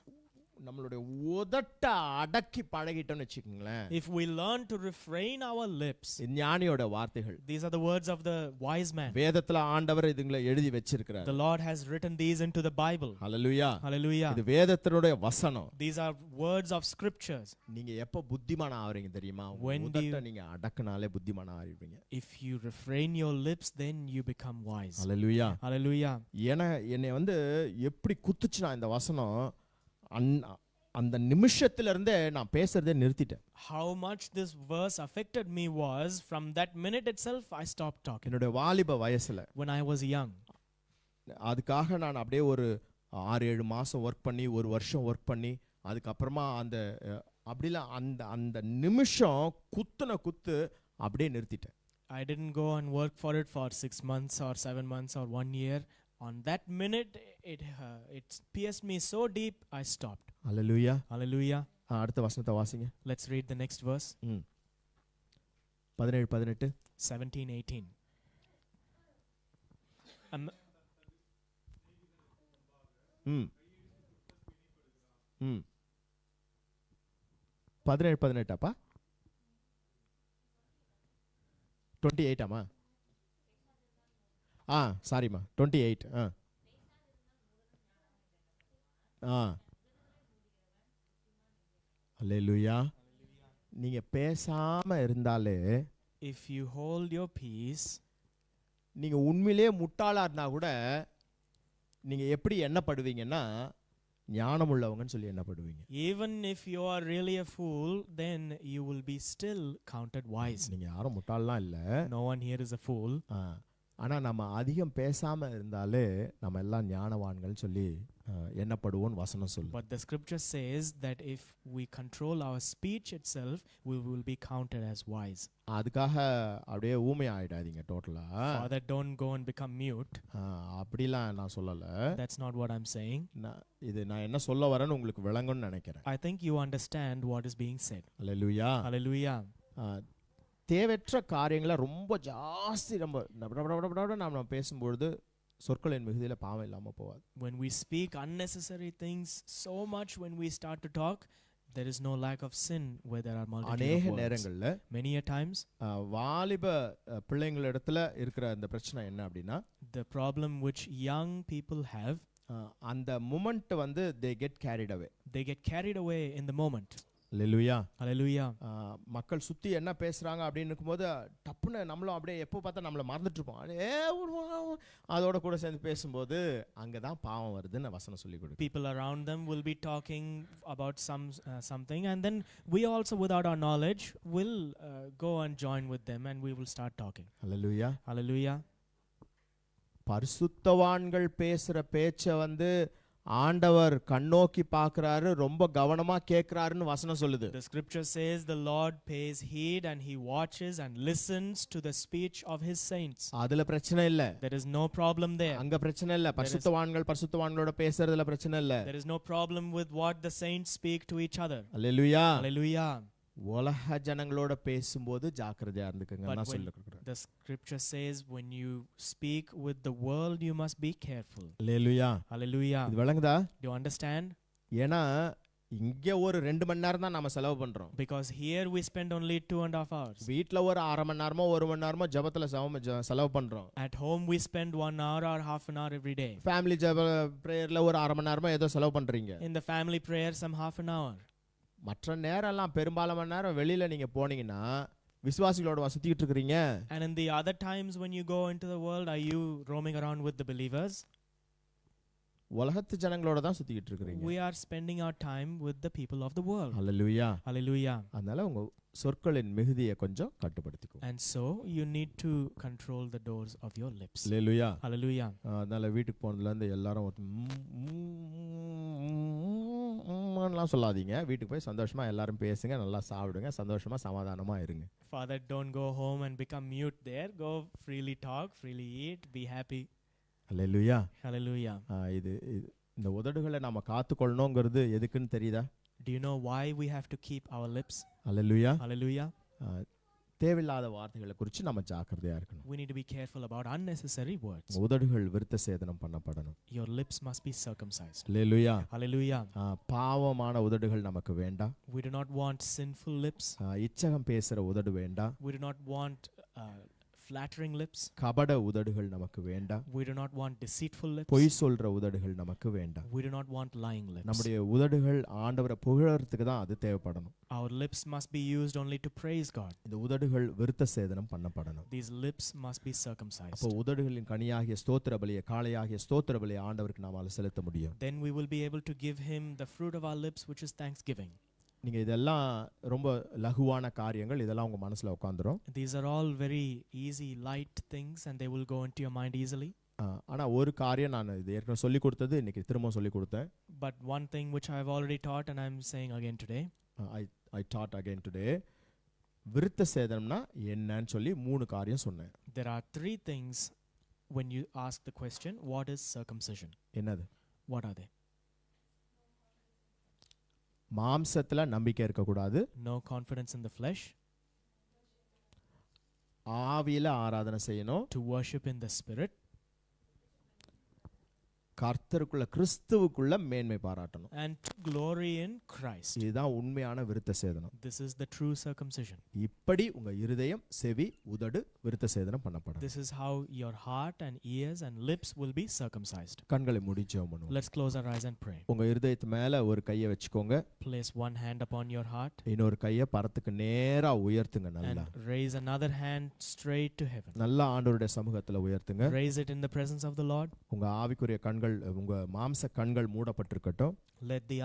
நம்மளுடைய உதட்ட அடக்கி பழகிட்டோம்னு வெச்சுக்கங்களேன். If we learn to refrain our lips. ஞானியோட வார்த்தைகள். These are the words of the wise man. வேதத்துல ஆண்டவர் இதுங்களை எழுதி வச்சிருக்கிறார். The Lord has written these into the Bible. Hallelujah. Hallelujah. இது வேதத்தினுடைய வசனம். These are words of scriptures. நீங்க எப்ப புத்திமான் ஆவறீங்க தெரியுமா? உதட்ட நீங்க அடக்குனாலே புத்திமான் ஆவீங்க. If you refrain your lips, then you become wise. Hallelujah. Hallelujah. என்னை வந்து எப்படி குத்துச்சுனா இந்த வசனம் அந்த நிமிஷத்துல இருந்தே நான் பேசுறதை நிறுத்திட்டேன். How much this verse affected me was from that minute itself I stopped talking. என்னோட வாலிப வயசுல when I was young. அதுக்காக நான் அப்படியே ஒரு 6-7 மாசம் வர்க் பண்ணி 1 வருஷம் வர்க் பண்ணி அதுக்கு அப்புறமா அந்த அப்படிலாம் அந்த நிமிஷம் குத்து அப்படியே நிறுத்திட்டேன். I didn't go and work for it for 6 months or 7 months or 1 year. On that minute it pierced me so deep I stopped. Hallelujah. Hallelujah. அடுத்த வசனத்தை வாசிங்க. Let's read the next verse. 17-18. 17-18. 17-18 அப்பா. 28 ஆமா? சாரிமா 28. அல்லேலூயா. நீங்க பேசாம இருந்தாலே, if you hold your peace, நீங்க உண்மையிலேயே முட்டாளா இருந்தா கூட நீங்க எப்படி எண்ணப்படுவீங்கன்னா ஞானம் உள்ளவங்கன்னு சொல்லி எண்ணப்படுவீங்க. even if you are really a fool, then you will be still counted wise. நீங்க யாரும் முட்டாள்லாம் இல்ல. No one here is a fool. ஆனா நம்ம அதிகம் பேசாம இருந்தாலே நம்ம எல்லாம் ஞானவான்கள் சொல்லி எண்ணப்படுவோம் வசனம் சொல்லுது. But the scripture says that if we control our speech itself, we will be counted as wise. அதுக்காக அப்படியே ஊமை ஆயிடாதீங்க டோட்டலா. Father, don't go and become mute. அப்படிலாம் நான் சொல்லல. That's not what I'm saying. இது நான் என்ன சொல்ல வரேன்னு உங்களுக்கு விளங்கும்னு நினைக்கிறேன். I think you understand what is being said. Hallelujah. Hallelujah. தேவையற்ற காரியங்களை ரொம்ப ஜாஸ்தி நம்ம பேசும்பொழுது சொற்களின் மிகுதியில பாவம் இல்லாம போகாது. When we speak unnecessary things so much, when we start to talk, there is no lack of sin where there are multitude of அநேக words. நேரங்கள்ல Many a times வாலிப பிள்ளைங்கள இடத்துல இருக்கிற அந்த பிரச்சனை என்ன அப்படின்னா, the problem which young people have, அந்த மொமெண்ட் வந்து they get carried away. they get carried away in the moment. Hallelujah. Hallelujah. மக்கள் சுற்றி என்ன பேசுகிறாங்க அப்படின்னு இருக்கும்போது டப்புன்னு நம்மளும் அப்படியே எப்போ பார்த்தா நம்மளை மறந்துட்டுருப்போம். அதோட கூட சேர்ந்து பேசும்போது அங்கே தான் பாவம் வருதுன்னு வசனம் சொல்லி கொடுக்கும். People around them will be talking about something, and then we also, without our knowledge, will go and join with them, and we will start talking. Hallelujah. Hallelujah. பரிசுத்தவான்கள் பேசுகிற பேச்சை வந்து ஆண்டவர் கண்ணோக்கி பார்க்குறாரு, ரொம்ப கவனமாக கேட்குறாருன்னு வசனம் சொல்லுது. The scripture says the Lord pays heed and he watches and listens to the speech of his saints. அதுல பிரச்சனை இல்ல. There is no problem there. அங்க பிரச்சனை இல்ல. பரிசுத்தவான்களோட பேசுறதுல பிரச்சனை இல்ல. There is no problem with what the saints speak to each other. Hallelujah. Hallelujah. உலக ஜனங்களோட பேசும்போது ஜாக்கிரதையா இருந்துக்கங்க But நான் when சொல்லுகிறேன். the scripture says when you speak with the world, you must be careful. Hallelujah. Hallelujah. இது விளங்குதா? Do you understand? ஏன்னா இங்க ஒரு 2 மணி நேரம் தான் நம்ம செலவு பண்றோம். Because here we spend only 2.5 hours. வீட்ல ஒரு 1/2 மணி நேரமோ 1 மணி நேரமோ ஜெபத்துல செலவு பண்றோம். At home we spend 1 hour or half an hour every day. Family ஜெப பிரேயர்ல ஒரு 1/2 மணி நேரமோ ஏதோ செலவு பண்றீங்க. In the family prayer some half an hour. மற்ற நேரம்லாம் பெரும்பாலான நேரம் வெளியில நீங்க போனீங்கன்னா விசுவாசிகளோட சுத்திட்டு இருக்கீங்க. And in the other times when you go into the world, are you roaming around with the believers? உலகத்து ஜனங்களோட தான் சுத்திட்டு இருக்கீங்க. We are spending our time with the people of the world. Hallelujah. Hallelujah. அதனால உங்க சொற்களின் மிகுதியை கொஞ்சம் கட்டுப்படுத்திக்கோ. And so you need to control the doors of your lips. Hallelujah. Hallelujah. அதனால வீட்டுக்கு போனதுல இருந்து எல்லாரும் லாம் சொல்லாதீங்க. வீட்டுக்கு போய் சந்தோஷமா எல்லாரும் பேசுங்க, நல்லா சாப்பிடுங்க, சந்தோஷமா சமாதானமா இருங்க. Father, don't go home and become mute there. Go freely talk, freely eat, be happy. Hallelujah. Hallelujah. இந்த உதடுகளை நாம காத்துக்கொள்ளணுங்கிறது எதுக்குன்னு தெரியுதா? Do you know why we have to keep our lips? Hallelujah. Hallelujah. தேவையில்லாத வார்த்தைகளை குறித்து நம்ம ஜாக்கிரதையா இருக்கணும். We need to be careful about unnecessary words. உதடுகள் விருத்த சேதனம் பண்ணப்படணும். Your lips must be circumcised. Hallelujah. Hallelujah. பாவமான உதடுகள் நமக்கு வேண்டாம். We do not want sinful lips. இச்சகம் பேசுற உதடு வேண்டாம். We do not want flattering lips. கபட உதடுகள் நமக்கு வேண்டாம். We do not want deceitful lips. பொய் சொல்ற உதடுகள் நமக்கு வேண்டாம். We do not want lying lips. நம்முடைய உதடுகள் ஆண்டவரை புகழறதுக்கு தான் அது தேவைப்படணும். Our lips must be used only to praise God. இந்த உதடுகள் விருத்த சேதனம் பண்ணப்படணும். These lips must be circumcised. அப்போ உதடுகளின் கனியாகிய ஸ்தோத்திர பலியை, காளையாகிய ஸ்தோத்திர பலியை ஆண்டவருக்கு நாம செலுத்த முடியும். Then we will be able to give him the fruit of our lips, which is thanksgiving. நீங்க இதெல்லாம் ரொம்ப லகுவான காரியங்கள், இதெல்லாம் உங்க மனசுல உட்கார்ந்துரும். These are all very easy, light things, and they will go into your mind easily. ஆனா ஒரு காரியம் நான் இது ஏற்கனவே சொல்லி கொடுத்தது, இன்னைக்கு திரும்ப சொல்லி கொடுத்தேன். But one thing which I have already taught and I am saying again today. I taught again today. விருத்த சேதனம்னா என்னன்னு சொல்லி 3 காரியம் சொன்னேன். There are 3 things when you ask the question, what is circumcision? என்னது? What are they? மாம்சத்துல நம்பிக்கை இருக்க கூடாது. No confidence in the flesh. ஆவியில ஆராதனை செய்யணும். To worship in the spirit. கர்த்தருக்குள்ள கிறிஸ்துவுக்குள்ள மேன்மை பாராட்டணும். And to glory in Christ. இதுதான் உண்மையான விருத்த சேதனம். This is the true circumcision. இப்படி உங்க இருதயம், செவி, உதடு விருத்த சேதனம் பண்ணப்படும். This is how your heart and ears and lips will be circumcised. கண்களை மூடி ஜெபம் பண்ணுவோம். Let's close our eyes and pray. உங்க இருதயத்து மேல ஒரு கையை வச்சுக்கோங்க. Place one hand upon your heart. இன்னொரு கையை பரத்துக்கு நேரா உயர்த்துங்க. நல்லா And raise another hand straight to heaven. நல்லா ஆண்டவருடைய சமூகத்துல உயர்த்துங்க. Raise it in the presence of the Lord. உங்க ஆவிக்குரிய கண்கள், உங்க மாம்ச கண்கள் மூடப்பட்டிருக்கட்டும். Let the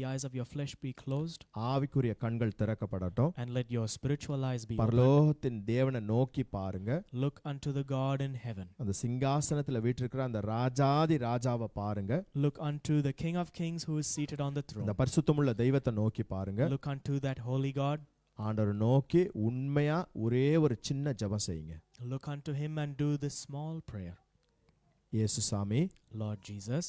eyes of your flesh be closed. ஆவிக்குரிய கண்கள் திறக்கப்படட்டும். And let your spiritual eyes be open. பரலோகத்தின் தேவனை நோக்கி பாருங்க. Look unto the God in heaven. அந்த சிங்காசனத்துல வீற்றிருக்கிற அந்த ராஜாதி ராஜாவை பாருங்க. Look unto the King of Kings who is seated on the throne. அந்த பரிசுத்தமுள்ள தெய்வத்தை நோக்கி பாருங்க. Look unto that holy God. ஆண்டவர் நோக்கி உண்மையா ஒரே ஒரு சின்ன ஜெபம் செய்யுங்க. Look unto him and do this small prayer. இயேசு சாமி, Lord Jesus,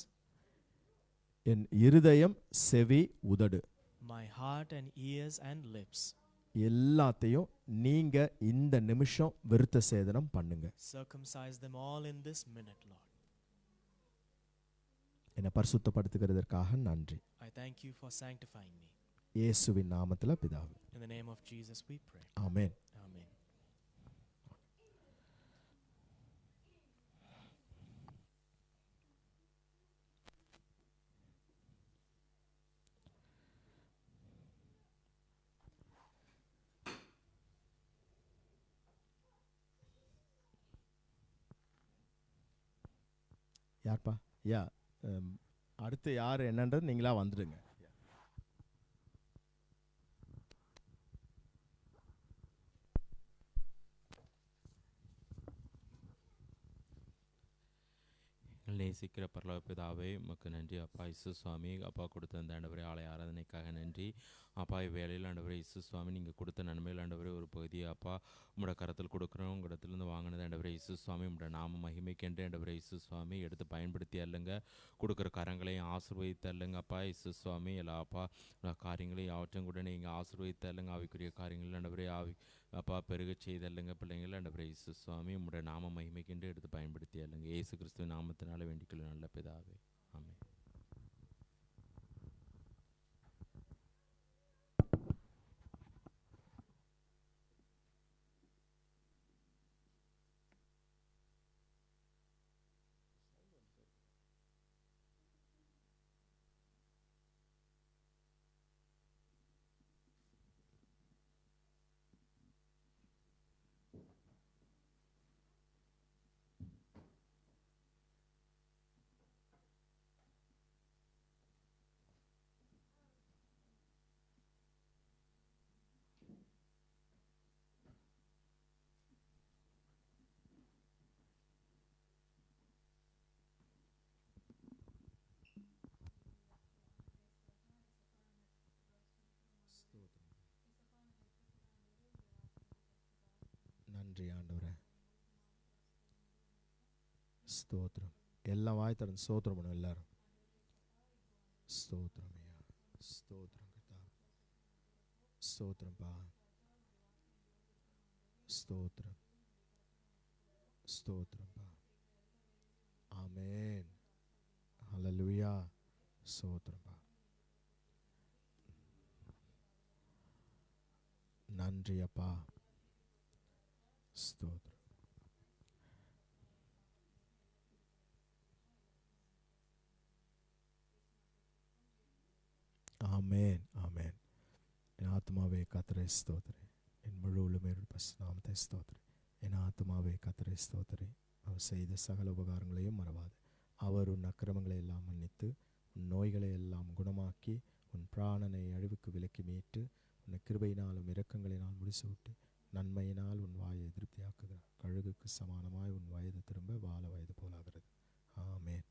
என் இருதயம், செவி, உதடு my heart and ears and lips, எல்லாத்தையும் நீங்க இந்த நிமிஷம் விருத்த சேதனம் பண்ணுங்க. circumcise them all in this minute, Lord. என்னை பரிசுத்தப்படுத்துகிறதற்காக நன்றி. I thank you for sanctifying me. இயேசுவின் நாமத்துல பிதாவே. In the name of Jesus we pray. Amen. Amen. யார்ப்பா? யா, அடுத்து யார் என்னன்றது நீங்களா வந்துடுங்க. நேசிக்கிற பரலோக பிதாவே, உமக்கு நன்றி அப்பா. இயேசு சுவாமி அப்பா கொடுத்த அந்த ஆண்டவரே ஆலய ஆராதனைக்காக நன்றி அப்பா. இவ்வேளையில் ஆண்டவரே இயேசு சுவாமி நீங்கள் கொடுத்த நன்மையில் ஆண்டவரே ஒரு பகுதியை அப்பா உங்களோட கரத்தில் கொடுக்குறோம். உங்கள் இடத்துலேருந்து வாங்கினது ஆண்டவரே இயேசு சுவாமி உங்களோட நாம மகிமைக்கென்று ஆண்டவரே இயேசு சுவாமி எடுத்து பயன்படுத்தி அல்லங்க. கொடுக்குற கரங்களையும் ஆசீர்வதித்து அல்லங்க அப்பா. இயேசு சுவாமி எல்லா அப்பா காரியங்களையும் யாவற்றையும் கூட நீங்கள் ஆசீர்வதித்து அல்லங்க. ஆவிக்குரிய காரியங்கள் ஆண்டவரே ஆவி அப்பா பெருக செய்தல்லுங்க. பிள்ளைங்கள் ஆண்டவரே இயேசு சுவாமி உங்களுடைய நாம மகிமைக்கென்று எடுத்து பயன்படுத்தி அல்லங்க. இயேசு கிறிஸ்துவின் நாமத்தினால வேண்டிக்கொள்ள நல்ல பிதாவே, ஆமென். நன்றி ஆண்டவரே, ஸ்தோத்திரம். எல்லாம் வாய் திறந்து ஸ்தோத்திரம் பண்ணும் எல்லாரும். ஸ்தோத்திரம் ஐயா, ஸ்தோத்திரம் கர்த்தாவே, ஸ்தோத்திரம்பா, ஸ்தோத்திரம், ஸ்தோத்திரம்பா. ஆமென், ஹல்லேலூயா, ஸ்தோத்திரம்பா. நன்றி அப்பா, ஸ்தோத்திரம். ஆமென், ஆமென். என் ஆத்மாவே கர்த்தரை ஸ்தோத்திரி, என் முழு உள்ளமே நாமத்தை ஸ்தோத்திரி. என் ஆத்மாவே கர்த்தரை ஸ்தோத்திரி, அவர் செய்த சகல உபகாரங்களையும் மறவாது. அவர் உன் அக்கிரமங்களை எல்லாம் மன்னித்து உன் நோய்களை எல்லாம் குணமாக்கி உன் பிராணனை அழிவுக்கு விலக்கி மீட்டு உன் கிருபையினாலும் இரக்கங்களினால் முடிசூட்டி நன்மையினால் உன் வாயை திருப்தியாக்குகிறார். கழுகுக்கு சமானமாய் உன் வயது திரும்ப வாழ வயது போலாகிறது. ஆமென்.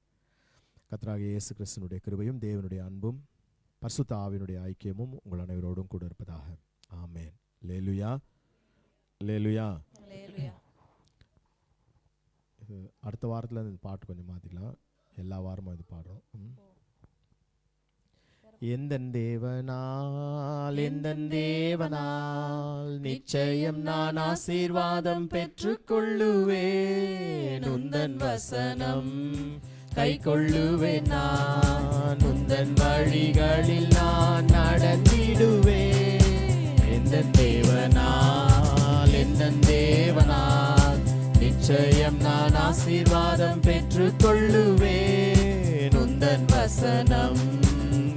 கர்த்தராகிய இயேசு கிறிஸ்துவினுடைய கிருபையும் தேவனுடைய அன்பும் பரிசுத்த ஆவியினுடைய ஐக்கியமும் உங்கள் அனைவரோடும் கூட இருப்பதாக. ஆமென். அல்லேலூயா, அல்லேலூயா. இது அடுத்த வாரத்தில் இந்த பாட்டு கொஞ்சம் மாற்றிக்கலாம். எல்லா வாரமும் இது பாடுறோம். எந்தன் தேவனால் நிச்சயம் நான் ஆசீர்வாதம் பெற்றுக்கொள்ளுவேன். உந்தன் வசனம் கை கொள்ளுவேன். நான் உந்தன் வழிகளில் நான் நடந்திடுவேன். எந்தன் தேவனால் நிச்சயம் நான் ஆசீர்வாதம் பெற்றுக்கொள்ளுவேன். உந்தன் வசனம்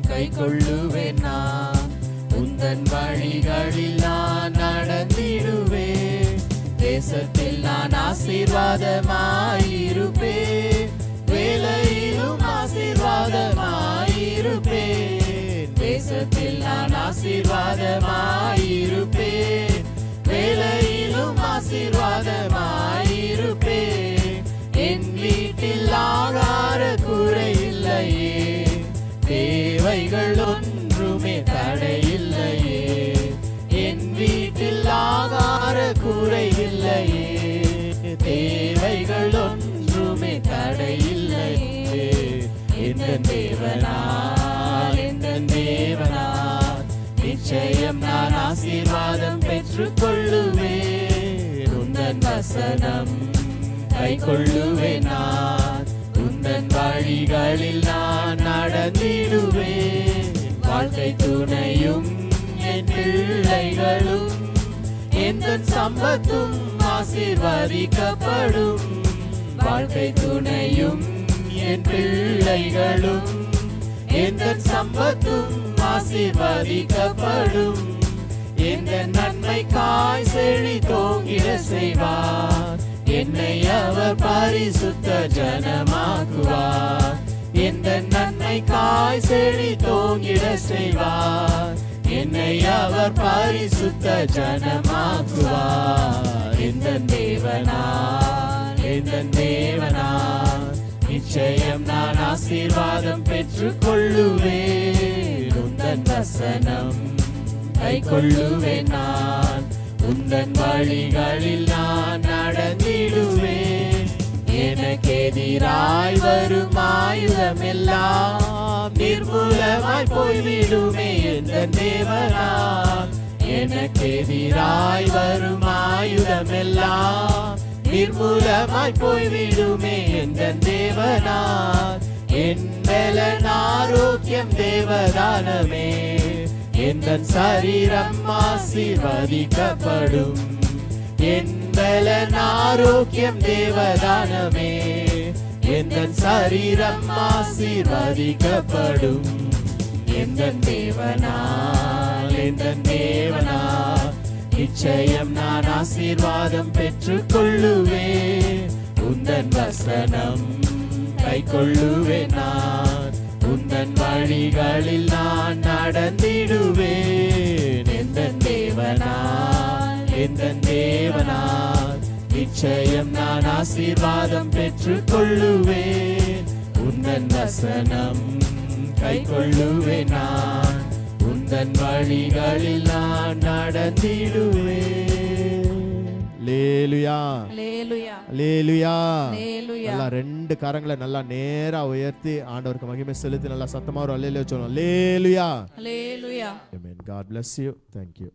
கை கொள்ளுவேன். நான் உந்தன் வழிகளில் நான் நடந்திடுவேன். தேசத்தில் நான் ஆசீர்வாதமாயிருப்பேன். வேலையிலும் ஆசீர்வாதமாயிருப்பேன். தேசத்தில் நான் ஆசீர்வாதமாயிருப்பேன். வேலையிலும் ஆசீர்வாதமாயிருப்பேன். என் வீட்டில் ஆகார குறையில்லையே, தேவைகள் ஒன்றுமே தடையில்லையே. என் வீட்டில் ஆகார குறையில்லையே, தேவைகள் ஒன்றுமே தடையில்லையே. எந்தன் தேவனால் நிச்சயம் நான் ஆசீர்வாதம் பெற்றுக்கொள்ளுவேன். உந்தன் வசனம் கை கொள்ளுவேன். நான் உந்தன் வழிகளில் நான் நடந்திடுவேன். வாழ்க்கை துணையும் என் பிள்ளைகளும் எந்தன் சம்பத்தும் ஆசீர்வதிக்கப்படும். வாழ்க்கை துணையும் என் பிள்ளைகளும் எந்தன் சம்பத்தும் ஆசீர்வதிக்கப்படும். எந்த நன்மைக்காய் செழித்தோங்கிட செய்வார். என்னை அவர் பரிசுத்த ஜனமாக்குவார். எந்த நன்மைக்காய் செடி தோங்கிட செய்வார். என்னை அவர் பரிசுத்த ஜனமாக்குவார். எந்த தேவனார் நிச்சயம் நான் ஆசீர்வாதம் பெற்றுக் கொள்ளுவேன். உந்தன் வசனம் கை கொள்ளுவேன் நான். உந்தன் வழிகளில் நான் நடந்திடுவேன். எனக்கு எதிராய் வரும் ஆயுதமெல்லாம் நிர்மூலமாய் போய்விடுமே எந்த தேவனார். எனக்கு எதிராய் வரும் ஆயுதமெல்லாம் நிர்மூலமாய் போய்விடுமே எந்த தேவனார். என் பலன் ஆரோக்கியம் தேவதானமே. எந்த சரீரம் ஆசீர்வதிக்கப்படும். என் பலன் ஆரோக்கியம் தேவதானமே. எந்த சரீரம் ஆசீர்வதிக்கப்படும். எந்த தேவனார் நிச்சயம் நான் ஆசீர்வாதம் பெற்றுக் கொள்ளுவேன். உந்தன் வசனம் கை கொள்ளுவேன் நான். உந்தன் வழிகளில் நான் நடந்திடுவேன். எந்த தேவனார் நிச்சயம் நான் ஆசீர்வாதம் பெற்றுக் கொள்ளுவேன். உந்தன் வசனம் கை கொள்ளுவேன் நான். உந்தன் வழிகளில் நான் நடந்திடுவேன். அல்லேலூயா Hallelujah. அல்லேலூயா. Hallelujah. நல்லா ரெண்டு கரங்களை நல்லா நேரா உயர்த்தி ஆண்டவருக்கு மகிமை செலுத்தி நல்லா சத்தமா ஒரு அல்லேலூயா சொல்லணும். அல்லேலூயா. Hallelujah. Amen. God bless you. Thank you.